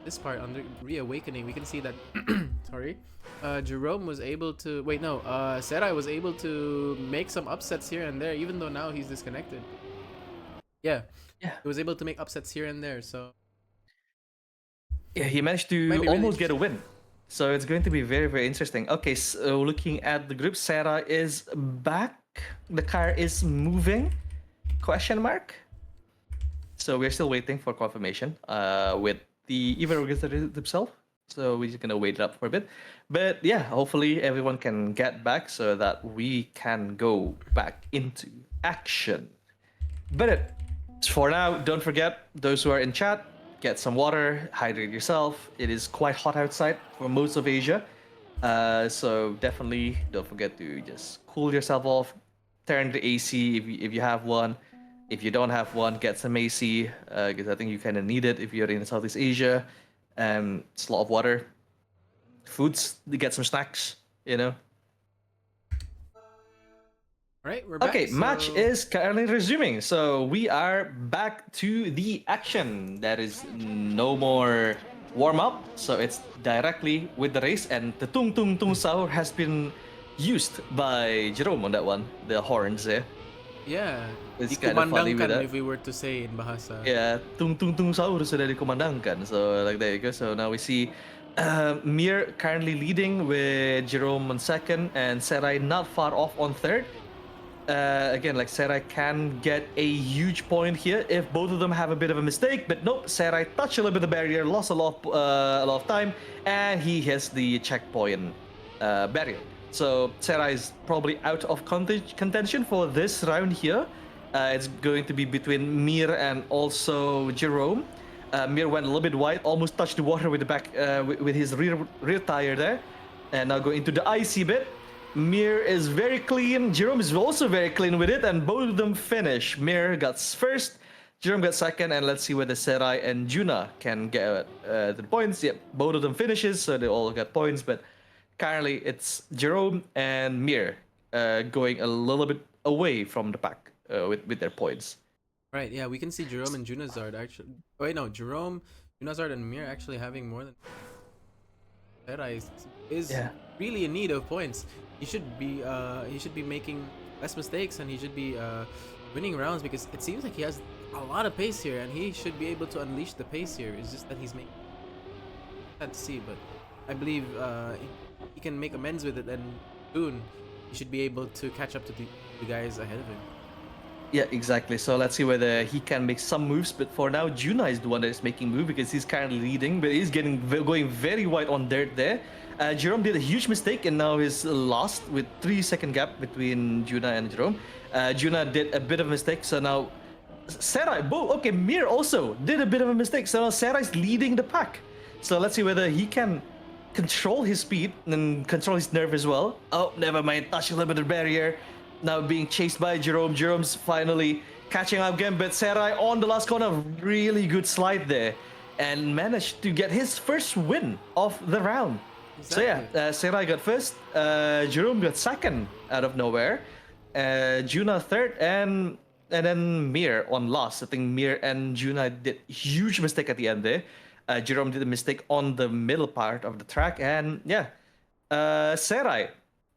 this part on the reawakening, we can see that sorry, Jerome was able to Sarai was able to make some upsets here and there, even though now he's disconnected. Yeah, he was able to make upsets here and there. So yeah, he managed to almost get a win. So it's going to be very, very interesting. Okay, so looking at the group, Sarah is back. The car is moving? Question mark. So we're still waiting for confirmation with the event organizer himself. So we're just gonna wait it up for a bit. But yeah, hopefully everyone can get back so that we can go back into action. But for now, don't forget, those who are in chat, get some water, hydrate yourself. It is quite hot outside for most of Asia. So definitely don't forget to just cool yourself off. Turn the AC if you have one. If you don't have one, get some AC, because I think you kind of need it if you're in Southeast Asia. It's a lot of water. Foods, get some snacks, you know. Alright, we're back. Okay, match is currently resuming. So we are back to the action. There is no more warm-up. So it's directly with the race. And the tung tung tung sahur has been used by Jerome on that one. The horns there. Yeah, it's kind of funny with that. If we were to say in bahasa. Yeah, tung tung tung sahur sudah dikumandangkan. So like there you go. So now we see Mir currently leading with Jerome on second and Sarai not far off on third. Again, like Sarai can get a huge point here if both of them have a bit of a mistake, but nope, Sarai touched a little bit of the barrier, lost a lot of time, and he hits the checkpoint barrier. So Sarai is probably out of contention for this round here. It's going to be between Mir and also Jerome. Mir went a little bit wide, almost touched the water with the back with his rear tire there. And now going into the icy bit. Mir is very clean. Jerome is also very clean with it, and both of them finish. Mir got first, Jerome got second, and let's see whether Serai and Juna can get the points. Yep, both of them finishes, so they all got points. But currently, it's Jerome and Mir going a little bit away from the pack with their points. Right, yeah, we can see Jerome and Junazard actually. Wait, no, Jerome, Junazard, and Mir actually having more than. Serai is Yeah. really in need of points. He should be making less mistakes, and he should be winning rounds, because it seems like he has a lot of pace here, and he should be able to unleash the pace here. It's just that he's making sad to see, but I believe he can make amends with it, and soon he should be able to catch up to the guys ahead of him. Yeah, exactly. So let's see whether he can make some moves. But for now, Juna is the one that is making move because he's currently leading, but he's going very wide on dirt there. Jerome did a huge mistake and now he's lost with 3-second gap between Juna and Jerome. Juna did a bit of a mistake, so now Serai, okay, Mir also did a bit of a mistake, so now Serai's leading the pack. So let's see whether he can control his speed and control his nerve as well. Oh, never mind, touch a little bit of barrier. Now being chased by Jerome. Jerome's finally catching up again, but Serai on the last corner, really good slide there, and managed to get his first win of the round. Exactly. So yeah, Serai got first, Jerome got second out of nowhere, Juna third, and then Mir on last. I think Mir and Juna did huge mistake at the end there. Jerome did a mistake on the middle part of the track, and yeah, Serai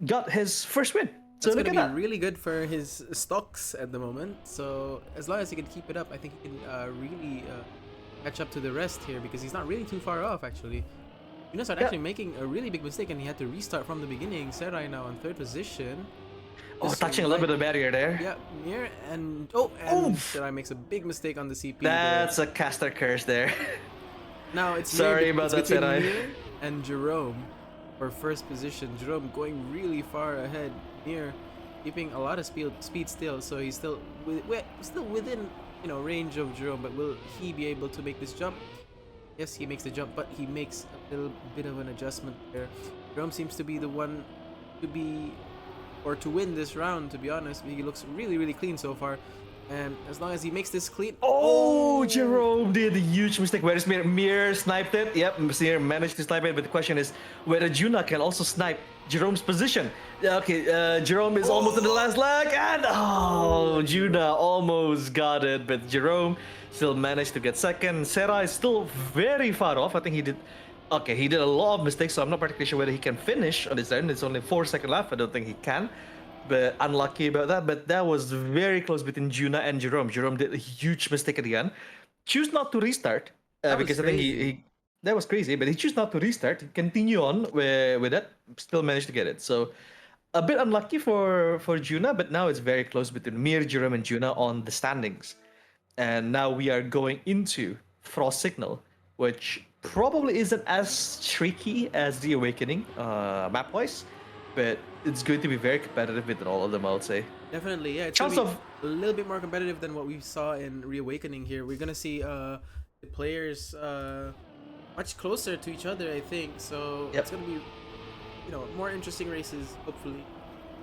got his first win. So It's look going at to that. be really good for his stocks at the moment. So as long as he can keep it up, I think he can really catch up to the rest here, because he's not really too far off actually. Yunus are actually making a really big mistake, and he had to restart from the beginning. Serai now in third position. Oh, This touching a little bit of barrier there. Yeah, Mir and Serai makes a big mistake on the CP. That's there. a caster curse there. Now it's Sorry Mir, about it's that, between Serai. Mir and Jerome for first position. Jerome going really far ahead. Mir keeping a lot of speed still, so he's still within range of Jerome. But will he be able to make this jump? Yes, he makes the jump, but he makes a little bit of an adjustment there. Jerome seems to be the one to win this round, to be honest. He looks really clean so far, and as long as he makes this clean. Oh, Jerome did a huge mistake. Where is Mir? Mir sniped it. Yep, Mir managed to snipe it, but the question is whether Juna can also snipe Jerome's position. Okay, Jerome is almost in the last leg, and Juna almost got it, but Jerome still managed to get second. Serai is still very far off. I think he did a lot of mistakes, so I'm not particularly sure whether he can finish on his end. It's only 4 seconds left. I don't think he can. But unlucky about that. But that was very close between Juna and Jerome. Jerome did a huge mistake at the end. Choose not to restart because I think he that was crazy. But he chose not to restart. Continue on with that. Still managed to get it. So a bit unlucky for Juna. But now it's very close between Mir, Jerome, and Juna on the standings. And now we are going into Frost Signal, which probably isn't as tricky as the Awakening map-wise, but it's going to be very competitive with all of them, I would say. Definitely, yeah. It's Chance gonna of be a little bit more competitive than what we saw in Reawakening here. We're gonna see the players much closer to each other, I think. So Yep. it's gonna be more interesting races, hopefully,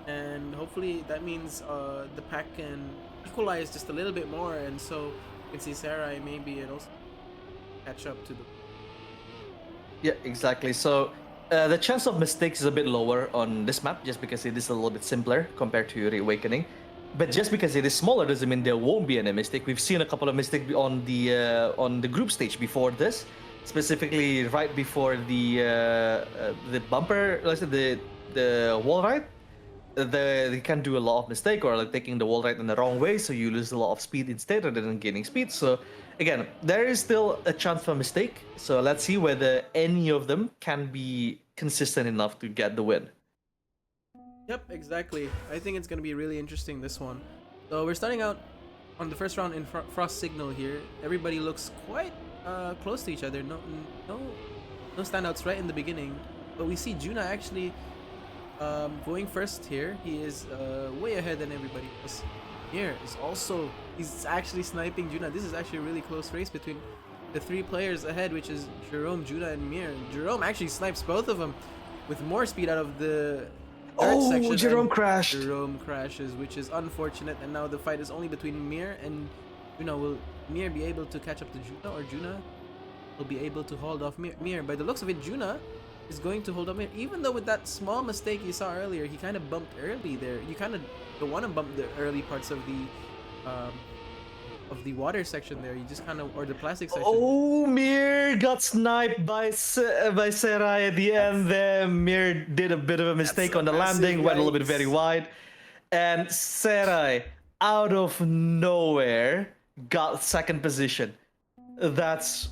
and hopefully that means the pack can equalize just a little bit more, and so you can see Serai maybe and also catch up to the. Yeah, exactly. So the chance of mistakes is a bit lower on this map just because it is a little bit simpler compared to Reawakening. But just because it is smaller doesn't mean there won't be any mistake. We've seen a couple of mistakes on the group stage before this, specifically right before the bumper, let's say the wall ride. They can do a lot of mistake, or like taking the wall ride in the wrong way, so you lose a lot of speed instead rather than gaining speed. So again, there is still a chance for mistake. So let's see whether any of them can be consistent enough to get the win. Yep, exactly. I think it's gonna be really interesting, this one. So we're starting out on the first round in Frost Signal here. Everybody looks quite close to each other. No standouts right in the beginning, but we see Juna actually going first here. He is way ahead than everybody else. Here is also, he's actually sniping Juna. This is actually a really close race between the 3 players ahead, which is Jerome, Juna, and Mir. Jerome actually snipes both of them. with more speed out of the dirt Oh, section. Jerome and crashed. Jerome crashes, which is unfortunate. And now the fight is only between Mir and Juna. Will Mir be able to catch up to Juna, or Juna will be able to hold off Mir? By the looks of it, Juna is going to hold up Mir. Even though with that small mistake you saw earlier, he kind of bumped early there. You kind of don't want to bump the early parts of the water section there. You just kind of, or the plastic section. Oh, Mir got sniped by Serai at the end there. Mir did a bit of a mistake a on the massive landing, went a little bit yikes. very wide. And Serai, out of nowhere, got second position. That's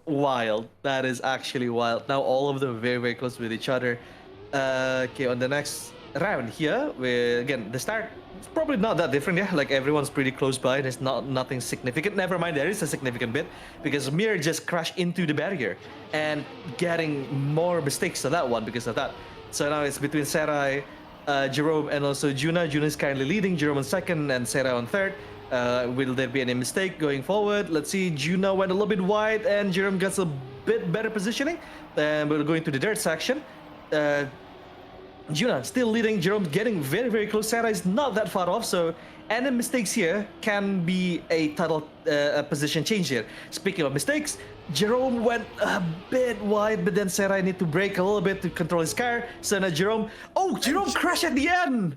wild. That is actually wild. Now all of them very, very close with each other. Okay, on the next round here, again, the start it's probably not that different, yeah. Like everyone's pretty close by. There's nothing significant. Never mind, there is a significant bit because Mir just crashed into the barrier and getting more mistakes on that one because of that. So now it's between Serai, Jerome, and also Juna. Juna is currently leading. Jerome on second and Serai on third. Will there be any mistake going forward? Let's see. Juna went a little bit wide and Jerome gets a bit better positioning. And we're going to the dirt section. Juna still leading, Jerome getting very, very close. Sarah is not that far off, so any mistakes here can be a title position change here. Speaking of mistakes, Jerome went a bit wide, but then Sarah need to brake a little bit to control his car. So now Jerome, Jerome crashed at the end!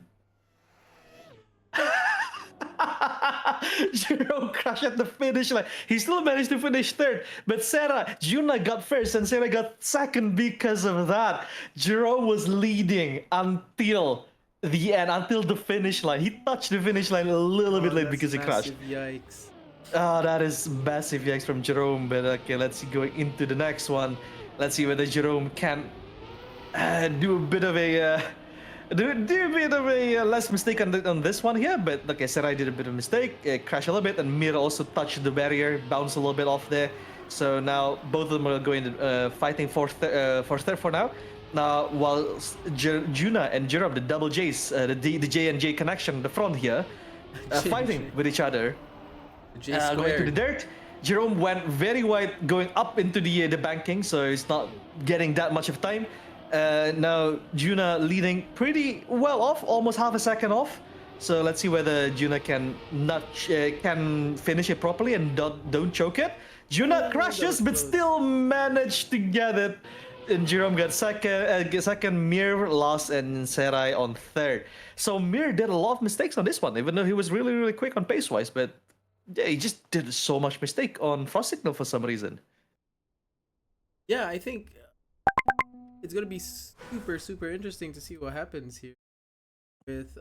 Jerome crashed at the finish line. He still managed to finish third, but Juna got first and Sarah got second because of that. Jerome was leading until the end, until the finish line. He touched the finish line a little bit late because he crashed. Yikes. That is massive yikes from Jerome, but okay, let's see going into the next one. Let's see whether Jerome can do a bit of a less mistake on this one here, but okay, Serai did a bit of a mistake, crashed a little bit, and Mir also touched the barrier, bounced a little bit off there. So now both of them are going to fighting for third for now. Now while Juna and Jerome, the double J's, the J and J connection, the front here, fighting with each other. Going to the dirt. Jerome went very wide, going up into the banking, so he's not getting that much of time. Now Juna leading pretty well off, almost half a second off. So let's see whether Juna can finish it properly and don't choke it. Juna crashes, but still managed to get it. And Jerome got second, Mir last, and Serai on third. So Mir did a lot of mistakes on this one, even though he was really, really quick on pace-wise. But yeah, he just did so much mistake on frost signal for some reason. Yeah, I think it's gonna be super, super interesting to see what happens here with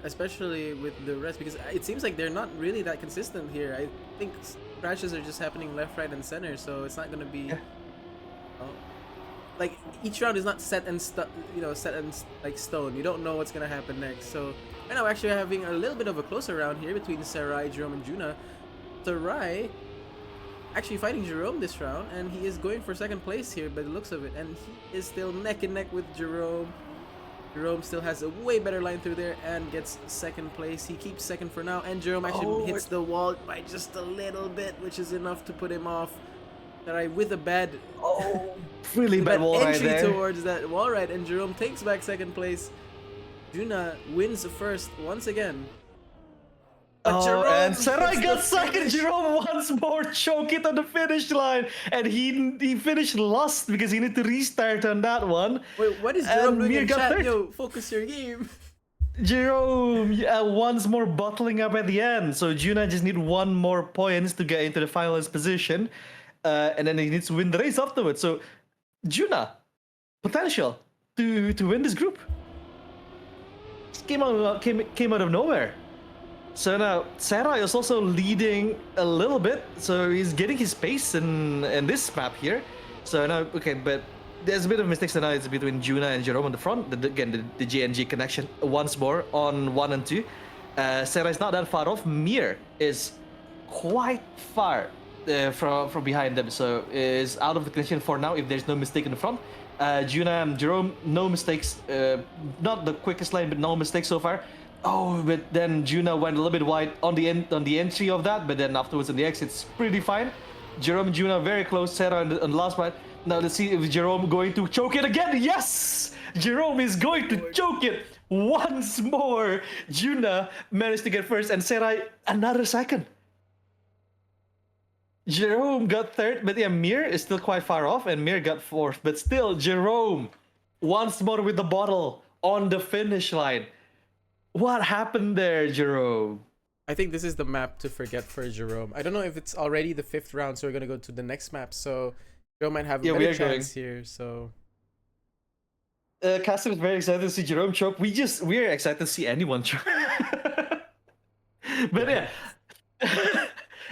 especially with the rest, because it seems like they're not really that consistent here. I think crashes are just happening left, right, and center, so it's not gonna be like each round is not set in like stone. You don't know what's gonna happen next. So right now, actually having a little bit of a closer round here between Serai, Jerome, and Juna. Serai actually fighting Jerome this round, and he is going for second place here by the looks of it, and he is still neck and neck with Jerome. Jerome still has a way better line through there and gets second place. He keeps second for now, and Jerome actually hits the wall by just a little bit, which is enough to put him off. Serai with a bad really bad wall ride entry there. towards that wall ride, and Jerome takes back second place. Juna wins first once again. But And Serai got second. Jerome once more choke it on the finish line, and he finished last because he needed to restart on that one. Wait, what is Jerome doing Mir in got chat? third. Yo, focus your game. Jerome once more bottling up at the end, so Juna just need one more points to get into the finalist position, and then he needs to win the race afterwards. So Juna, potential to win this group. Just came out of nowhere. So now Serai is also leading a little bit, so he's getting his pace in this map here. So now, okay, but there's a bit of mistakes now. It's between Juna and Jerome on the front. The J and G connection once more on 1 and 2. Serai is not that far off. Mir is quite far from behind them, so is out of the connection for now if there's no mistake in the front. Juna and Jerome, no mistakes. Not the quickest line, but no mistakes so far. But then Juna went a little bit wide on the entry of that, but then afterwards on the exit, it's pretty fine. Jerome and Juna very close. Serai on the last part. Now let's see if Jerome going to choke it again. Yes! Jerome is going to choke it once more. Juna managed to get first and Serai another second. Jerome got third, but yeah, Mir is still quite far off and Mir got fourth. But still, Jerome once more with the bottle on the finish line. What happened there, Jerome? I think this is the map to forget for Jerome. I don't know if it's already the 5th round, so we're gonna go to the next map. So Jerome might have a better chance here. So Caster is very excited to see Jerome choke. We're excited to see anyone choke. But yeah.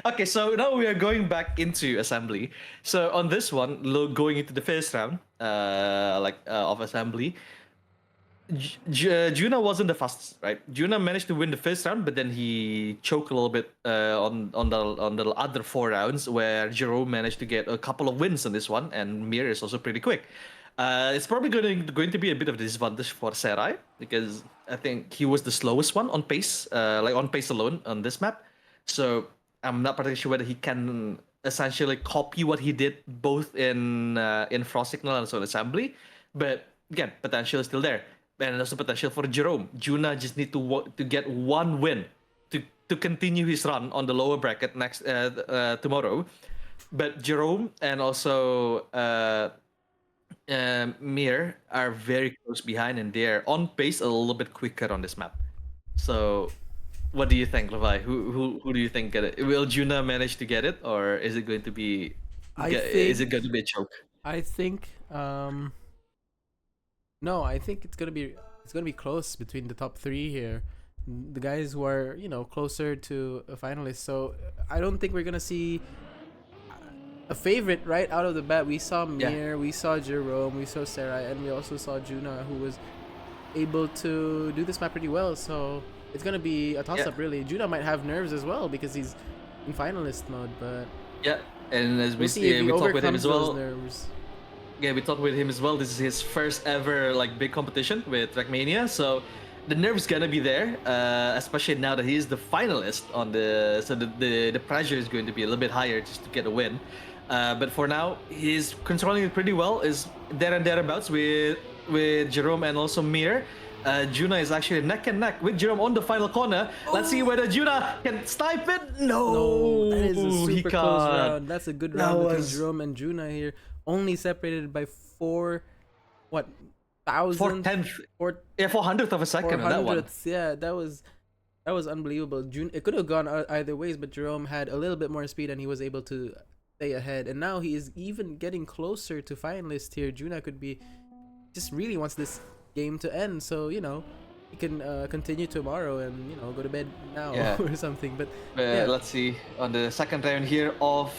Okay, so now we are going back into assembly. So on this one, going into the first round, of assembly, Juna wasn't the fastest, right? Juna managed to win the first round, but then he choked a little bit on the other 4 rounds, where Jerome managed to get a couple of wins on this one, and Mir is also pretty quick. It's probably going to be a bit of a disadvantage for Serai, because I think he was the slowest one on pace, on pace alone on this map. So I'm not particularly sure whether he can essentially copy what he did both in Frost Signal and also in Assembly. But again, potential is still there. And also potential for Jerome. Juna just need to get one win to continue his run on the lower bracket next tomorrow. But Jerome and also Mir are very close behind, and they're on pace a little bit quicker on this map. So, what do you think, Levi? Who do you think get it? Will Juna manage to get it, or is it going to be? Is it going to be a choke? I think no, I think it's gonna be close between the top 3 here. The guys who are closer to a finalist. So I don't think we're gonna see a favorite right out of the bat. We saw Mir, we saw Jerome, we saw Serai, and we also saw Juna, who was able to do this map pretty well. So it's gonna be a toss-up, really. Juna might have nerves as well because he's in finalist mode, but and as we talk with him as well. Yeah, we talked with him as well. This is his first ever big competition with Trackmania, so the nerves gonna be there, especially now that he's the finalist on the pressure is going to be a little bit higher just to get a win. But for now, he's controlling it pretty well. Is there and thereabouts with Jerome and also Mir. Juna is actually neck and neck with Jerome on the final corner. Let's see whether Juna can snipe it. No, that is a super close round. That's a good round between was... Jerome and Juna here. Only separated by 4 4/10th, 400th of a second on that one. Yeah, that was unbelievable. It could have gone either ways, but Jerome had a little bit more speed and he was able to stay ahead. And now he is even getting closer to finalist here. Juna could be just really wants this game to end, so he can continue tomorrow and go to bed now or something. But let's see on the second round here of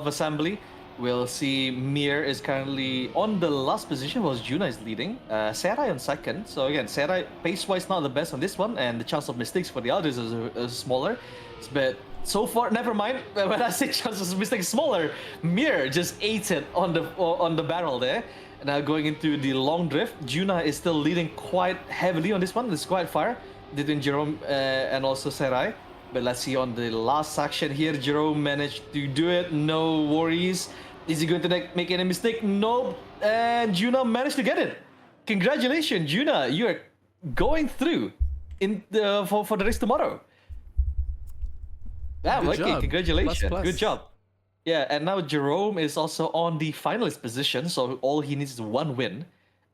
assembly. We'll see Mir is currently on the last position, while Juna is leading. Serai on second. So again, Serai pace-wise not the best on this one, and the chance of mistakes for the others is smaller. But so far, never mind. When I say chances of mistakes smaller, Mir just ate it on the barrel there. Now going into the long drift, Juna is still leading quite heavily on this one. It's quite far between Jerome and also Serai. But let's see on the last section here, Jerome managed to do it. No worries. Is he going to make any mistake? Nope. And Juna managed to get it. Congratulations, Juna. You are going through for the race tomorrow. Yeah, Good job. Congratulations. Plus. Good job. Yeah, and now Jerome is also on the finalist position, so all he needs is one win.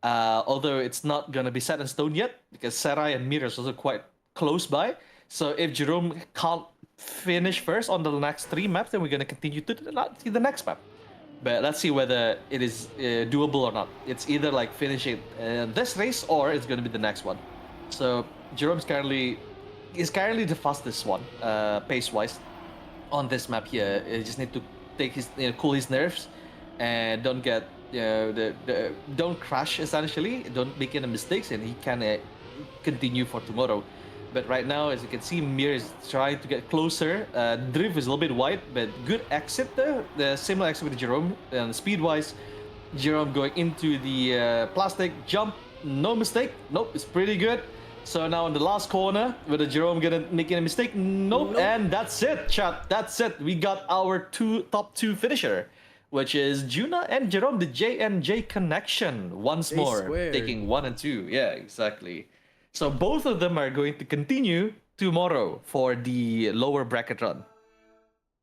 Although it's not gonna be set in stone yet, because Serai and Mir is also quite close by. So if Jerome can't finish first on the next 3 maps, then we're gonna continue to the next map. But let's see whether it is doable or not. It's either finishing this race or it's gonna be the next one. So Jerome's currently the fastest one, pace-wise, on this map here. You just need to take his cool his nerves and don't get don't crash, essentially. Don't make any mistakes, and he can continue for tomorrow. But right now, as you can see, Mir is trying to get closer. Drift is a little bit wide, but good exit there. The similar exit with Jerome. And speed-wise, Jerome going into the plastic jump. No mistake. Nope, it's pretty good. So now in the last corner, whether Jerome gonna make any mistake? Nope. And that's it, chat. That's it. We got our top two finisher which is Juna and Jerome, the J and J connection, once J more, squared. taking 1 and 2. Yeah, exactly. So both of them are going to continue tomorrow for the lower bracket run.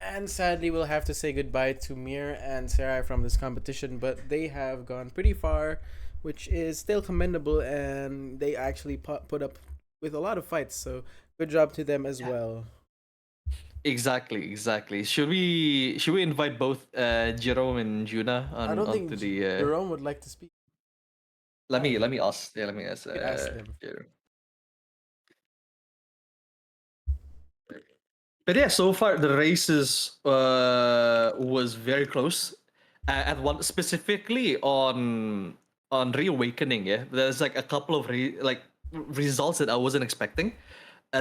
And sadly, we'll have to say goodbye to Mir and Sarai from this competition, but they have gone pretty far, which is still commendable, and they actually put up with a lot of fights. So good job to them as well. Exactly. Should we invite both Jerome and Juna on I don't think onto the Jerome would like to speak. let me ask. Yeah, let me ask. You could ask them. Jerome. But yeah, so far the races was very close. At one specifically on Reawakening, yeah, there's like a couple of results that I wasn't expecting.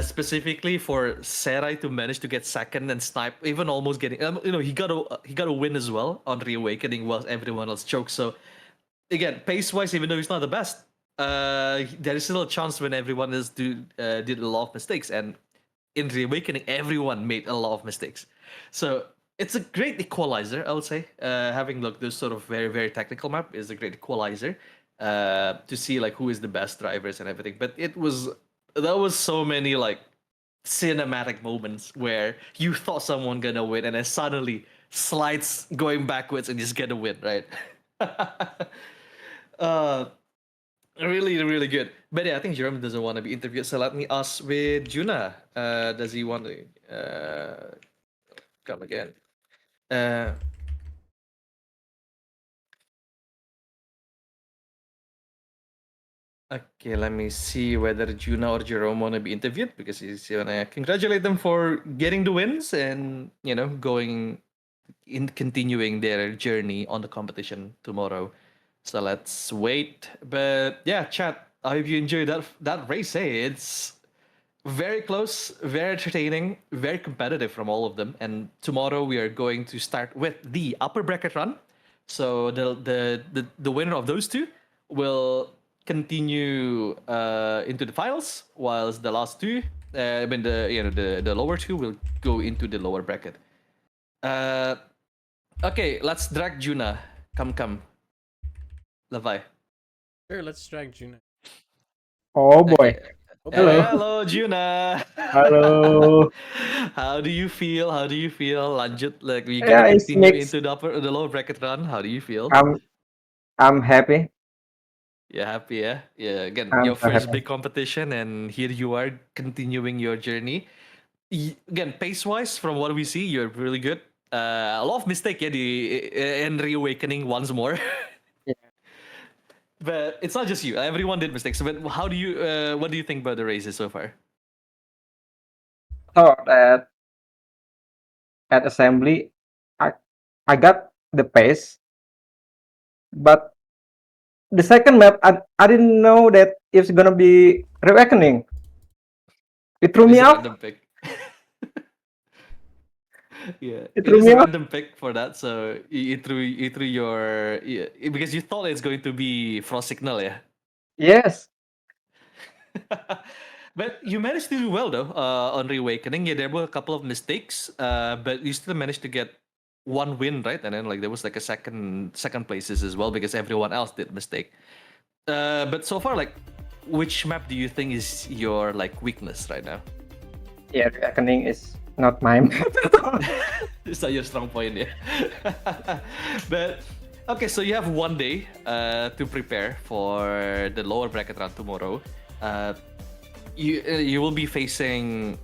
Specifically for Serai to manage to get second and snipe, even almost getting, he got a win as well on Reawakening while everyone else choked. So again, pace wise, even though he's not the best, there is still a chance when everyone else did a lot of mistakes, and in Reawakening, everyone made a lot of mistakes. So it's a great equalizer, I would say. Having looked this sort of very, very technical map is a great equalizer to see like who is the best drivers and everything. But there was so many like cinematic moments where you thought someone gonna win and then suddenly slides going backwards and just get a win, right? uh Really, really good. But yeah, I think Jerome doesn't want to be interviewed, so let me ask with Juna. Does he want to come again? Okay, let me see whether Juna or Jerome want to be interviewed, because he's gonna congratulate them for getting the wins and continuing their journey on the competition tomorrow. So let's wait. But yeah, chat. I hope you enjoyed that race. Hey, it's very close, very entertaining, very competitive from all of them. And tomorrow we are going to start with the upper bracket run. So the winner of those two will continue into the finals, whilst the last two, the lower two will go into the lower bracket. Okay, let's drag Juna. Come. Levi. Sure, let's drag Juna. Oh boy. Okay. Oh, Hello. Hello, Juna. Hello. How do you feel? Lanjut, like we're Yeah, gonna it's continue mixed. into the lower bracket run. How do you feel? I'm happy. You're happy, yeah? Yeah, again, I'm your so first happy. big competition, and here you are continuing your journey. Again, pace-wise, from what we see, you're really good. A lot of mistake, yeah, in Reawakening once more. Yeah. But it's not just you. Everyone did mistakes. But what do you think about the races so far? Thought that at assembly, I got the pace, but the second map, I didn't know that it's gonna be Reawakening. It threw It me is a off. random pick. Yeah, It it threw is me a off. random pick for that. So you threw your because you thought it's going to be Frost Signal, yeah. Yes. But you managed to do well though on Reawakening. Yeah, there were a couple of mistakes, but you still managed to get one win, right? And then like there was like a second places as well because everyone else did mistake. But so far, like, which map do you think is your like weakness right now? Yeah, Reawakening is not my map. It's not your strong point, yeah. But okay, so you have 1 day to prepare for the lower bracket round tomorrow. You will be facing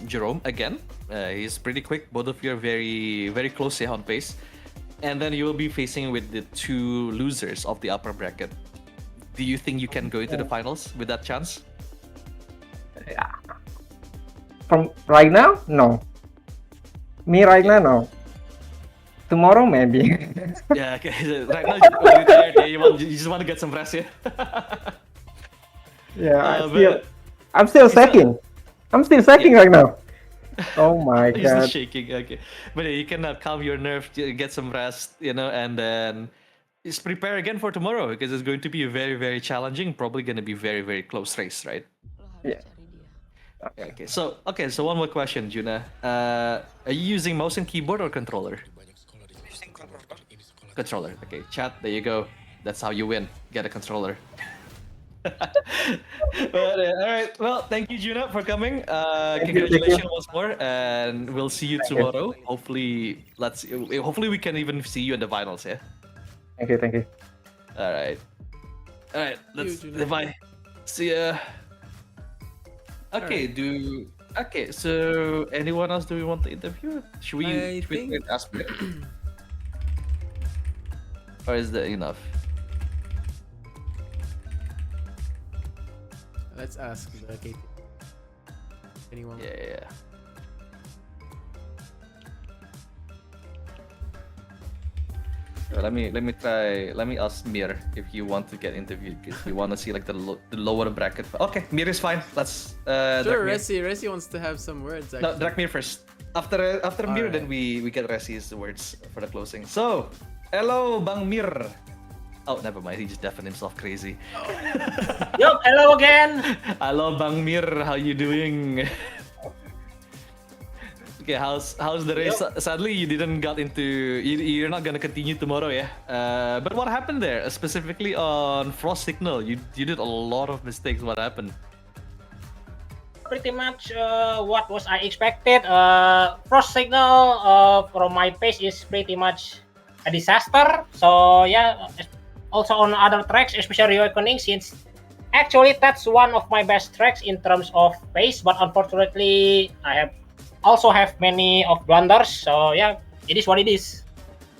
Jerome again. He's pretty quick. Both of you are very very close here on pace, and then you will be facing with the two losers of the upper bracket. Do you think you can go into the finals with that chance? Yeah. From right now, no. Me right now, no. Tomorrow, maybe. Yeah, okay. Right now you're tired. Yeah, you just want to get some rest, yeah. Yeah, But I'm still second. I'm still second right now. Oh my you're still god. shaking. Okay, but yeah, you can calm your nerve, get some rest, and then just prepare again for tomorrow because it's going to be a very, very challenging, probably going to be very, very close race, right? Yeah. Okay, so one more question, Juna. Are you using mouse and keyboard or controller? controller. Okay, chat. There you go. That's how you win. Get a controller. But, all right. Well, thank you, Juna, for coming. Congratulations once more, and we'll see you Thank you. tomorrow. Hopefully, hopefully we can even see you in the finals. Yeah. Thank you. Thank you. All right. All right. Let's Juna. bye. See ya. Okay. Okay. So, anyone else do we want to interview? Should we? I think- ask me? Or is that enough? Let's ask the KT. Anyone? Yeah. Let me ask Mir if you want to get interviewed, because we want to see like the lower bracket. Okay, Mir is fine. Let's Sure, Drakmir. Resi wants to have some words. No, Actually. Drakmir first. After Mir, Alright. then we get Resi's words for the closing. So, hello, Bang Mir. Oh, never mind. He just deafened himself crazy. Yup, hello again. Hello, Bang Mir. How you doing? Okay, how's the race? Sadly, you didn't got into. You're not gonna continue tomorrow, yeah. But what happened there? Specifically on Frost Signal, you did a lot of mistakes. What happened? Pretty much what was I expected. Frost signal from my pace is pretty much a disaster. So yeah, also on other tracks, especially Reawakening, since actually that's one of my best tracks in terms of pace. But unfortunately, I also have many of blunders. So yeah, it is what it is.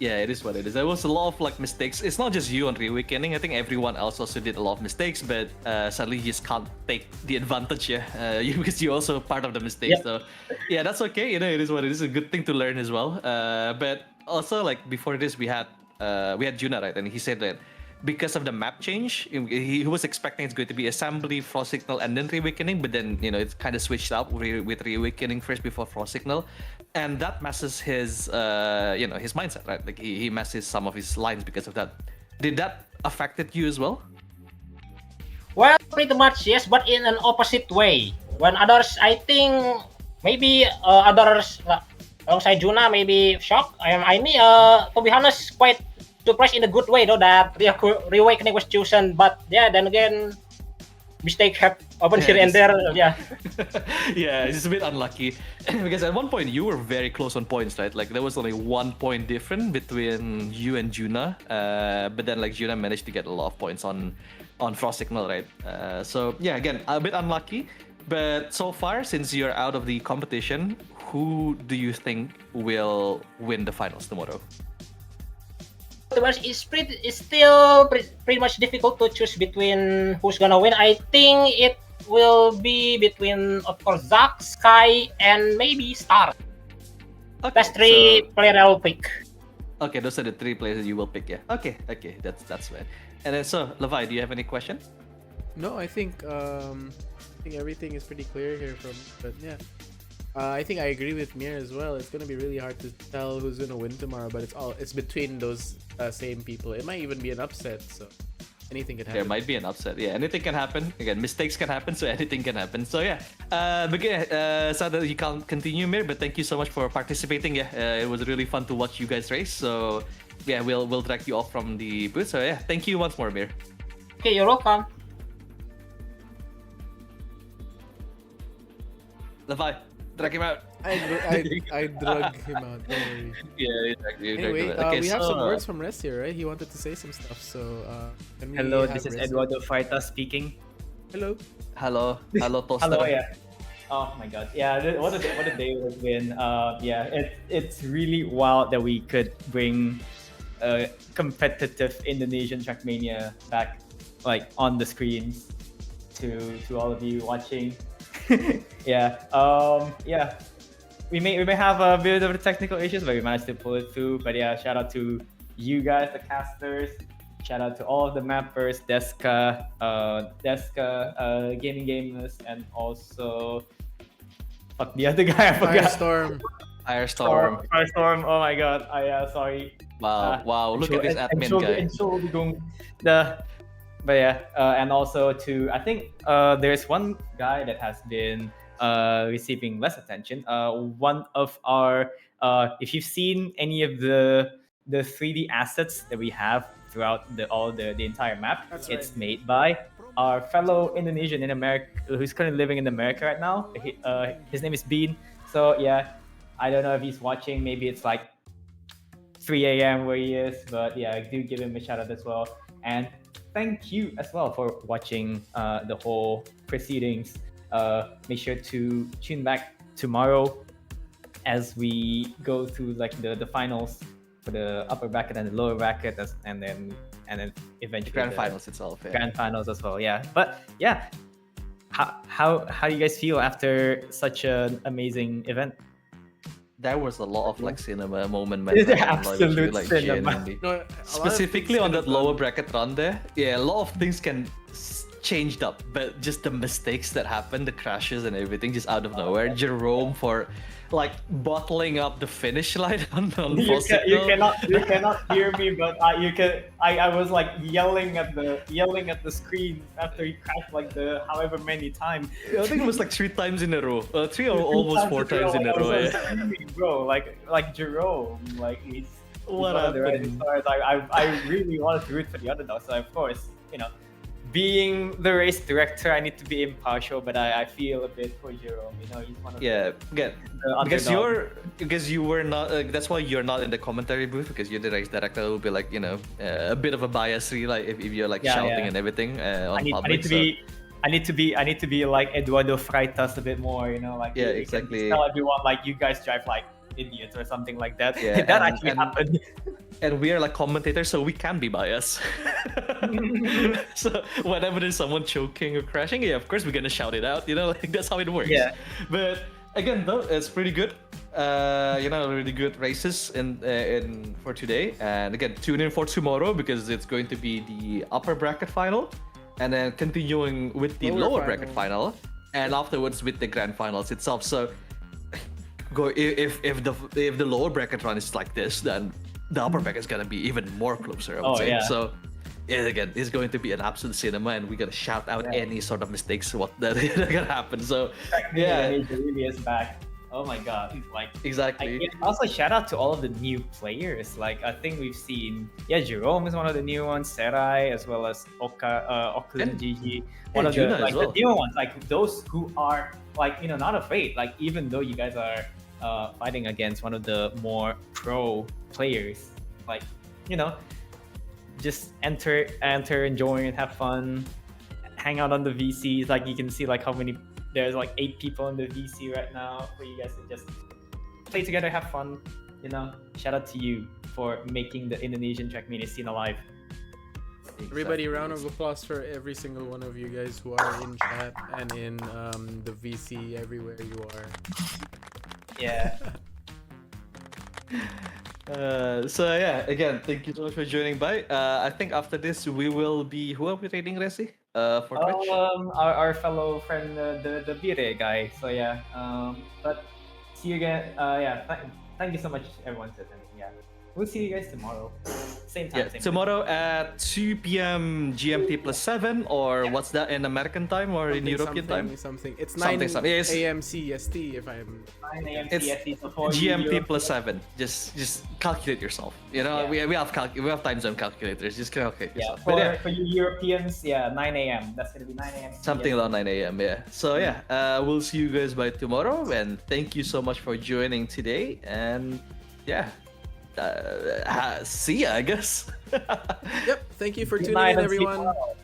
Yeah, it is what it is. There was a lot of like mistakes. It's not just you on Reawakening. I think everyone else also did a lot of mistakes, but sadly you just can't take the advantage, yeah. Because you're also part of the mistakes. Yeah. So yeah, that's okay. You know, it is what it is. A good thing to learn as well. But also like before this, we had Juna, right? And he said that because of the map change, he was expecting it's going to be Assembly, Frost Signal, and then Reawakening, but then it's kind of switched up with Reawakening first before Frost Signal, and that messes his his mindset, right? Like he messes some of his lines because of that. Did that affected you as well? Well, pretty much yes, but in an opposite way. When others, I think maybe others alongside Juna maybe shocked. I mean, to be honest, quite surprised in a good way though that Reawakening was chosen. But yeah, then again, mistake have happened here and there. Yeah. Yeah, it's just a bit unlucky because at one point you were very close on points, right? Like there was only 1 point difference between you and Juna, but then like Juna managed to get a lot of points on Frost Signal, right? So yeah, again a bit unlucky, but so far since you're out of the competition, who do you think will win the finals tomorrow? It's still pretty much difficult to choose between who's gonna win. I think it will be between, of course, Zack, Sky, and maybe Star. Okay, That's three player I will pick. Okay, those are the 3 players that you will pick, yeah. Okay, that's fair. And then so, Levi, do you have any question? No, I think everything is pretty clear here from. But yeah, I think I agree with Mir as well. It's gonna be really hard to tell who's gonna win tomorrow, but it's between those same people. It might even be an upset, so anything can happen. There might be an upset. Yeah, anything can happen. Again, mistakes can happen, so anything can happen. So yeah, sad that you can't continue, Mir, but thank you so much for participating. Yeah, it was really fun to watch you guys race. So yeah, we'll drag you off from the booth. So yeah, thank you once more, Mir. Okay, you're welcome. Levi, drag him out. I drug him out. Don't worry. Yeah, exactly. Anyway, Okay, we have so, some words from Rest here, right? He wanted to say some stuff, so can we Hello, have this is Rest? Eduardo Faita speaking. Hello. hello, Toaster. Hello, yeah. Oh my god, yeah. What a day it has been. Yeah, it's really wild that we could bring a competitive Indonesian Trackmania back, like on the screens, to all of you watching. Yeah. Yeah. We may have a bit of technical issues, but we managed to pull it through. But yeah, shout out to you guys, the casters. Shout out to all of the mappers, Deska, Gaming Gamers, and also fuck the other guy. I forgot. Firestorm. Firestorm. Oh my god. Sorry. Wow. Look at this admin guy. But yeah, and also to, I think there's one guy that has been receiving less attention. One of our, if you've seen any of the the 3D assets that we have throughout the entire map. That's It's right. made by our fellow Indonesian in America who's currently living in America right now. His name is Bean. So yeah, I don't know if he's watching. Maybe it's like 3 a.m. where he is, but yeah, I do give him a shout out as well. And thank you as well for watching the whole proceedings. Make sure to tune back tomorrow as we go through like the finals for the upper bracket and the lower bracket, and then eventually Grand finals itself. Yeah. grand finals as well. Yeah, but yeah, how do you guys feel after such an amazing event? There was a lot of like cinema moment, man. It's Like, absolute like, cinema. genuinely. No, a lot of Specifically things on could've that lower done. bracket run there, yeah, a lot of things can changed up, but just the mistakes that happened, the crashes and everything, just out of nowhere. Jerome for like bottling up the finish line on You, full you signal. cannot hear me, but I was like yelling at the screen after he crashed like the however many times. I think it was like 3 times in a row, 3 or almost 4 times in a row. I was Yeah. screaming, bro, like Jerome, like he's What one of the rising happened? stars. I really wanted to root for the underdog, so of course, being the race director, I need to be impartial, but I feel a bit for Jerome. He's one of Yeah, again, the because underdog. you were not. That's why you're not in the commentary booth, because you're the race director. Will be like a bit of a bias, really, like if you're like Yeah, shouting yeah. and everything on I need public. to so- be. I need to be like Eduardo Freitas a bit more, like Yeah, you can exactly. tell everyone like you guys drive like idiots or something like that. Yeah, that and- actually and- happened. And we are like commentators, so we can be biased. So whenever there's someone choking or crashing, yeah, of course we're gonna shout it out. Like that's how it works. Yeah. But again, though, it's pretty good. Really good races in for today. And again, tune in for tomorrow because it's going to be the upper bracket final, and then continuing with the Lower lower bracket final, and afterwards with the grand finals itself. So if the lower bracket run is like this, then the upper bracket is gonna be even more closer, I would Oh, say. yeah. So yeah, again, it's going to be an absolute cinema, and we're gonna shout out any sort of mistakes that are gonna happen. So yeah, Indonesia really is back. Oh my god, like exactly. also shout out to all of the new players. Like I think we've seen, Jerome is one of the new ones, Serai as well as Oku and Gigi, one of the Juna as like well. the new ones, like those who are like not afraid. Like even though you guys are fighting against one of the more pro players, like just enter, enjoy and have fun, hang out on the VCs. Like you can see like how many. There's like 8 people in the VC right now for you guys to just play together, have fun. Shout out to you for making the Indonesian Trackmania scene alive. Everybody, round of applause for every single one of you guys who are in chat and in the VC everywhere you are. Yeah. So yeah, again, thank you so much for joining by. I think after this we will be, who are we rating, Resi? For Twitch? Our fellow friend, the Bire guy. So yeah. But see you again. Thank you so much, everyone, for attending. Yeah. We'll see you guys tomorrow. Same time. Yeah, Same tomorrow at 2 p.m. GMT plus 7, or what's that in American time or in European time? Something. It's Something, 9 something. Yes. a.m. CST if I'm. 9 a.m. It's CST. So for GMT Europe- plus 7. Just calculate yourself. Yeah. we have time zone calculators. Just calculate Yeah, yourself. for, But yeah, for you Europeans, 9 a.m. That's gonna be 9 a.m. something around 9 a.m. Yeah. So yeah, we'll see you guys by tomorrow, and thank you so much for joining today. And yeah, see ya, I guess. Yep. Thank you for Good tuning night in, and see you everyone. tomorrow.